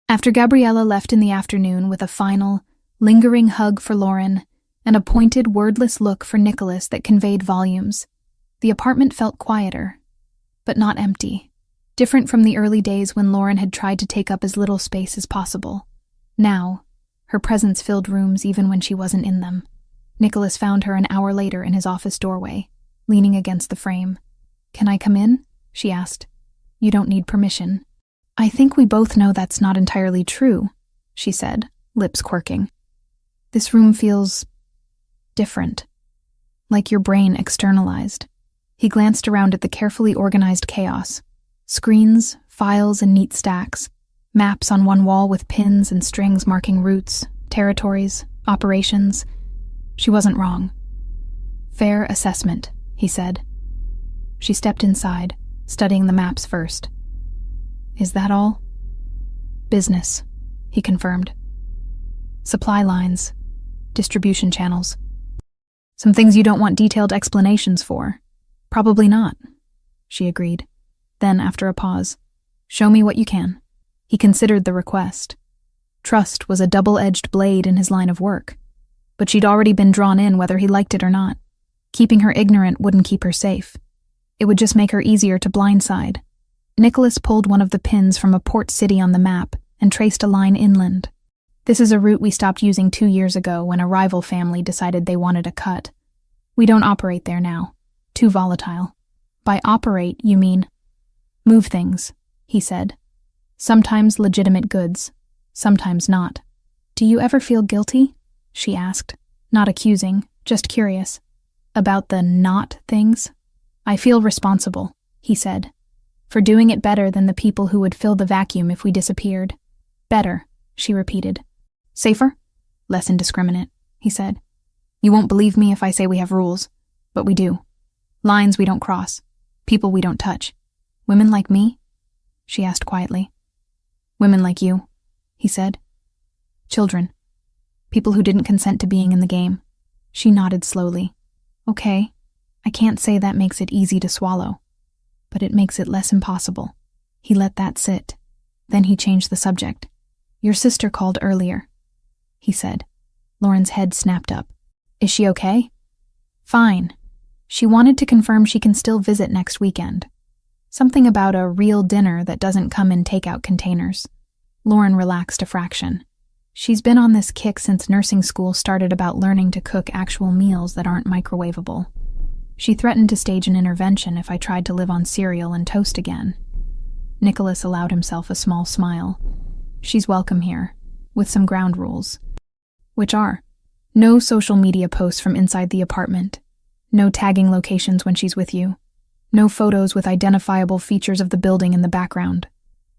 After Gabriella left in the afternoon with a final, lingering hug for Lauren and a pointed, wordless look for Nicholas that conveyed volumes, the apartment felt quieter, but not empty. Different from the early days when Lauren had tried to take up as little space as possible. Now, her presence filled rooms even when she wasn't in them. Nicholas found her an hour later in his office doorway, leaning against the frame. "Can I come in?" she asked. "You don't need permission." "I think we both know that's not entirely true," she said, lips quirking. "This room feels different, like your brain externalized." He glanced around at the carefully organized chaos. Screens, files in neat stacks, maps on one wall with pins and strings marking routes, territories, operations. She wasn't wrong. "Fair assessment," he said. She stepped inside, studying the maps first. "Is that all?" "Business," he confirmed. "Supply lines, distribution channels. Some things you don't want detailed explanations for." "Probably not," she agreed. Then, after a pause, "Show me what you can." He considered the request. Trust was a double-edged blade in his line of work, but she'd already been drawn in whether he liked it or not. Keeping her ignorant wouldn't keep her safe. It would just make her easier to blindside. Nicholas pulled one of the pins from a port city on the map and traced a line inland. "This is a route we stopped using 2 years ago when a rival family decided they wanted a cut. We don't operate there now. Too volatile." "By operate, you mean?" "Move things," he said. "Sometimes legitimate goods, sometimes not." "Do you ever feel guilty?" she asked, not accusing, just curious. "About the not things?" "I feel responsible," he said, "for doing it better than the people who would fill the vacuum if we disappeared." "Better," she repeated. "Safer? Less indiscriminate," he said. "You won't believe me if I say we have rules, but we do. Lines we don't cross, people we don't touch. Women like me?" she asked quietly. "Women like you," he said. "Children. People who didn't consent to being in the game." She nodded slowly. "Okay, I can't say that makes it easy to swallow, but it makes it less impossible." He let that sit. Then he changed the subject. "Your sister called earlier," he said. Lauren's head snapped up. "Is she okay?" "Fine. She wanted to confirm she can still visit next weekend. Something about a real dinner that doesn't come in takeout containers." Lauren relaxed a fraction. She's been on this kick since nursing school started about learning to cook actual meals that aren't microwavable. She threatened to stage an intervention if I tried to live on cereal and toast again. Nicholas allowed himself a small smile. "She's welcome here, with some ground rules." "Which are?" "No social media posts from inside the apartment. No tagging locations when she's with you. No photos with identifiable features of the building in the background.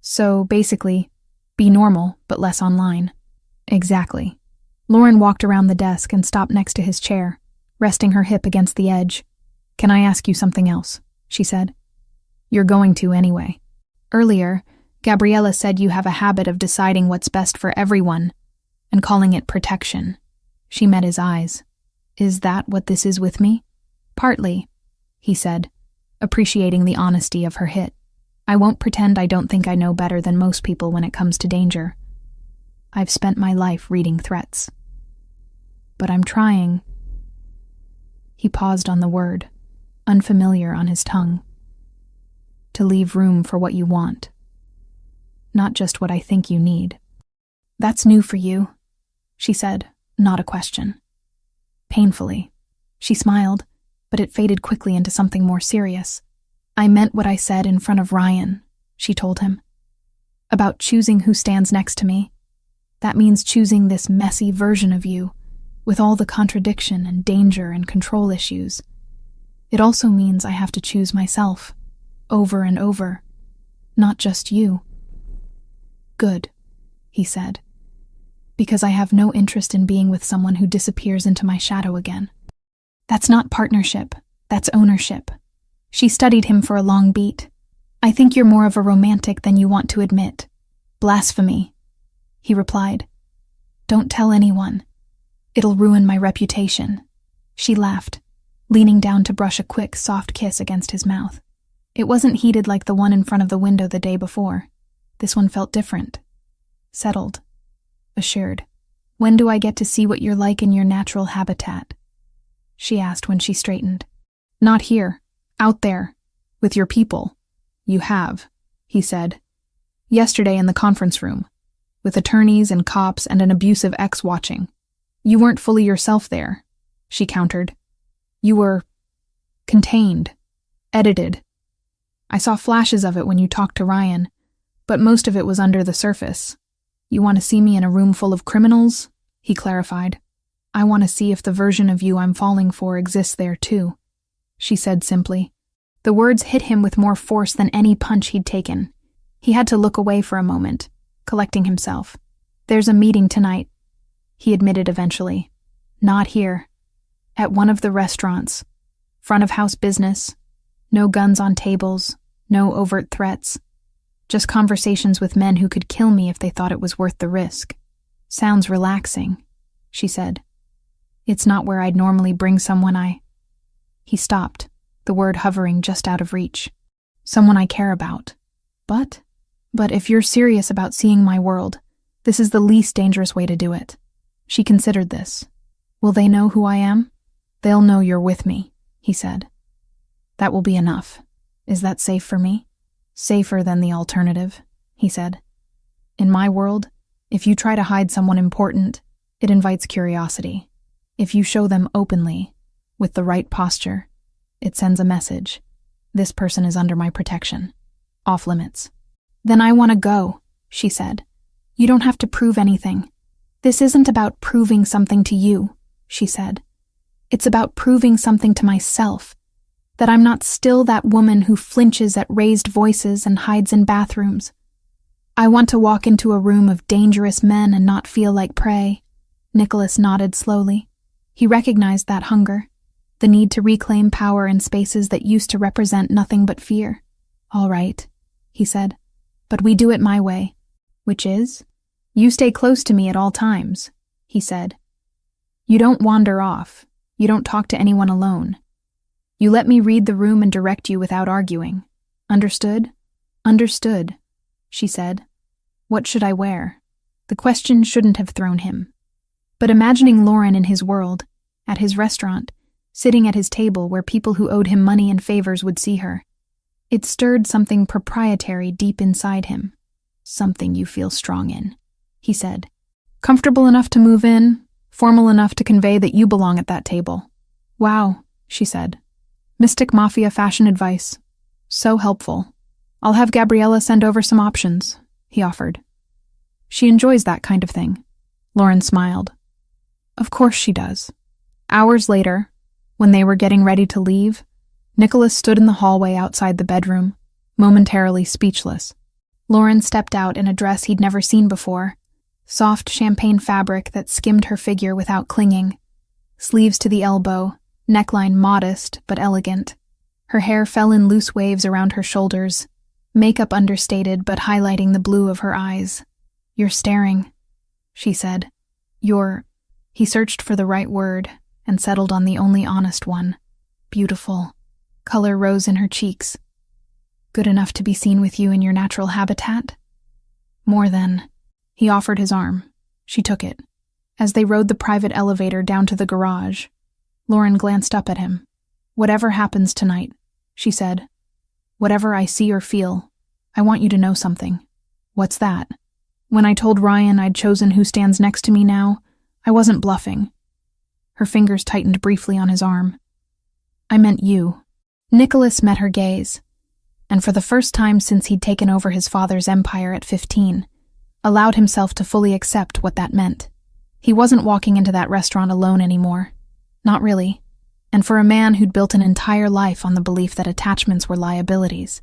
So, basically, be normal, but less online." "Exactly." Lauren walked around the desk and stopped next to his chair, resting her hip against the edge. "Can I ask you something else?" she said. "You're going to anyway. Earlier, Gabriella said you have a habit of deciding what's best for everyone and calling it protection." She met his eyes. "Is that what this is with me?" "Partly," he said, appreciating the honesty of her hit. "I won't pretend I don't think I know better than most people when it comes to danger. I've spent my life reading threats. But I'm trying." He paused on the word, unfamiliar on his tongue. "To leave room for what you want. Not just what I think you need." "That's new for you," she said, not a question. Painfully. She smiled, but it faded quickly into something more serious. "I meant what I said in front of Ryan," she told him. "About choosing who stands next to me. That means choosing this messy version of you, with all the contradiction and danger and control issues. It also means I have to choose myself, over and over, not just you." "Good," he said, "because I have no interest in being with someone who disappears into my shadow again." "That's not partnership, that's ownership." She studied him for a long beat. "I think you're more of a romantic than you want to admit." "Blasphemy," he replied. "Don't tell anyone. It'll ruin my reputation." She laughed, leaning down to brush a quick, soft kiss against his mouth. It wasn't heated like the one in front of the window the day before. This one felt different. Settled. Assured. "When do I get to see what you're like in your natural habitat?" she asked when she straightened. "Not here. Out there. With your people." "You have," he said. "Yesterday in the conference room. With attorneys and cops and an abusive ex watching. You weren't fully yourself there," she countered. "You were contained. Edited. I saw flashes of it when you talked to Ryan, but most of it was under the surface. You want to see me in a room full of criminals?" he clarified. "I want to see if the version of you I'm falling for exists there too," she said simply. The words hit him with more force than any punch he'd taken. He had to look away for a moment, collecting himself. "There's a meeting tonight," he admitted eventually. "Not here. At one of the restaurants. Front of house business. No guns on tables, no overt threats. Just conversations with men who could kill me if they thought it was worth the risk." "Sounds relaxing," she said. "It's not where I'd normally bring someone He stopped, the word hovering just out of reach. "Someone I care about. But if you're serious about seeing my world, this is the least dangerous way to do it." She considered this. "Will they know who I am?" "They'll know you're with me," he said. "That will be enough. Is that safe for me?" "Safer than the alternative," he said. "In my world, if you try to hide someone important, it invites curiosity. If you show them openly, with the right posture, it sends a message. This person is under my protection. Off limits." "Then I want to go," she said. "You don't have to prove anything. This isn't about proving something to you," she said. "It's about proving something to myself. That I'm not still that woman who flinches at raised voices and hides in bathrooms. I want to walk into a room of dangerous men and not feel like prey." Nicholas nodded slowly. He recognized that hunger, the need to reclaim power in spaces that used to represent nothing but fear. "All right," he said, "but we do it my way." "Which is?" "You stay close to me at all times," he said. "You don't wander off. You don't talk to anyone alone. You let me read the room and direct you without arguing. Understood?" "Understood," she said. What should I wear? The question shouldn't have thrown him. But imagining Lauren in his world, at his restaurant, sitting at his table where people who owed him money and favors would see her, it stirred something proprietary deep inside him. "Something you feel strong in," he said. "Comfortable enough to move in, formal enough to convey that you belong at that table." "Wow," she said. "Mystic Mafia fashion advice. So helpful. I'll have Gabriella send over some options," he offered. "She enjoys that kind of thing." Lauren smiled. "Of course she does." Hours later, when they were getting ready to leave, Nicholas stood in the hallway outside the bedroom, momentarily speechless. Lauren stepped out in a dress he'd never seen before, soft champagne fabric that skimmed her figure without clinging, sleeves to the elbow, neckline modest but elegant. Her hair fell in loose waves around her shoulders, makeup understated but highlighting the blue of her eyes. "You're staring," she said. He searched for the right word and settled on the only honest one. "Beautiful." Color rose in her cheeks. "Good enough to be seen with you in your natural habitat?" "More than." He offered his arm. She took it. As they rode the private elevator down to the garage, Lauren glanced up at him. "Whatever happens tonight," she said, "whatever I see or feel, I want you to know something." "What's that?" "When I told Ryan I'd chosen who stands next to me now, I wasn't bluffing." Her fingers tightened briefly on his arm. "I meant you." Nicholas met her gaze, and for the first time since he'd taken over his father's empire at 15, allowed himself to fully accept what that meant. He wasn't walking into that restaurant alone anymore. Not really. And for a man who'd built an entire life on the belief that attachments were liabilities,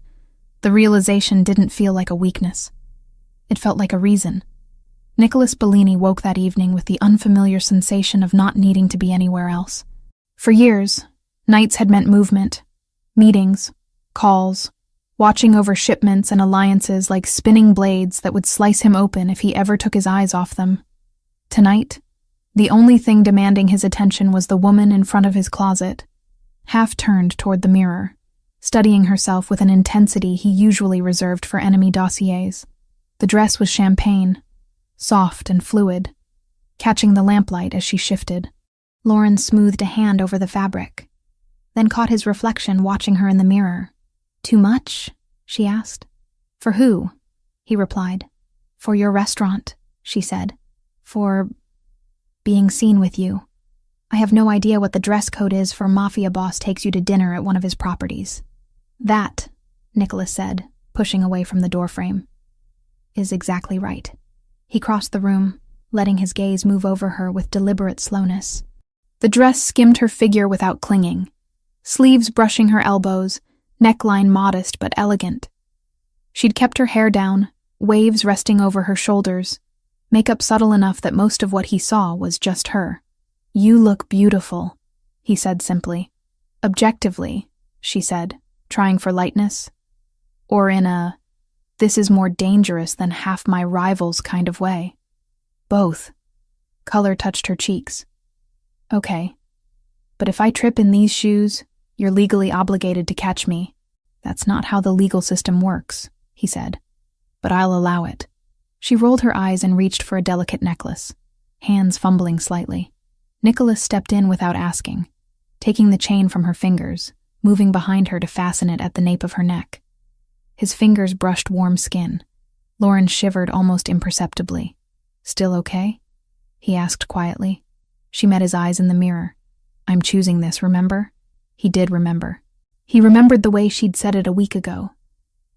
the realization didn't feel like a weakness. It felt like a reason. Nicholas Bellini woke that evening with the unfamiliar sensation of not needing to be anywhere else. For years, nights had meant movement, meetings, calls, watching over shipments and alliances like spinning blades that would slice him open if he ever took his eyes off them. Tonight, the only thing demanding his attention was the woman in front of his closet, half turned toward the mirror, studying herself with an intensity he usually reserved for enemy dossiers. The dress was champagne, soft and fluid, catching the lamplight as she shifted. Lauren smoothed a hand over the fabric, then caught his reflection watching her in the mirror. "Too much?" she asked. "For who?" he replied. "For your restaurant," she said. "For being seen with you. I have no idea what the dress code is for Mafia boss takes you to dinner at one of his properties." "That," Nicholas said, pushing away from the doorframe, "is exactly right." He crossed the room, letting his gaze move over her with deliberate slowness. The dress skimmed her figure without clinging, sleeves brushing her elbows, neckline modest but elegant. She'd kept her hair down, waves resting over her shoulders, makeup subtle enough that most of what he saw was just her. "You look beautiful," he said simply. "Objectively," she said, trying for lightness. "Or in a, this is more dangerous than half my rivals kind of way." "Both." Color touched her cheeks. "Okay. But if I trip in these shoes, you're legally obligated to catch me." "That's not how the legal system works," he said. "But I'll allow it." She rolled her eyes and reached for a delicate necklace, hands fumbling slightly. Nicholas stepped in without asking, taking the chain from her fingers, moving behind her to fasten it at the nape of her neck. His fingers brushed warm skin. Lauren shivered almost imperceptibly. "Still okay?" he asked quietly. She met his eyes in the mirror. "I'm choosing this, remember?" He did remember. He remembered the way she'd said it a week ago,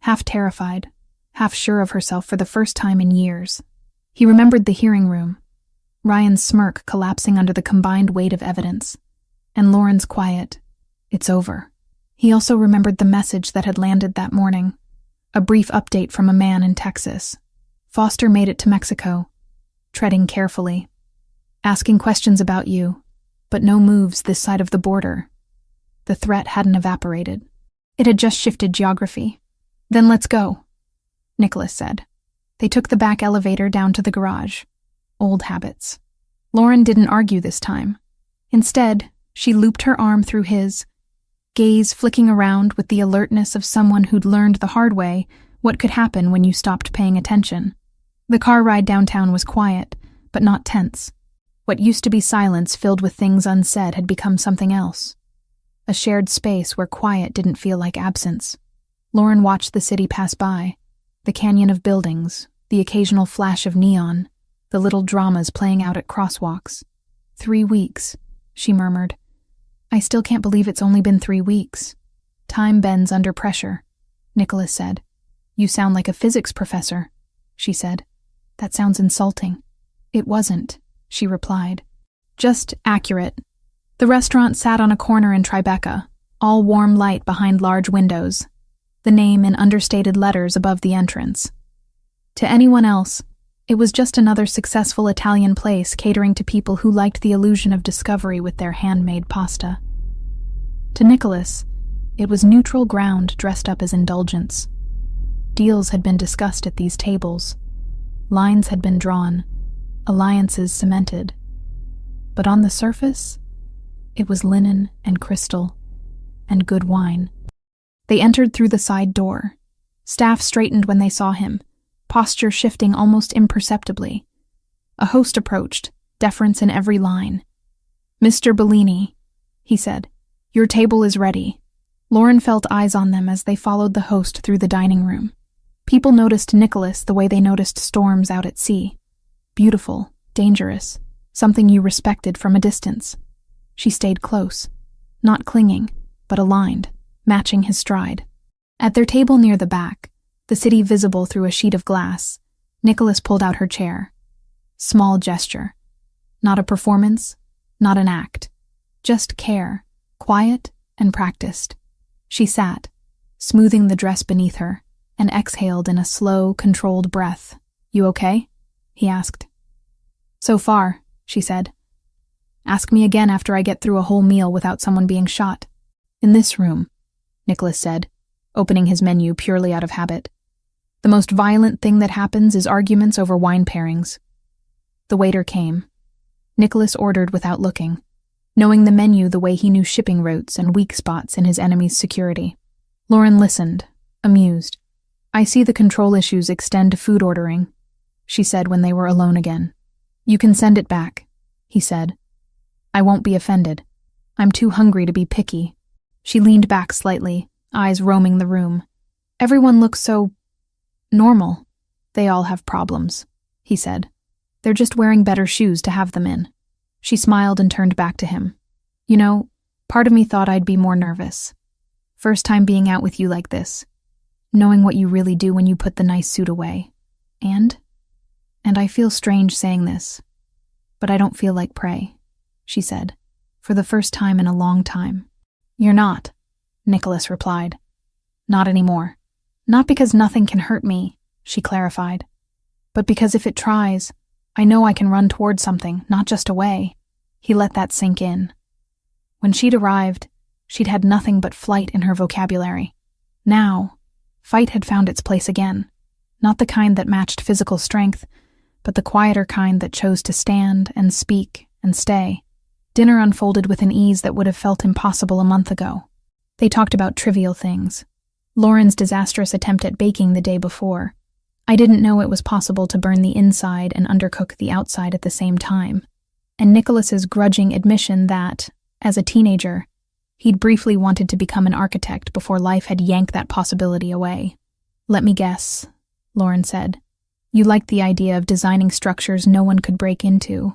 half terrified, half sure of herself for the first time in years. He remembered the hearing room, Ryan's smirk collapsing under the combined weight of evidence, and Lauren's quiet, "It's over." He also remembered the message that had landed that morning, a brief update from a man in Texas. Foster made it to Mexico, treading carefully, asking questions about you, but no moves this side of the border. The threat hadn't evaporated. It had just shifted geography. "Then let's go," Nicholas said. They took the back elevator down to the garage. Old habits. Lauren didn't argue this time. Instead, she looped her arm through his, gaze flicking around with the alertness of someone who'd learned the hard way what could happen when you stopped paying attention. The car ride downtown was quiet, but not tense. What used to be silence filled with things unsaid had become something else. A shared space where quiet didn't feel like absence. Lauren watched the city pass by, the canyon of buildings, the occasional flash of neon, the little dramas playing out at crosswalks. 3 weeks, she murmured. "I still can't believe it's only been 3 weeks." "Time bends under pressure," Nicholas said. "You sound like a physics professor," she said. "That sounds insulting." "It wasn't," she replied. "Just accurate." The restaurant sat on a corner in Tribeca, all warm light behind large windows, the name in understated letters above the entrance. To anyone else, it was just another successful Italian place catering to people who liked the illusion of discovery with their handmade pasta. To Nicholas, it was neutral ground dressed up as indulgence. Deals had been discussed at these tables. Lines had been drawn, alliances cemented. But on the surface, it was linen and crystal and good wine. They entered through the side door. Staff straightened when they saw him, posture shifting almost imperceptibly. A host approached, deference in every line. "Mr. Bellini," he said, "your table is ready." Lauren felt eyes on them as they followed the host through the dining room. People noticed Nicholas the way they noticed storms out at sea. Beautiful, dangerous, something you respected from a distance. She stayed close, not clinging, but aligned, matching his stride. At their table near the back, the city visible through a sheet of glass, Nicholas pulled out her chair. Small gesture. Not a performance, not an act. Just care, quiet and practiced. She sat, smoothing the dress beneath her, and exhaled in a slow, controlled breath. "You okay?" he asked. "So far," she said. "Ask me again after I get through a whole meal without someone being shot." "In this room," Nicholas said, opening his menu purely out of habit. "The most violent thing that happens is arguments over wine pairings." The waiter came. Nicholas ordered without looking, knowing the menu the way he knew shipping routes and weak spots in his enemy's security. Lauren listened, amused. I see the control issues extend to food ordering, she said when they were alone again. You can send it back, he said. I won't be offended. I'm too hungry to be picky. She leaned back slightly, eyes roaming the room. Everyone looks so normal. They all have problems, he said. They're just wearing better shoes to have them in. She smiled and turned back to him. You know, part of me thought I'd be more nervous. First time being out with you like this. Knowing what you really do when you put the nice suit away. And I feel strange saying this, but I don't feel like prey, she said, for the first time in a long time. You're not, Nicholas replied. Not anymore. Not because nothing can hurt me, she clarified, but because if it tries, I know I can run toward something, not just away. He let that sink in. When she'd arrived, she'd had nothing but flight in her vocabulary. Now, fight had found its place again, not the kind that matched physical strength, but the quieter kind that chose to stand and speak and stay. Dinner unfolded with an ease that would have felt impossible a month ago. They talked about trivial things. Lauren's disastrous attempt at baking the day before. I didn't know it was possible to burn the inside and undercook the outside at the same time. And Nicholas's grudging admission that, as a teenager, he'd briefly wanted to become an architect before life had yanked that possibility away. Let me guess, Lauren said. You liked the idea of designing structures no one could break into.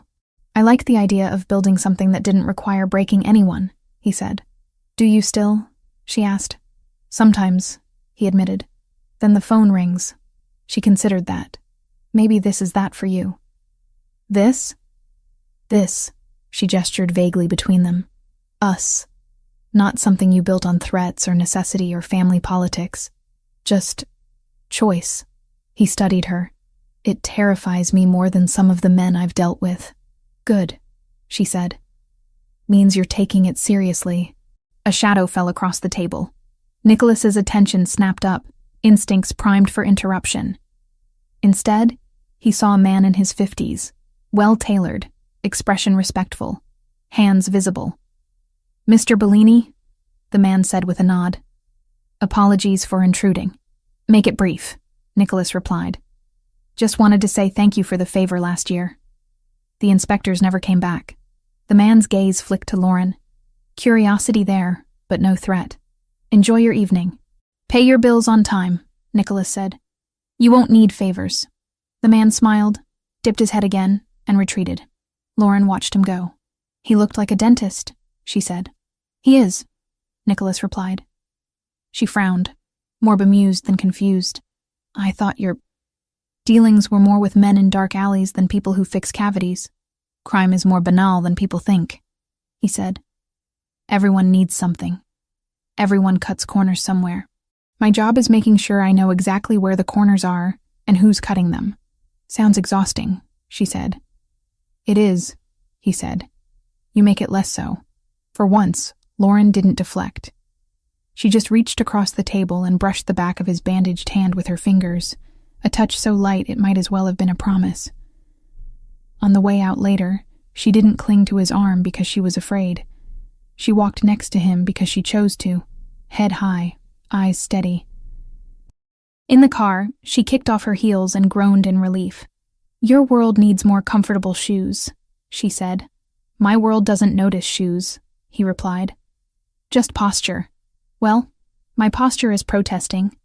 I liked the idea of building something that didn't require breaking anyone, he said. Do you still? She asked. Sometimes, he admitted. Then the phone rings. She considered that. Maybe this is that for you. This? This, she gestured vaguely between them. Us. Not something you built on threats or necessity or family politics. Just choice. He studied her. It terrifies me more than some of the men I've dealt with. Good, she said. Means you're taking it seriously. A shadow fell across the table. Nicholas's attention snapped up, instincts primed for interruption. Instead, he saw a man in his 50s, well-tailored, expression respectful, hands visible. Mr. Bellini, the man said with a nod. Apologies for intruding. Make it brief, Nicholas replied. Just wanted to say thank you for the favor last year. The inspectors never came back. The man's gaze flicked to Lauren. Curiosity there, but no threat. Enjoy your evening. Pay your bills on time, Nicholas said. You won't need favors. The man smiled, dipped his head again, and retreated. Lauren watched him go. He looked like a dentist, she said. He is, Nicholas replied. She frowned, more bemused than confused. I thought your dealings were more with men in dark alleys than people who fix cavities. Crime is more banal than people think, he said. Everyone needs something. Everyone cuts corners somewhere. My job is making sure I know exactly where the corners are and who's cutting them. Sounds exhausting, she said. It is, he said. You make it less so. For once, Lauren didn't deflect. She just reached across the table and brushed the back of his bandaged hand with her fingers, a touch so light it might as well have been a promise. On the way out later, she didn't cling to his arm because she was afraid. She walked next to him because she chose to, head high, eyes steady. In the car, she kicked off her heels and groaned in relief. Your world needs more comfortable shoes, she said. My world doesn't notice shoes, he replied. Just posture. Well, my posture is protesting.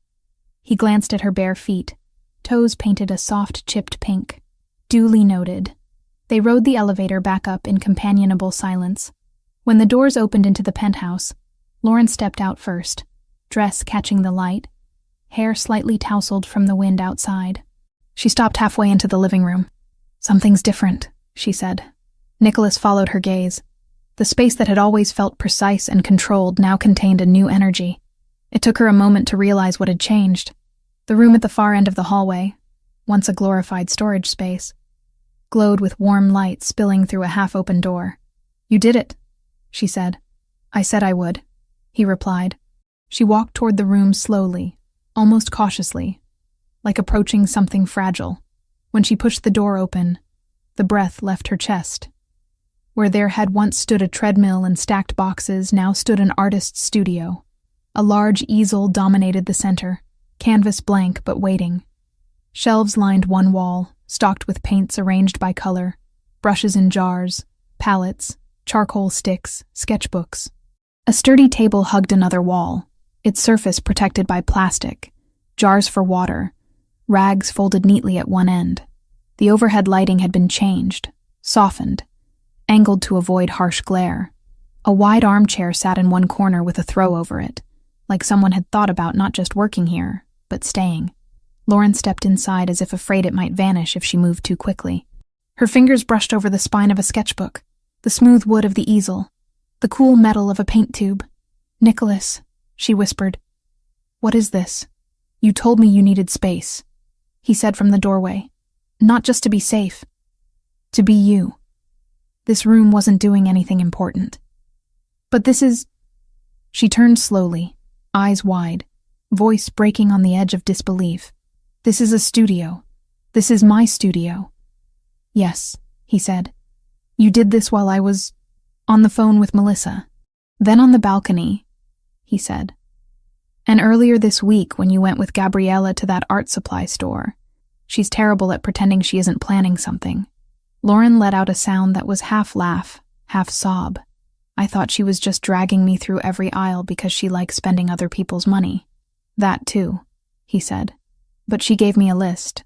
He glanced at her bare feet. Toes painted a soft, chipped pink. Duly noted. They rode the elevator back up in companionable silence. When the doors opened into the penthouse, Lauren stepped out first, dress catching the light, hair slightly tousled from the wind outside. She stopped halfway into the living room. Something's different, she said. Nicholas followed her gaze. The space that had always felt precise and controlled now contained a new energy. It took her a moment to realize what had changed. The room at the far end of the hallway, once a glorified storage space, glowed with warm light spilling through a half-open door. You did it, she said. I said I would, he replied. She walked toward the room slowly, almost cautiously, like approaching something fragile. When she pushed the door open, the breath left her chest. Where there had once stood a treadmill and stacked boxes, now stood an artist's studio. A large easel dominated the center, canvas blank but waiting. Shelves lined one wall, stocked with paints arranged by color, brushes in jars, palettes, charcoal sticks, sketchbooks. A sturdy table hugged another wall, its surface protected by plastic, jars for water, rags folded neatly at one end. The overhead lighting had been changed, softened, angled to avoid harsh glare. A wide armchair sat in one corner with a throw over it, like someone had thought about not just working here, but staying. Lauren stepped inside as if afraid it might vanish if she moved too quickly. Her fingers brushed over the spine of a sketchbook, the smooth wood of the easel, the cool metal of a paint tube. "Nicholas," she whispered. "What is this? You told me you needed space," he said from the doorway. "Not just to be safe. To be you. This room wasn't doing anything important. But this is—" She turned slowly, eyes wide, voice breaking on the edge of disbelief. "This is a studio. This is my studio." "Yes," he said. "You did this while I was on the phone with Melissa. Then on the balcony," he said. "And earlier this week when you went with Gabriella to that art supply store. She's terrible at pretending she isn't planning something." Lauren let out a sound that was half laugh, half sob. "I thought she was just dragging me through every aisle because she likes spending other people's money." "That too," he said. "But she gave me a list."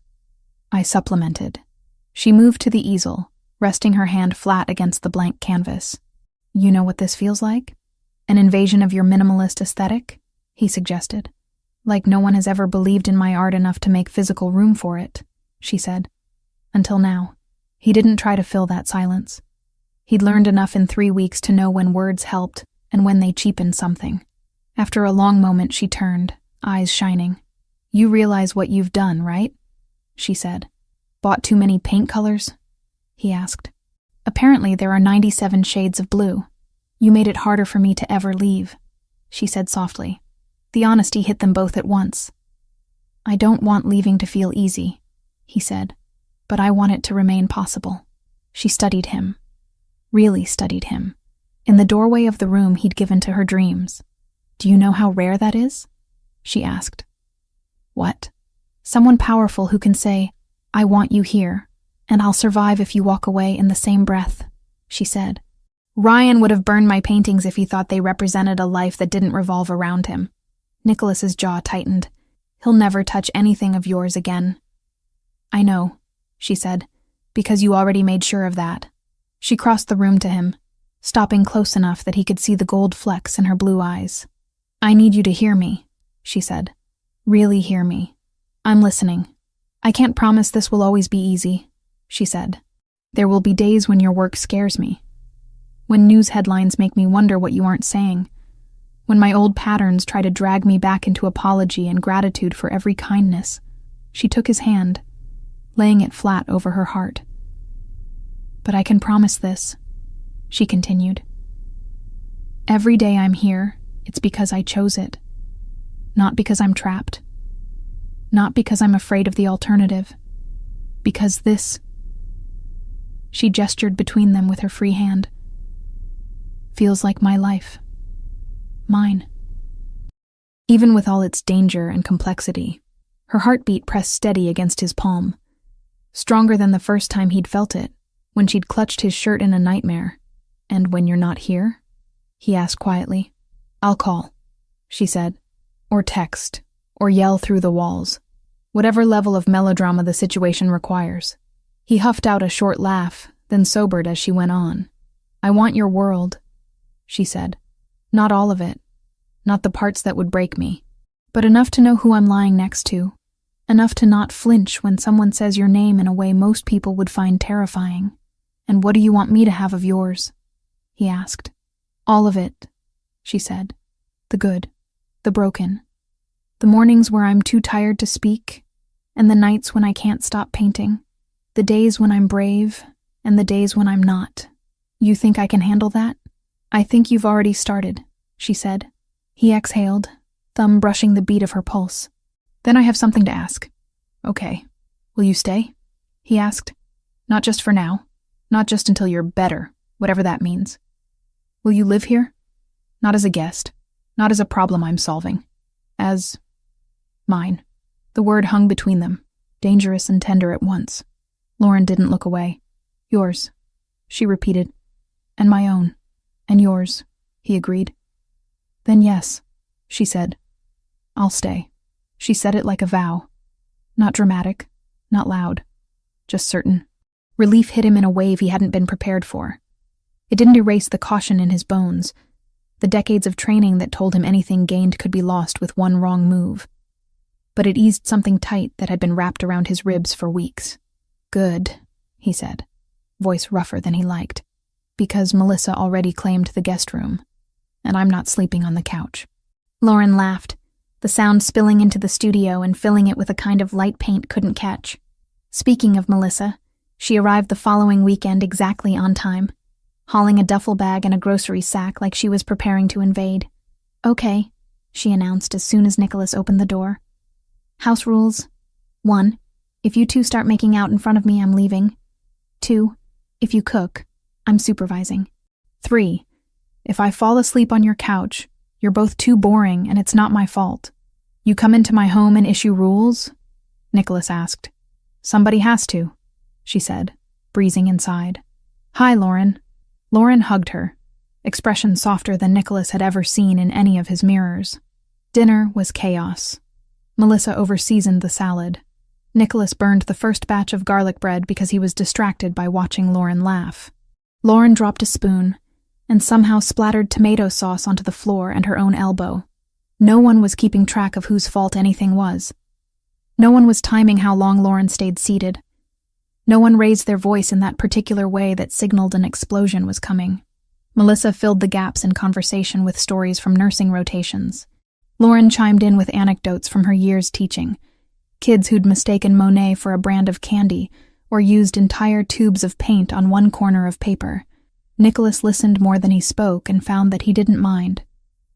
I supplemented. She moved to the easel, resting her hand flat against the blank canvas. "You know what this feels like? An invasion of your minimalist aesthetic?" he suggested. "Like no one has ever believed in my art enough to make physical room for it," she said. Until now. He didn't try to fill that silence. He'd learned enough in 3 weeks to know when words helped and when they cheapened something. After a long moment, she turned, eyes shining. "You realize what you've done, right?" she said. "Bought too many paint colors?" he asked. "Apparently there are 97 shades of blue. You made it harder for me to ever leave," she said softly. The honesty hit them both at once. "I don't want leaving to feel easy," he said, "but I want it to remain possible." She studied him. Really studied him. In the doorway of the room he'd given to her dreams. "Do you know how rare that is?" she asked. "What?" "Someone powerful who can say, 'I want you here, and I'll survive if you walk away,' in the same breath," she said. "Ryan would have burned my paintings if he thought they represented a life that didn't revolve around him." Nicholas's jaw tightened. "He'll never touch anything of yours again." "I know," she said, "because you already made sure of that." She crossed the room to him, stopping close enough that he could see the gold flecks in her blue eyes. "I need you to hear me," she said. "Really hear me. I'm listening. I can't promise this will always be easy," she said. "There will be days when your work scares me. When news headlines make me wonder what you aren't saying. When my old patterns try to drag me back into apology and gratitude for every kindness." She took his hand, laying it flat over her heart. "But I can promise this," she continued. "Every day I'm here, it's because I chose it. Not because I'm trapped. Not because I'm afraid of the alternative. Because this—" She gestured between them with her free hand. "Feels like my life. Mine." Even with all its danger and complexity, her heartbeat pressed steady against his palm, stronger than the first time he'd felt it, when she'd clutched his shirt in a nightmare. "And when you're not here?" he asked quietly. "I'll call," she said, "or text, or yell through the walls. Whatever level of melodrama the situation requires." He huffed out a short laugh, then sobered as she went on. "I want your world," she said. "Not all of it. Not the parts that would break me. But enough to know who I'm lying next to. Enough to not flinch when someone says your name in a way most people would find terrifying. And what do you want me to have of yours?" he asked. "All of it," she said. "The good, the broken. The mornings where I'm too tired to speak, and the nights when I can't stop painting. The days when I'm brave, and the days when I'm not. You think I can handle that?" "I think you've already started," she said. He exhaled, thumb brushing the beat of her pulse. "Then I have something to ask." "Okay. Will you stay?" he asked. "Not just for now. Not just until you're better, whatever that means. Will you live here? Not as a guest. Not as a problem I'm solving. As mine. The word hung between them, dangerous and tender at once. Lauren didn't look away. Yours, she repeated. And my own. And yours, he agreed. Then yes, she said. I'll stay. She said it like a vow. Not dramatic, not loud, just certain. Relief hit him in a wave he hadn't been prepared for. It didn't erase the caution in his bones, the decades of training that told him anything gained could be lost with one wrong move. But it eased something tight that had been wrapped around his ribs for weeks. Good, he said, voice rougher than he liked, because Melissa already claimed the guest room, and I'm not sleeping on the couch. Lauren laughed, the sound spilling into the studio and filling it with a kind of light paint couldn't catch. Speaking of Melissa, she arrived the following weekend exactly on time, hauling a duffel bag and a grocery sack like she was preparing to invade. Okay, she announced as soon as Nicholas opened the door. House rules. 1. If you two start making out in front of me, I'm leaving. 2. If you cook, I'm supervising. 3. If I fall asleep on your couch, you're both too boring and it's not my fault. You come into my home and issue rules? Nicholas asked. Somebody has to, she said, breezing inside. Hi, Lauren. Lauren hugged her, expression softer than Nicholas had ever seen in any of his mirrors. Dinner was chaos. Melissa overseasoned the salad. Nicholas burned the first batch of garlic bread because he was distracted by watching Lauren laugh. Lauren dropped a spoon and somehow splattered tomato sauce onto the floor and her own elbow. No one was keeping track of whose fault anything was. No one was timing how long Lauren stayed seated. No one raised their voice in that particular way that signaled an explosion was coming. Melissa filled the gaps in conversation with stories from nursing rotations. Lauren chimed in with anecdotes from her years teaching. Kids who'd mistaken Monet for a brand of candy or used entire tubes of paint on one corner of paper. Nicholas listened more than he spoke and found that he didn't mind.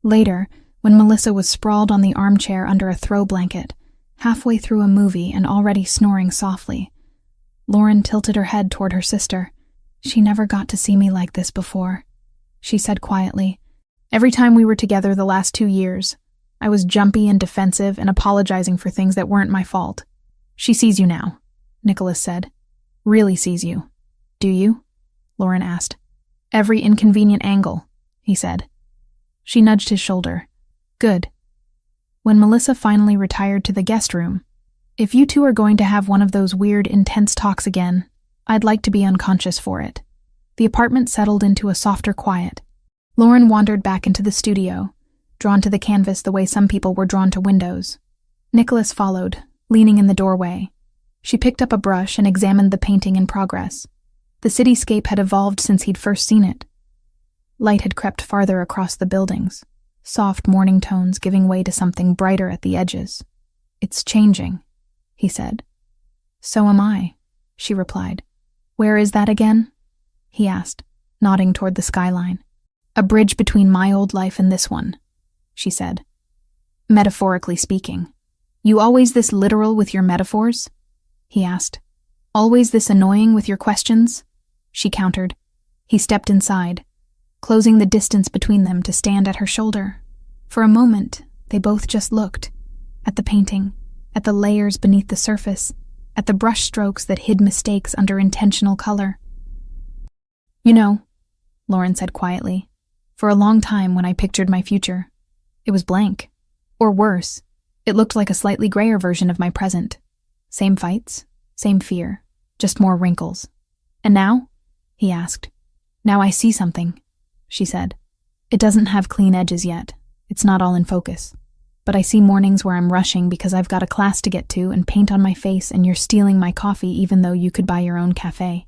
Later, when Melissa was sprawled on the armchair under a throw blanket, halfway through a movie and already snoring softly, Lauren tilted her head toward her sister. She never got to see me like this before, she said quietly. Every time we were together the last 2 years, I was jumpy and defensive and apologizing for things that weren't my fault. She sees you now, Nicholas said. Really sees you. Do you? Lauren asked. Every inconvenient angle, he said. She nudged his shoulder. Good. When Melissa finally retired to the guest room, if you two are going to have one of those weird, intense talks again, I'd like to be unconscious for it. The apartment settled into a softer quiet. Lauren wandered back into the studio, drawn to the canvas the way some people were drawn to windows. Nicholas followed, leaning in the doorway. She picked up a brush and examined the painting in progress. The cityscape had evolved since he'd first seen it. Light had crept farther across the buildings, soft morning tones giving way to something brighter at the edges. It's changing, he said. So am I, she replied. Where is that again? He asked, nodding toward the skyline. A bridge between my old life and this one, she said. Metaphorically speaking. You always this literal with your metaphors? He asked. Always this annoying with your questions? She countered. He stepped inside, closing the distance between them to stand at her shoulder. For a moment, they both just looked, at the painting, at the layers beneath the surface, at the brush strokes that hid mistakes under intentional color. You know, Lauren said quietly, for a long time when I pictured my future, it was blank. Or worse, it looked like a slightly grayer version of my present. Same fights, same fear, just more wrinkles. And now? He asked. Now I see something, she said. It doesn't have clean edges yet. It's not all in focus. But I see mornings where I'm rushing because I've got a class to get to and paint on my face and you're stealing my coffee even though you could buy your own cafe.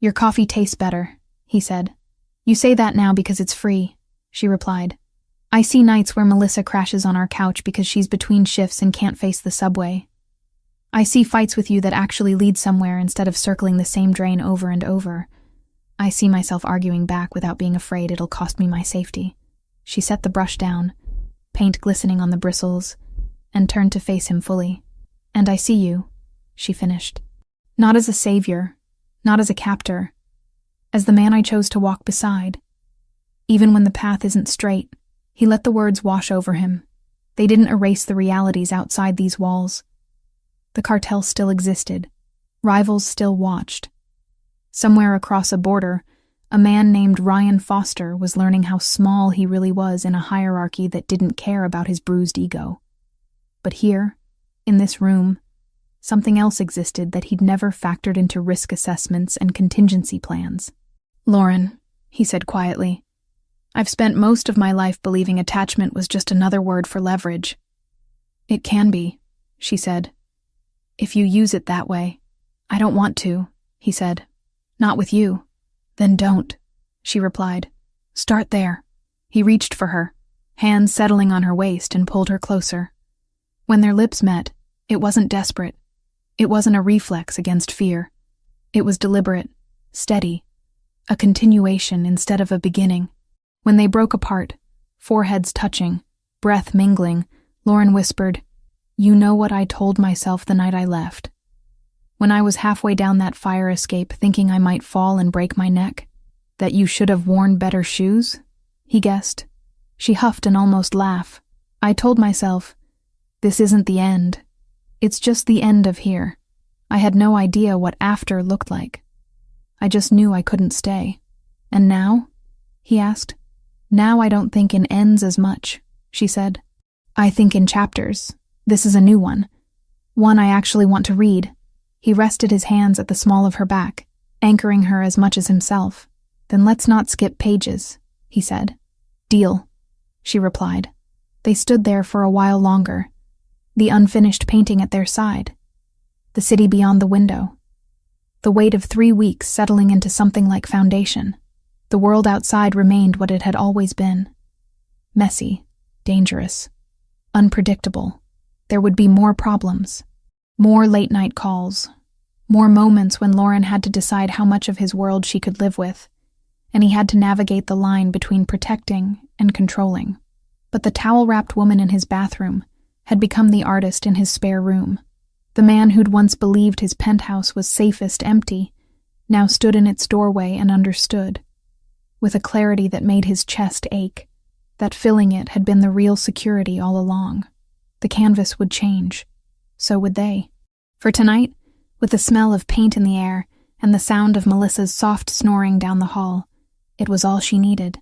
Your coffee tastes better, he said. You say that now because it's free, she replied. I see nights where Melissa crashes on our couch because she's between shifts and can't face the subway. I see fights with you that actually lead somewhere instead of circling the same drain over and over. I see myself arguing back without being afraid it'll cost me my safety. She set the brush down, paint glistening on the bristles, and turned to face him fully. And I see you, she finished. Not as a savior, not as a captor, as the man I chose to walk beside. Even when the path isn't straight, He let the words wash over him. They didn't erase the realities outside these walls. The cartel still existed. Rivals still watched. Somewhere across a border, a man named Ryan Foster was learning how small he really was in a hierarchy that didn't care about his bruised ego. But here, in this room, something else existed that he'd never factored into risk assessments and contingency plans. "Lauren," he said quietly, "I've spent most of my life believing attachment was just another word for leverage." "It can be," she said, "if you use it that way." "I don't want to," he said. "Not with you." "Then don't," she replied. "Start there." He reached for her, hands settling on her waist, and pulled her closer. When their lips met, it wasn't desperate. It wasn't a reflex against fear. It was deliberate, steady, a continuation instead of a beginning. When they broke apart, foreheads touching, breath mingling, Lauren whispered, "You know what I told myself the night I left? When I was halfway down that fire escape thinking I might fall and break my neck? That you should have worn better shoes?" He guessed. She huffed and almost laughed. "I told myself, this isn't the end. It's just the end of here. I had no idea what after looked like. I just knew I couldn't stay." "And now?" he asked. "Now I don't think in ends as much," she said. "I think in chapters. This is a new one. One I actually want to read." He rested his hands at the small of her back, anchoring her as much as himself. "Then let's not skip pages," he said. "Deal," she replied. They stood there for a while longer, the unfinished painting at their side, the city beyond the window, the weight of 3 weeks settling into something like foundation. The world outside remained what it had always been. Messy, dangerous, unpredictable. There would be more problems. More late-night calls, more moments when Lauren had to decide how much of his world she could live with, and he had to navigate the line between protecting and controlling. But the towel-wrapped woman in his bathroom had become the artist in his spare room. The man who'd once believed his penthouse was safest empty now stood in its doorway and understood, with a clarity that made his chest ache, that filling it had been the real security all along. The canvas would change. So would they. For tonight, with the smell of paint in the air and the sound of Melissa's soft snoring down the hall, it was all she needed.